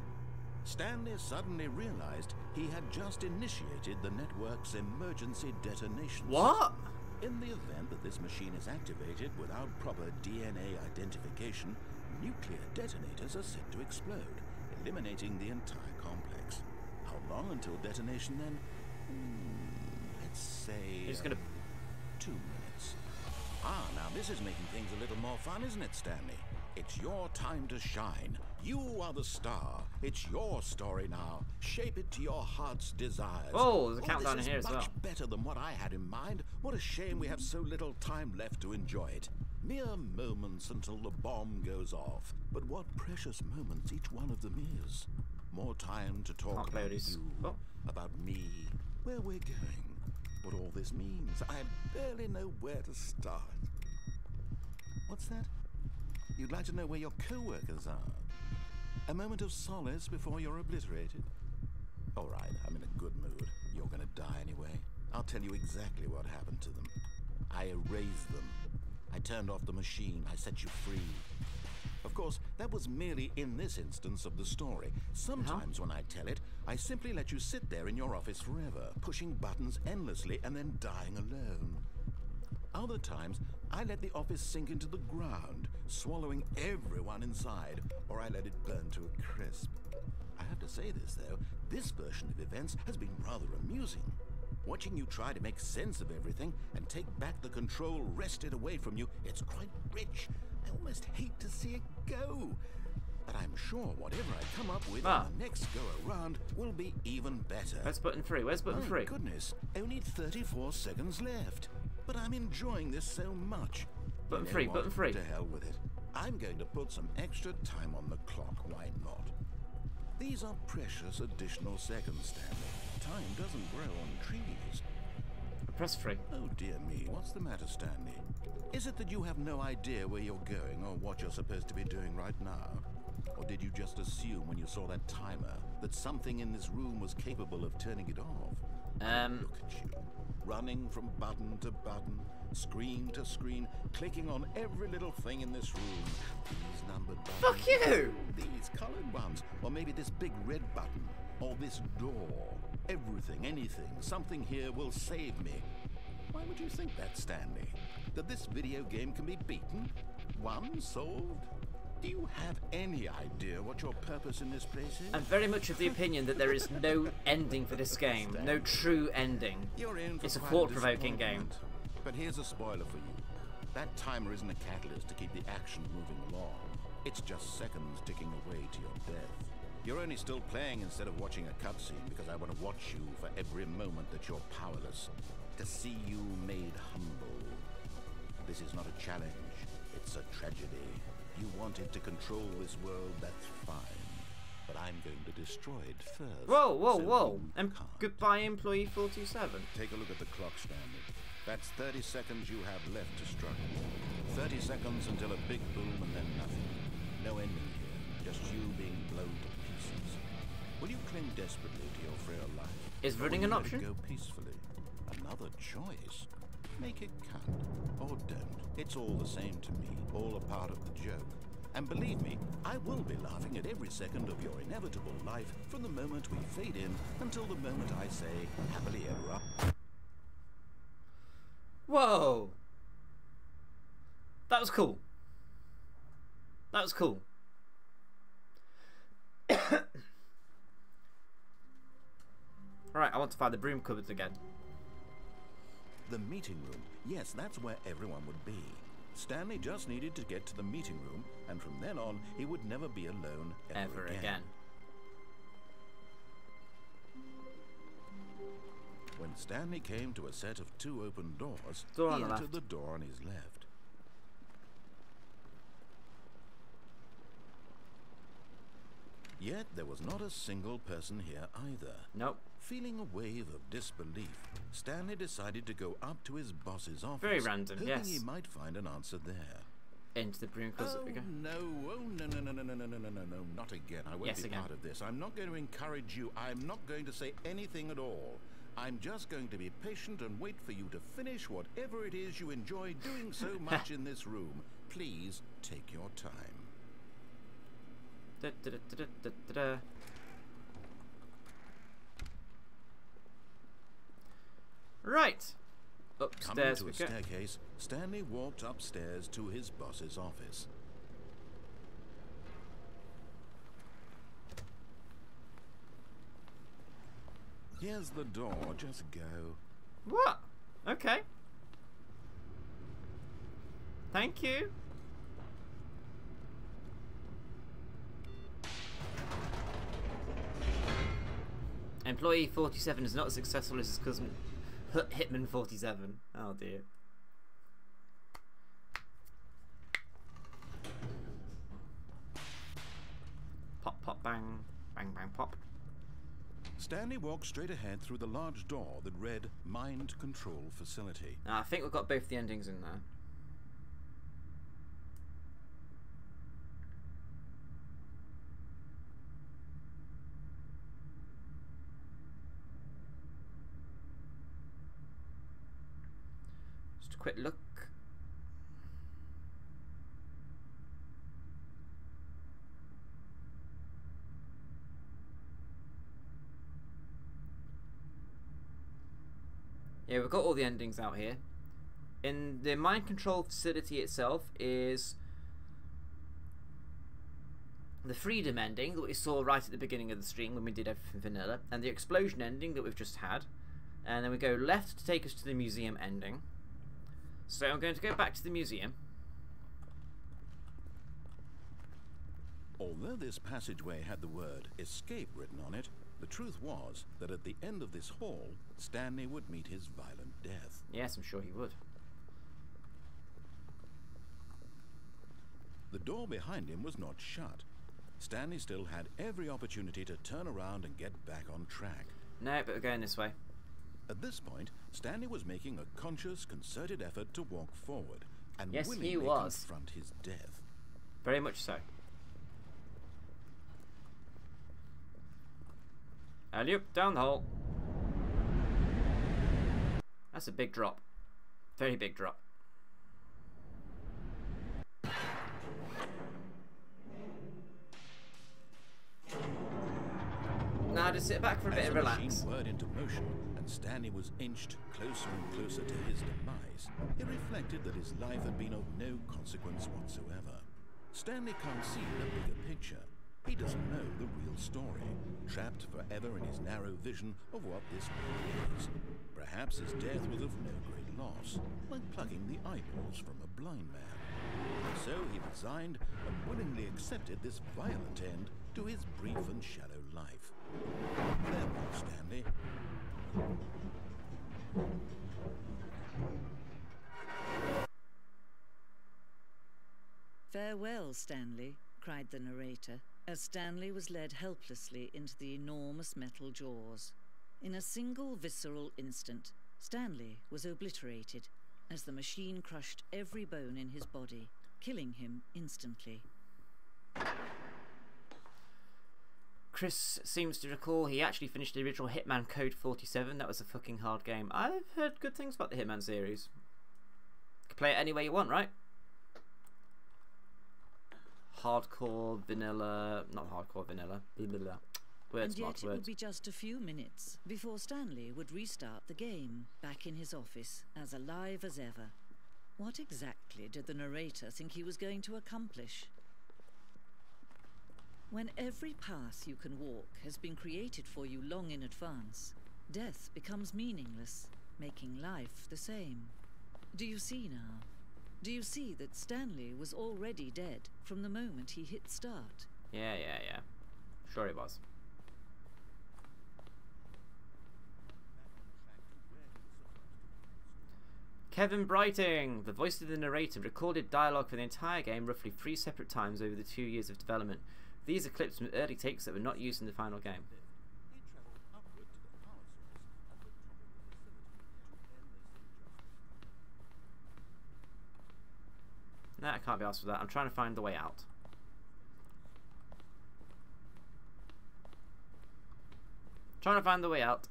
Stanley suddenly realized he had just initiated the network's emergency detonation What? system. In the event that this machine is activated without proper DNA identification, nuclear detonators are set to explode, eliminating the entire complex. How long until detonation then? Let's say... He's gonna... 2 minutes. Ah, now this is making things a little more fun, isn't it, Stanley? It's your time to shine. You are the star. It's your story now. Shape it to your heart's desires. Oh, there's a countdown in here as well. Much better than what I had in mind. What a shame we have so little time left to enjoy it. Mere moments until the bomb goes off. But what precious moments each one of them is. More time to talk about you, about me, where we're going, what all this means. I barely know where to start. What's that? You'd like to know where your co-workers are? A moment of solace before you're obliterated? All right, I'm in a good mood. You're gonna die anyway. I'll tell you exactly what happened to them. I erased them. I turned off the machine. I set you free. Of course, that was merely in this instance of the story. Sometimes when I tell it, I simply let you sit there in your office forever, pushing buttons endlessly and then dying alone. Other times, I let the office sink into the ground, swallowing everyone inside, or I let it burn to a crisp. I have to say this, though, this version of events has been rather amusing. Watching you try to make sense of everything and take back the control wrested away from you, it's quite rich. I almost hate to see it go. But I'm sure whatever I come up with on the next go-around will be even better. Where's button 3? Where's button 3? My goodness, only 34 seconds left. But I'm enjoying this so much. Button 3, button 3. To hell with it. I'm going to put some extra time on the clock, why not? These are precious additional seconds, Stanley. Time doesn't grow on trees. Press 3. Oh dear me, what's the matter, Stanley? Is it that you have no idea where you're going or what you're supposed to be doing right now? Or did you just assume when you saw that timer that something in this room was capable of turning it off? Look at you, running from button to button, screen to screen, clicking on every little thing in this room. These numbered buttons. Fuck you! These colored ones. Or maybe this big red button. Or this door. Everything, anything, something here will save me. Why would you think that, Stanley? That this video game can be beaten? Won? Solved? Do you have any idea what your purpose in this place is? I'm very much of the opinion that there is no ending for this game. No true ending. It's a thought-provoking game. But here's a spoiler for you. That timer isn't a catalyst to keep the action moving along. It's just seconds ticking away to your death. You're only still playing instead of watching a cutscene because I want to watch you for every moment that you're powerless. To see you made humble. This is not a challenge. It's a tragedy. You wanted to control this world, that's fine. But I'm going to destroy it first. Whoa, whoa, whoa. Goodbye, Employee 427. Take a look at the clock, Stanley. That's 30 seconds you have left to struggle. 30 seconds until a big boom and then nothing. No ending here. Just you being blown to pieces. Will you cling desperately to your frail life? Is running an option? Go peacefully. Another choice. Make it count. Or don't. It's all the same to me. All a part of the joke. And believe me, I will be laughing at every second of your inevitable life from the moment we fade in until the moment I say, happily ever after. Whoa! That was cool. That was cool. Alright, I want to find the broom cupboards again. The meeting room. Yes, that's where everyone would be. Stanley just needed to get to the meeting room, and from then on, he would never be alone ever again. When Stanley came to a set of 2 open doors, he entered the door on his left. Yet there was not a single person here either. Nope. Feeling a wave of disbelief, Stanley decided to go up to his boss's office. Very random, hoping yes. he might find an answer there. Into the broom closet we go. No, no, not again. I won't Yes, be again. part of this. I'm not going to encourage you. I'm not going to say anything at all. I'm just going to be patient and wait for you to finish whatever it is you enjoy doing so much in this room. Please take your time. Da, da, da, da, da, da, da. Right. Coming Upstairs to we a go. staircase, Stanley walked upstairs to his boss's office. Here's the door, just go. What? Okay. Thank you. Employee 47 is not as successful as his cousin Hitman 47. Oh dear. Pop, pop, bang. Bang, bang, pop. Stanley walked straight ahead through the large door that read Mind Control Facility. I think we've got both the endings in there. Just a quick look. Yeah, we've got all the endings out here. In the mind control facility itself is the freedom ending that we saw right at the beginning of the stream when we did everything vanilla, and the explosion ending that we've just had. And then we go left to take us to the museum ending. So I'm going to go back to the museum. Although this passageway had the word escape written on it, the truth was that at the end of this hall, Stanley would meet his violent death. Yes, I'm sure he would. The door behind him was not shut. Stanley still had every opportunity to turn around and get back on track. No, but we're going this way. At this point, Stanley was making a conscious, concerted effort to walk forward and Yes, he willingly was. confront his death. Very much so. Alley-oop, down the hole. That's a big drop. Very big drop. Now just sit back for a bit As and the relax. machine whirred into motion and Stanley was inched closer and closer to his demise, he reflected that his life had been of no consequence whatsoever. Stanley can't see the bigger picture. He doesn't know the real story, trapped forever in his narrow vision of what this world is. Perhaps his death was of no great loss, like plucking the eyeballs from a blind man. And so he resigned and willingly accepted this violent end to his brief and shallow life. Farewell, Stanley. "Farewell, Stanley," cried the narrator, as Stanley was led helplessly into the enormous metal jaws. In a single visceral instant, Stanley was obliterated as the machine crushed every bone in his body, killing him instantly. Chris seems to recall he actually finished the original Hitman Code 47. That was a fucking hard game. I've heard good things about the Hitman series. You can play it any way you want, right? Hardcore, vanilla... Not hardcore, vanilla. Blah, blah, blah. Words, And yet marked it would words. be just a few minutes before Stanley would restart the game, back in his office, as alive as ever. What exactly did the narrator think he was going to accomplish? When every path you can walk has been created for you long in advance, death becomes meaningless, making life the same. Do you see now? Do you see that Stanley was already dead from the moment he hit start? Yeah. Sure it was. Kevin Brighting, the voice of the narrator, recorded dialogue for the entire game roughly 3 separate times over the 2 years of development. These are clips from early takes that were not used in the final game. He traveled upward to the power source at the top of the facility to end this. No, I can't be asked for that. I'm trying to find the way out. Trying to find the way out.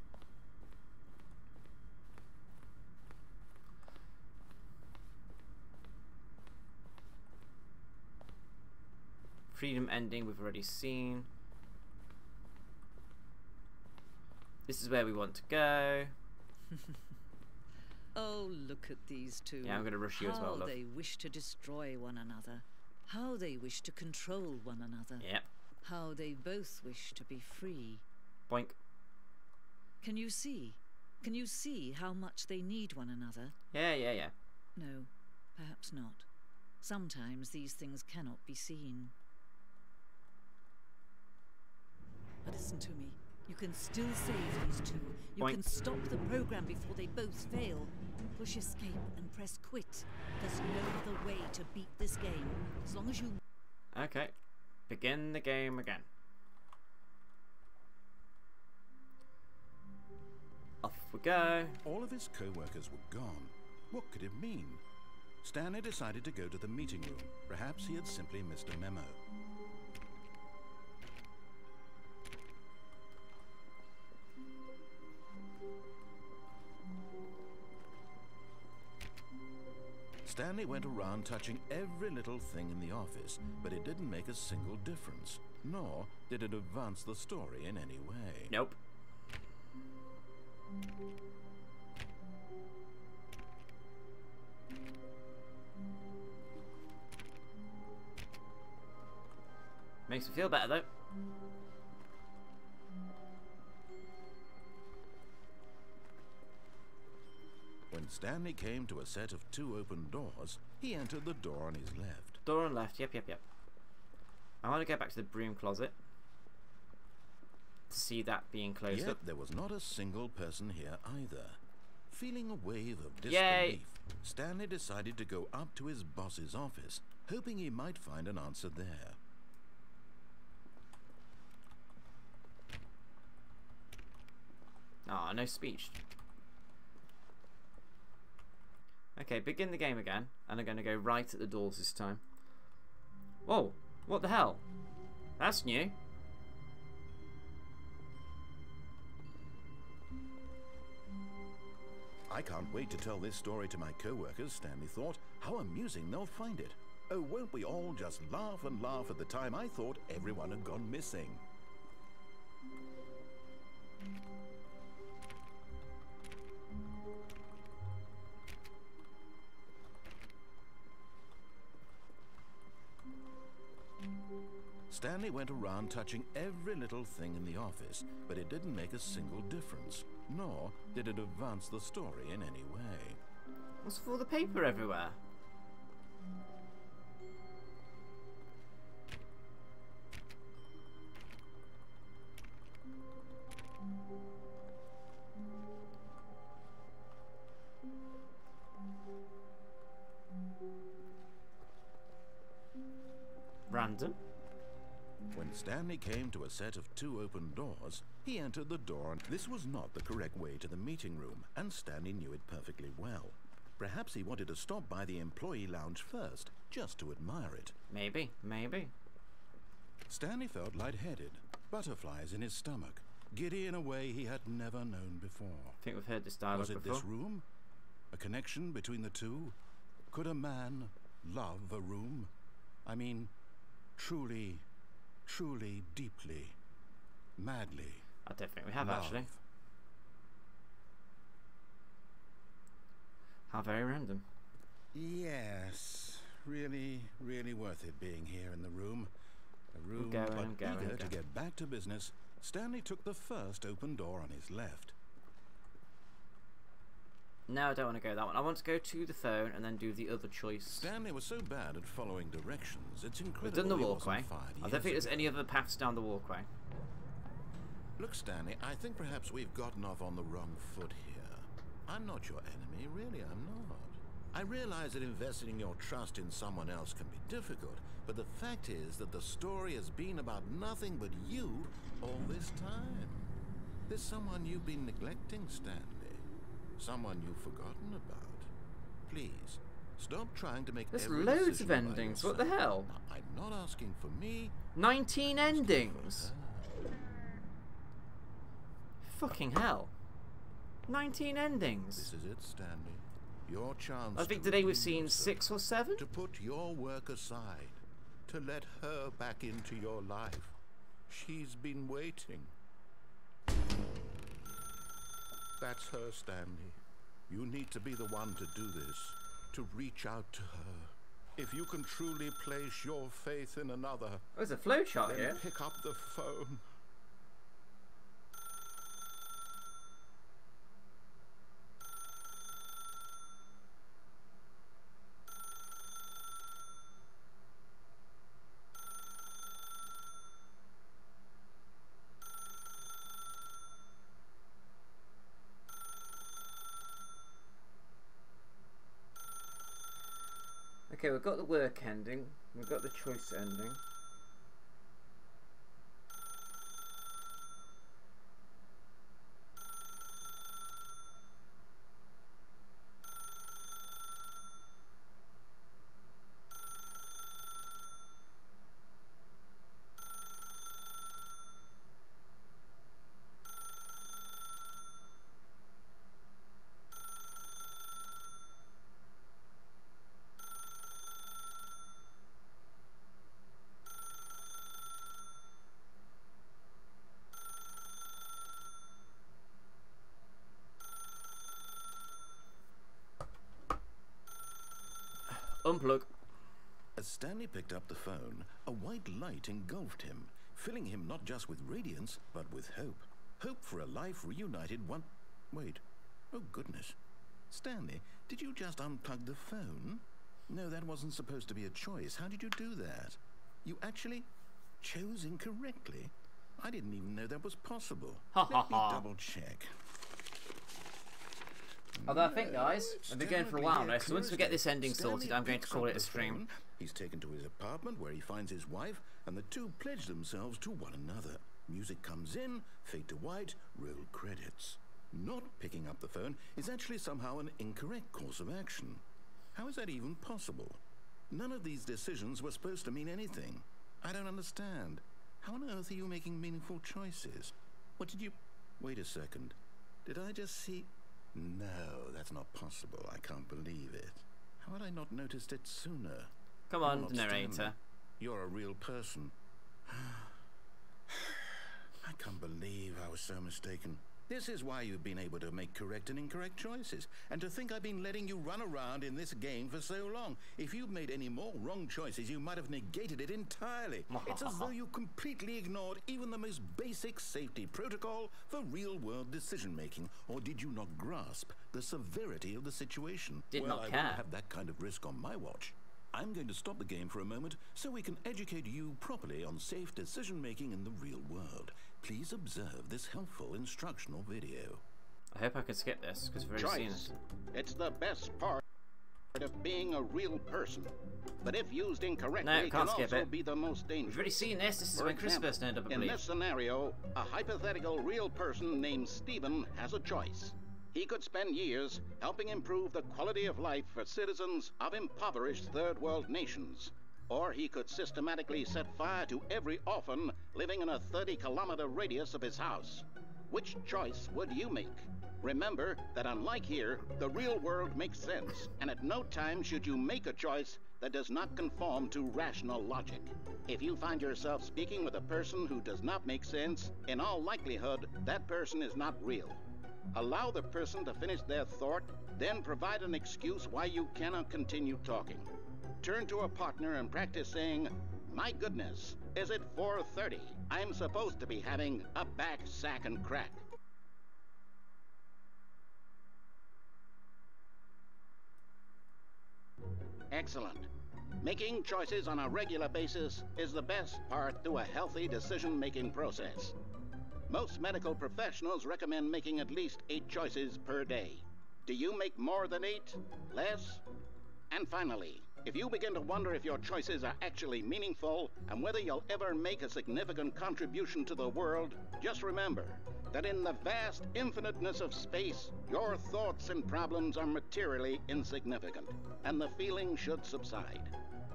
Freedom ending we've already seen. This is where we want to go. Oh, look at these two. Yeah, I'm going to rush you as well, How love. they wish to destroy one another. How they wish to control one another. Yep. How they both wish to be free. Boink. Can you see? Can you see how much they need one another? Yeah, yeah, yeah. No, perhaps not. Sometimes these things cannot be seen. But listen to me. You can still save these two. You Boink. can stop the program before they both fail. Push escape and press quit. There's no other way to beat this game. As long as you... Okay. Begin the game again. Off we go. All of his co-workers were gone. What could it mean? Stanley decided to go to the meeting room. Perhaps he had simply missed a memo. Stanley went around touching every little thing in the office, but it didn't make a single difference, nor did it advance the story in any way. Nope. Makes me feel better though. When Stanley came to a set of 2 open doors, he entered the door on his left. Door on left. Yep, yep, yep. I want to go back to the broom closet to see that being closed Yet up. there was not a single person here either. Feeling a wave of Yay. disbelief, Stanley decided to go up to his boss's office, hoping he might find an answer there. Ah, no speech. Okay, begin the game again, and I'm going to go right at the doors this time. Whoa, what the hell? That's new. I can't wait to tell this story to my co-workers, Stanley thought. How amusing they'll find it. Oh, won't we all just laugh and laugh at the time I thought everyone had gone missing. Stanley went around touching every little thing in the office, but it didn't make a single difference, nor did it advance the story in any way. What's with all the paper everywhere? Random. When Stanley came to a set of 2 open doors, he entered the door, and this was not the correct way to the meeting room, and Stanley knew it perfectly well. Perhaps he wanted to stop by the employee lounge first, just to admire it. Maybe, maybe. Stanley felt lightheaded, butterflies in his stomach, giddy in a way he had never known before. I think we've heard this dialogue Was it before. this room? A connection between the two? Could a man love a room? I mean, truly, truly, deeply, madly. I don't think we have love. actually. How very random. Yes, really, really worth it being here in the room. A room, going, but I'm going, eager I'm to going. get back to business, Stanley took the first open door on his left. No, I don't want to go that one. I want to go to the phone and then do the other choice. Stanley was so bad at following directions, it's incredible. We've done the he wasn't walkway. fired I don't years think there's ago. any other paths down the walkway. Look, Stanley, I think perhaps we've gotten off on the wrong foot here. I'm not your enemy, really, I'm not. I realize that investing your trust in someone else can be difficult, but the fact is that the story has been about nothing but you all this time. There's someone you've been neglecting, Stanley. Someone you've forgotten about. Please, stop trying to make There's every loads decision of by endings. What yourself. the hell? Now, I'm not asking for me. 19 I'm asking for endings. her. Fucking hell. 19 endings. This is it, Stanley. Your chance. I think to today we've redeem seen yourself, 6 or 7. to put your work aside, to let her back into your life. She's been waiting. That's her, Stanley. You need to be the one to do this, to reach out to her. If you can truly place your faith in another, Oh, there's a flowchart then here. pick up the phone. Okay, we've got the work ending. We've got the choice ending. Unplug. As Stanley picked up the phone, a white light engulfed him, filling him not just with radiance, but with hope. Hope for a life reunited one... Wait. Oh, goodness. Stanley, did you just unplug the phone? No, that wasn't supposed to be a choice. How did you do that? You actually chose incorrectly? I didn't even know that was possible. Ha ha Let me ha. double check. Although I think, guys, I've been going for a while now, so once we get this Stanley ending sorted, I'm going to picks call up it a the stream. phone. He's taken to his apartment where he finds his wife, and the two pledge themselves to one another. Music comes in, fade to white, roll credits. Not picking up the phone is actually somehow an incorrect course of action. How is that even possible? None of these decisions were supposed to mean anything. I don't understand. How on earth are you making meaningful choices? What did you... Wait a second. Did I just see... No, that's not possible. I can't believe it. How had I not noticed it sooner? Come You're on, not narrator. Stanley. You're a real person. I can't believe I was so mistaken. This is why you've been able to make correct and incorrect choices. And to think I've been letting you run around in this game for so long. If you'd made any more wrong choices, you might have negated it entirely. It's as though you completely ignored even the most basic safety protocol for real-world decision-making. Or did you not grasp the severity of the situation? Did well, not I care. won't have that kind of risk on my watch. I'm going to stop the game for a moment so we can educate you properly on safe decision-making in the real world. Please observe this helpful instructional video. I hope I can skip this, because we've already seen Choice. it. It's the best part of being a real person. But if used incorrectly, No, it can't can skip also it. be the most dangerous. We've already seen this. This is For when Chris example, first turned up, I in believe. this scenario, a hypothetical real person named Stephen has a choice. He could spend years helping improve the quality of life for citizens of impoverished third world nations. Or he could systematically set fire to every orphan living in a 30-kilometer radius of his house. Which choice would you make? Remember that unlike here, the real world makes sense, and at no time should you make a choice that does not conform to rational logic. If you find yourself speaking with a person who does not make sense, in all likelihood, that person is not real. Allow the person to finish their thought, then provide an excuse why you cannot continue talking. Turn to a partner and practice saying, "My goodness, is it 4:30? I'm supposed to be having a back, sack, and crack." Excellent. Making choices on a regular basis is the best part to a healthy decision-making process. Most medical professionals recommend making at least 8 choices per day. Do you make more than 8? Less? And finally, if you begin to wonder if your choices are actually meaningful and whether you'll ever make a significant contribution to the world, just remember that in the vast infiniteness of space, your thoughts and problems are materially insignificant, and the feeling should subside.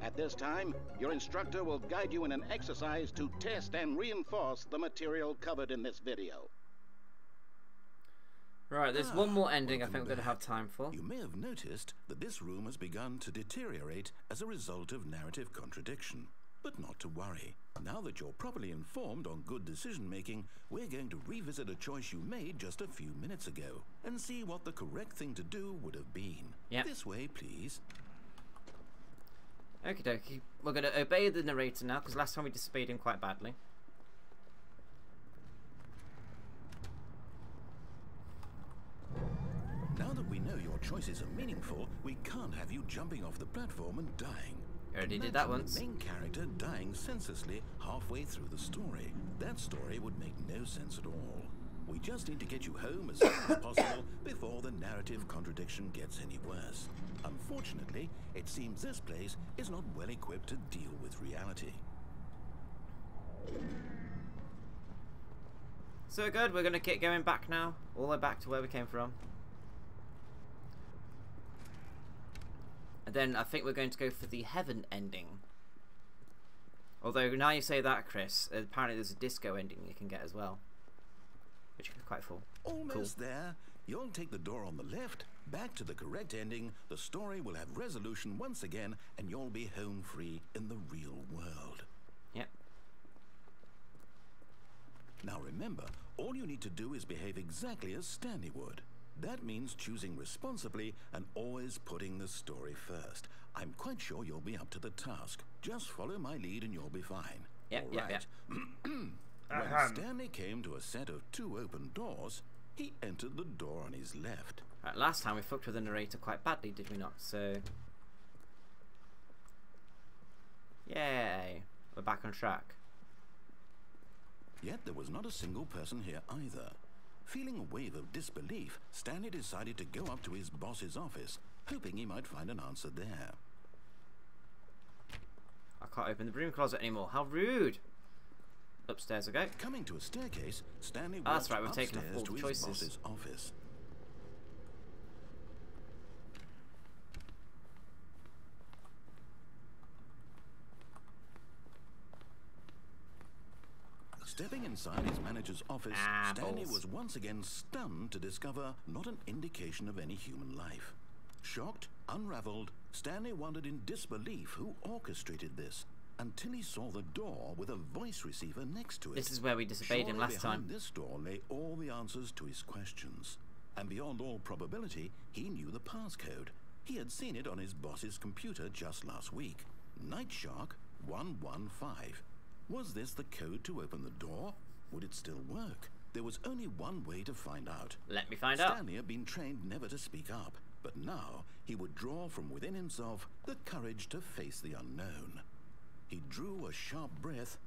At this time, your instructor will guide you in an exercise to test and reinforce the material covered in this video. Right, there's one more ending I think welcome we're going to have back. time for. You may have noticed that this room has begun to deteriorate as a result of narrative contradiction. But not to worry. Now that you're properly informed on good decision-making, we're going to revisit a choice you made just a few minutes ago and see what the correct thing to do would have been. Yep. This way, please. Okie dokie. We're going to obey the narrator now, because last time we disobeyed him quite badly. Now that we know your choices are meaningful, we can't have you jumping off the platform and dying. Already did that Imagine once. the main character dying senselessly halfway through the story. That story would make no sense at all. We just need to get you home as soon as possible before the narrative contradiction gets any worse. Unfortunately, it seems this place is not well equipped to deal with reality. So good, we're going to get going back now. All the way back to where we came from. And then I think we're going to go for the heaven ending. Although now you say that, Chris, apparently there's a disco ending you can get as well. Which is quite full. Almost there. You'll take the door on the left, back to the correct ending, the story will have resolution once again, and you'll be home free in the real world. Yep. Now remember, all you need to do is behave exactly as Stanley would. That means choosing responsibly and always putting the story first. I'm quite sure you'll be up to the task. Just follow my lead and you'll be fine. Yep, All yep, right. yep. When Stanley came to a set of 2 open doors, he entered the door on his left. Right, last time we fucked with the narrator quite badly, did we not? So... Yay. We're back on track. Yet there was not a single person here either. Feeling a wave of disbelief, Stanley decided to go up to his boss's office, hoping he might find an answer there. I can't open the broom closet anymore. How rude! Upstairs I go. Coming to a staircase, Stanley walked That's right, we're taking upstairs all to the his choices. boss's office. Stepping inside his manager's office, Stanley balls. was once again stunned to discover not an indication of any human life. Shocked, unraveled, Stanley wondered in disbelief who orchestrated this, until he saw the door with a voice receiver next to it. This is where we disobeyed him Surely last behind time. this door lay all the answers to his questions. And beyond all probability, he knew the passcode. He had seen it on his boss's computer just last week. Night Shark 115. Was this the code to open the door? Would it still work? There was only one way to find out. Let me find out. Stanley had been trained never to speak up, but now he would draw from within himself the courage to face the unknown. He drew a sharp breath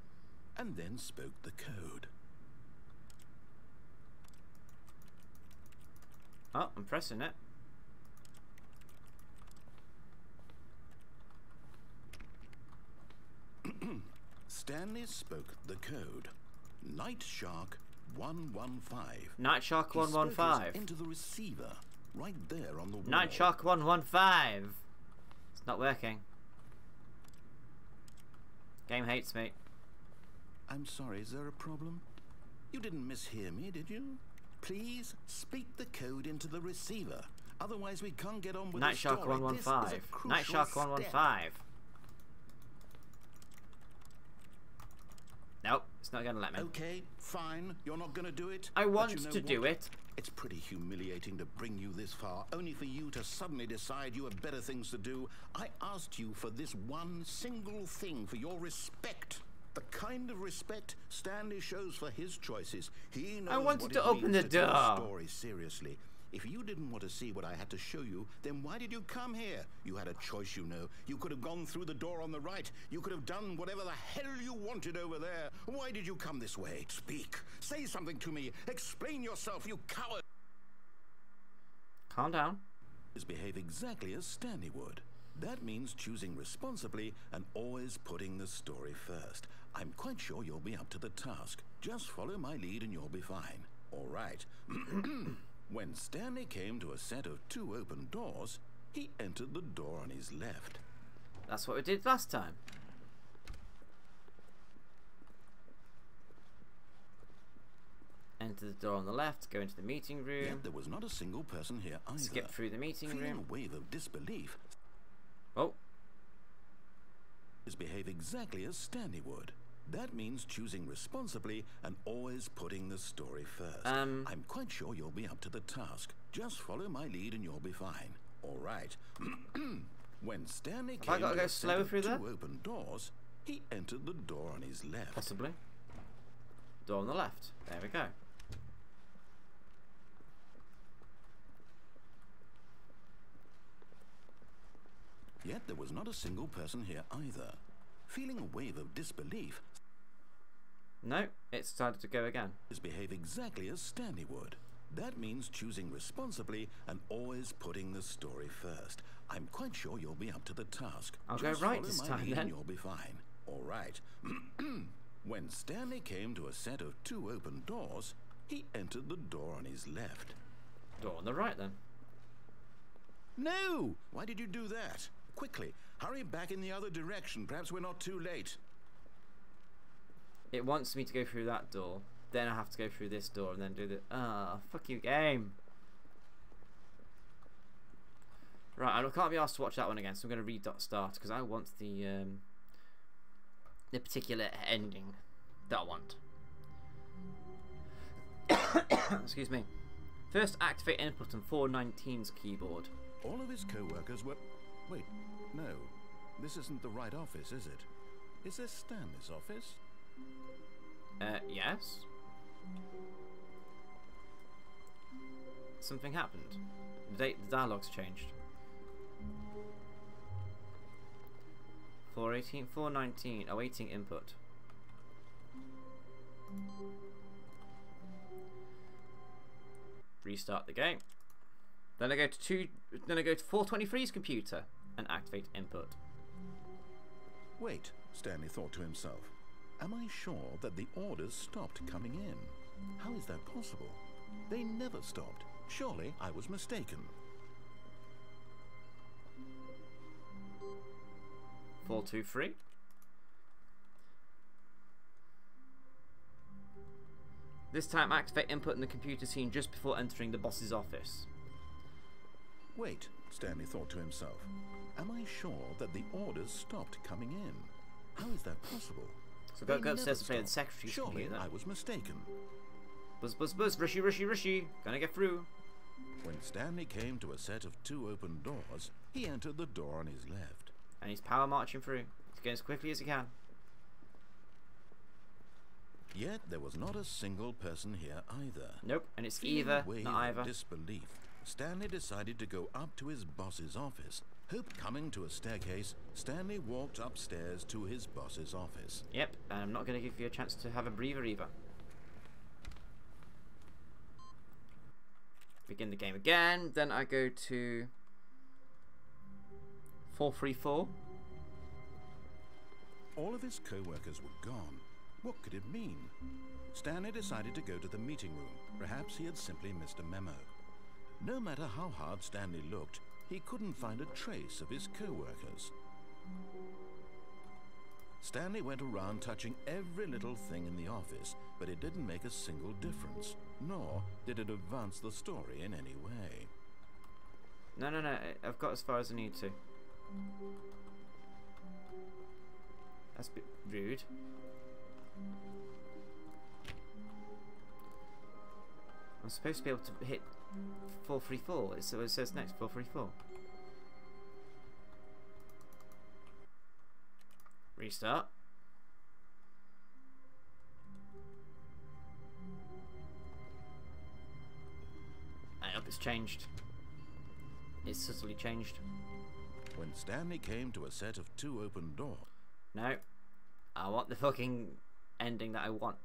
and then spoke the code. Oh, I'm pressing it. Stanley spoke the code. Night Shark 115. Night Shark He spoke 115. it into the receiver, right there on the wall. Night Shark 115. It's not working. Game hates me. I'm sorry, is there a problem? You didn't mishear me, did you? Please speak the code into the receiver. Otherwise we can't get on with Night the Shark story. This is a 115. Night crucial Shark step. 115. Nope, it's not going to let me. Okay, fine. You're not going to do it? I But want you know to do what? it. It's pretty humiliating to bring you this far, only for you to suddenly decide you have better things to do. I asked you for this one single thing, for your respect. The kind of respect Stanley shows for his choices. He knows I wanted what to it open means the to take a door. story seriously. If you didn't want to see what I had to show you, then why did you come here? You had a choice, you know. You could have gone through the door on the right. You could have done whatever the hell you wanted over there. Why did you come this way? Speak. Say something to me. Explain yourself, you coward. Calm down. Behave exactly as Stanley would. That means choosing responsibly and always putting the story first. I'm quite sure you'll be up to the task. Just follow my lead and you'll be fine. All right. When Stanley came to a set of 2 open doors, he entered the door on his left. That's what we did last time. Enter the door on the left, go into the meeting room. Yet there was not a single person here either. Skip through the meeting Feeling room. a wave of disbelief. Oh. Behave exactly as Stanley would. That means choosing responsibly and always putting the story first. I'm quite sure you'll be up to the task. Just follow my lead and you'll be fine. All right. When Stanley came to a set of 2 open doors, he entered the door on his left. Possibly. Door on the left. There we go. Yet there was not a single person here either. Feeling a wave of disbelief. No, it started to go again. Behave exactly as Stanley would. That means choosing responsibly and always putting the story first. I'm quite sure you'll be up to the task. I'll go right this follow my time lead then. and you'll be fine. All right. When Stanley came to a set of 2 open doors, he entered the door on his left. Door on the right then. No! Why did you do that? Quickly, hurry back in the other direction. Perhaps we're not too late. It wants me to go through that door. Then I have to go through this door and then do the... Ah, fuck you, game. Right, I can't be asked to watch that one again, so I'm going to restart because I want the particular ending that I want. Excuse me. First, activate input on 419's keyboard. All of his co-workers were... Wait, no. This isn't the right office, is it? Is this Stanley's office? Yes. Something happened. The dialogue's changed. 418, 419, awaiting input. Restart the game. Then I go to 423's computer and activate input. Wait, Stanley thought to himself. Am I sure that the orders stopped coming in? How is that possible? They never stopped. Surely I was mistaken. 423. This time activate input in the computer scene just before entering the boss's office. Wait, Stanley thought to himself. Am I sure that the orders stopped coming in? How is that possible? So go upstairs and play the secretary's Surely computer. I was mistaken. Buzz, buzz, buzz, rushy, rushy, rushy. Gonna get through. When Stanley came to a set of 2 open doors, he entered the door on his left. And he's power marching through. He's going as quickly as he can. Yet there was not a single person here either. Nope, and it's Feeling either, a wave not of either. disbelief, Stanley decided to go up to his boss's office. Coming to a staircase, Stanley walked upstairs to his boss's office. Yep, and I'm not going to give you a chance to have a breather either. Begin the game again. Then I go to 434. All of his co-workers were gone. What could it mean? Stanley decided to go to the meeting room. Perhaps he had simply missed a memo. No matter how hard Stanley looked, he couldn't find a trace of his co-workers. Stanley went around touching every little thing in the office, but it didn't make a single difference, nor did it advance the story in any way. No, I've got as far as I need to. That's a bit rude. I'm supposed to be able to hit 434. So it says next 434. Restart. I hope it's changed. It's subtly changed. When Stanley came to a set of 2 open doors... No. I want the fucking ending that I want.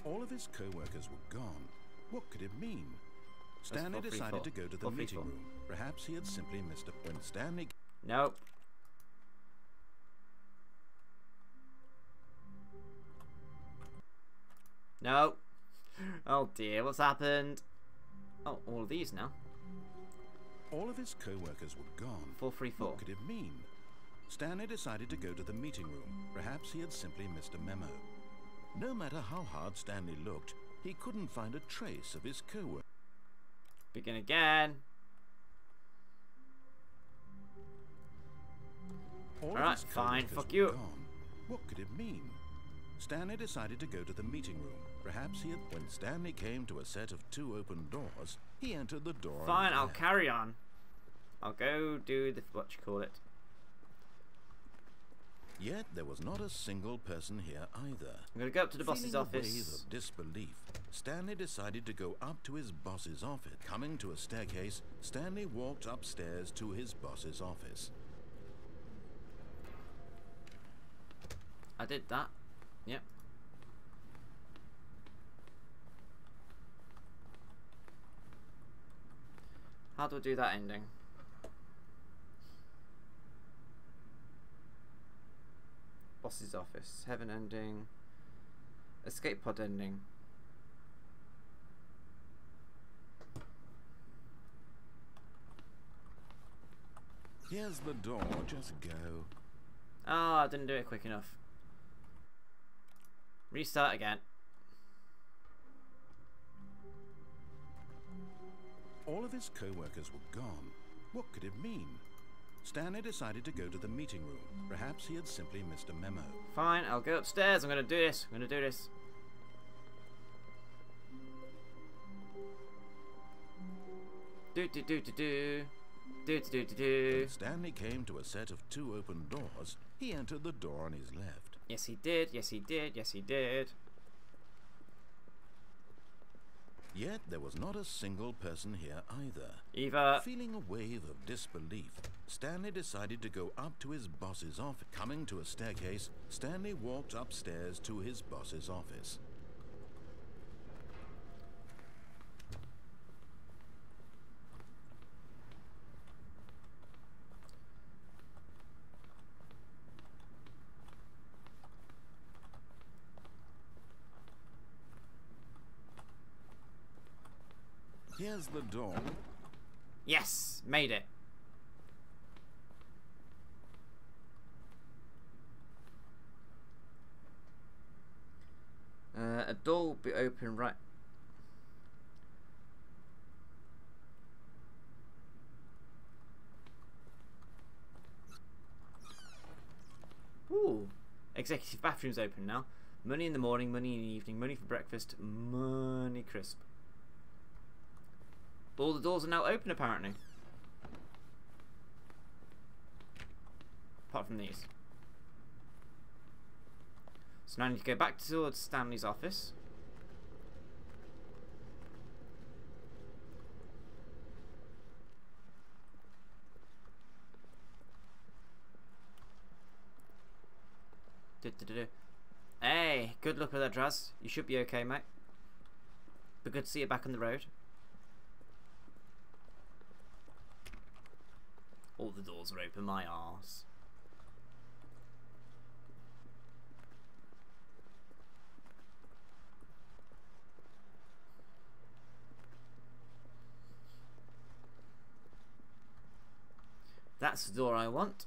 All of his co-workers were gone. What could it mean? Stanley 4-3-4. decided to go to the 4-3-4. meeting room. Perhaps he had simply missed a... When Stanley... Nope. No. Oh dear, what's happened? Oh, all of these now. All of his co-workers were gone. 4-3-4. What could it mean? Stanley decided to go to the meeting room. Perhaps he had simply missed a memo. No matter how hard Stanley looked, he couldn't find a trace of his co-worker. Begin again. Alright, fine, fuck you. Gone. What could it mean? Stanley decided to go to the meeting room. Perhaps he had... When Stanley came to a set of 2 open doors, he entered the door. Fine, I'll carry on. I'll go do the... whatchamacallit. Yet there was not a single person here either. I'm going to go up to the boss's Feeling a wave office. of disbelief, Stanley decided to go up to his boss's office. Coming to a staircase, Stanley walked upstairs to his boss's office. I did that. Yep. How do I do that ending? Boss's office. Heaven ending. Escape pod ending. Here's the door, just go. Oh, I didn't do it quick enough. Restart again. All of his co-workers were gone. What could it mean? Stanley decided to go to the meeting room. Perhaps he had simply missed a memo. Fine, I'll go upstairs. I'm gonna do this. I'm gonna do this. Do do do do do. Do do do do do. When Stanley came to a set of 2 open doors, he entered the door on his left. Yes, he did. Yes, he did. Yes, he did. Yet there was not a single person here either. Eva. Feeling a wave of disbelief, Stanley decided to go up to his boss's office. Coming to a staircase, Stanley walked upstairs to his boss's office. Here's the door. Yes, made it. A door will be open right. Ooh. Executive bathroom's open now. Money in the morning, money in the evening, money for breakfast, money crisp. All the doors are now open apparently. Apart from these. So now I need to go back towards Stanley's office. Hey, good luck with that, Draz. You should be okay, mate. But good to see you back on the road. All the doors are open, my arse. That's the door I want.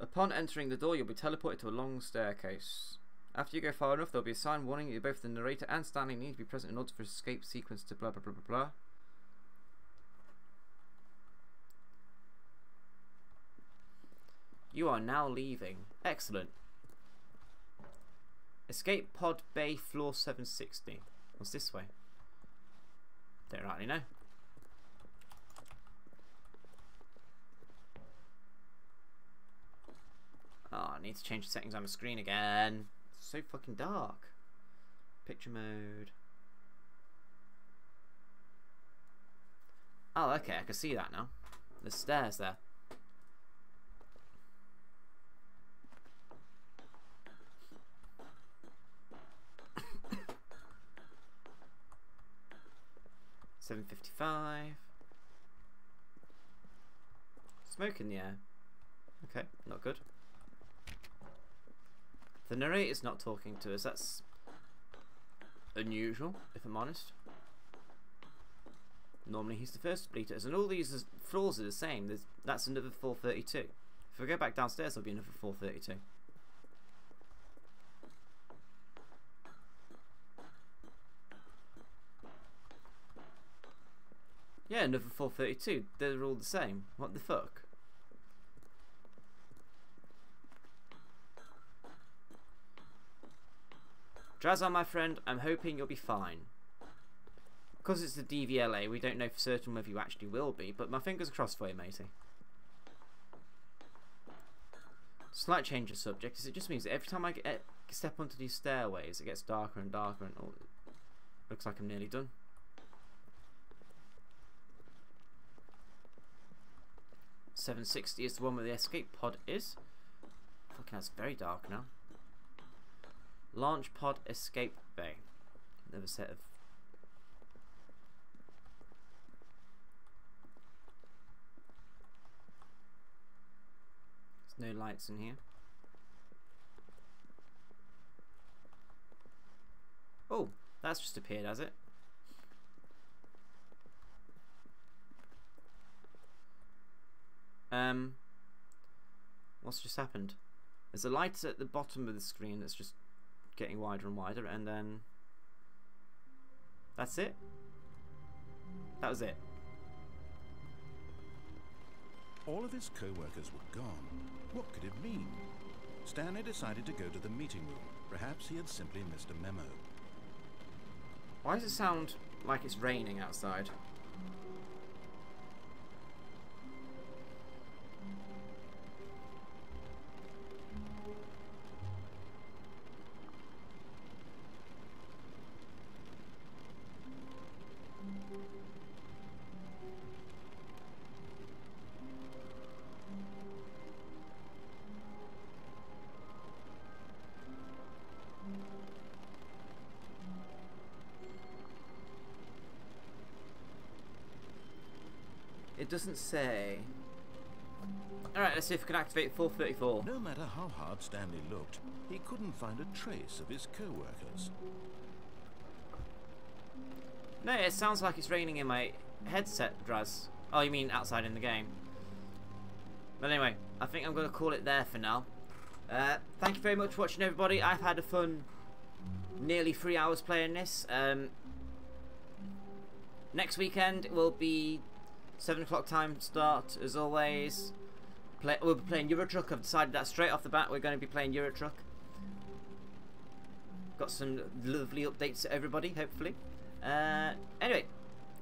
Upon entering the door, you'll be teleported to a long staircase. After you go far enough, there'll be a sign warning you both the narrator and Stanley need to be present in order for escape sequence to blah blah blah blah blah. You are now leaving. Excellent. Escape pod bay floor 760. What's this way? Don't rightly know. Oh, I need to change the settings on the screen again. It's so fucking dark. Picture mode. Oh, okay, I can see that now. There's stairs there. 7:55. Smoke in the air. Okay, not good. The narrator's not talking to us. That's unusual, if I'm honest. Normally he's the first to bleat at us, and all these floors are the same. That's another 432. If we go back downstairs, there'll be another 432. Yeah, another 432. They're all the same. What the fuck? Drazar, my friend, I'm hoping you'll be fine. Because it's the DVLA, we don't know for certain whether you actually will be, but my fingers are crossed for you, matey. Slight change of subject, because it just means that every time I step onto these stairways, it gets darker and darker, and oh, looks like I'm nearly done. .760 is the one where the escape pod is. Fucking, that's very dark now. Launch pod escape bay. Another set of. There's no lights in here. Oh, that's just appeared, has it? What's just happened? There's a light at the bottom of the screen that's just getting wider and wider, and then that's it. That was it. All of his co-workers were gone. What could it mean? Stanley decided to go to the meeting room. Perhaps he had simply missed a memo. Why does it sound like it's raining outside? It doesn't say. Alright, let's see if we can activate 434. No matter how hard Stanley looked, he couldn't find a trace of his co-workers. No, it sounds like it's raining in my headset, Draz. Oh, you mean outside in the game. But anyway, I think I'm going to call it there for now. Thank you very much for watching, everybody. I've had a fun nearly 3 hours playing this. Next weekend will be 7 o'clock time start, as always. We'll be playing Euro Truck. I've decided that straight off the bat. We're going to be playing Euro Truck. Got some lovely updates to everybody, hopefully. Anyway,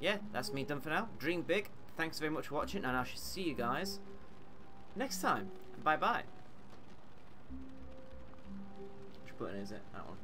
yeah, that's me done for now. Dream big. Thanks very much for watching, and I shall see you guys next time. Bye bye. Which button is it? That one.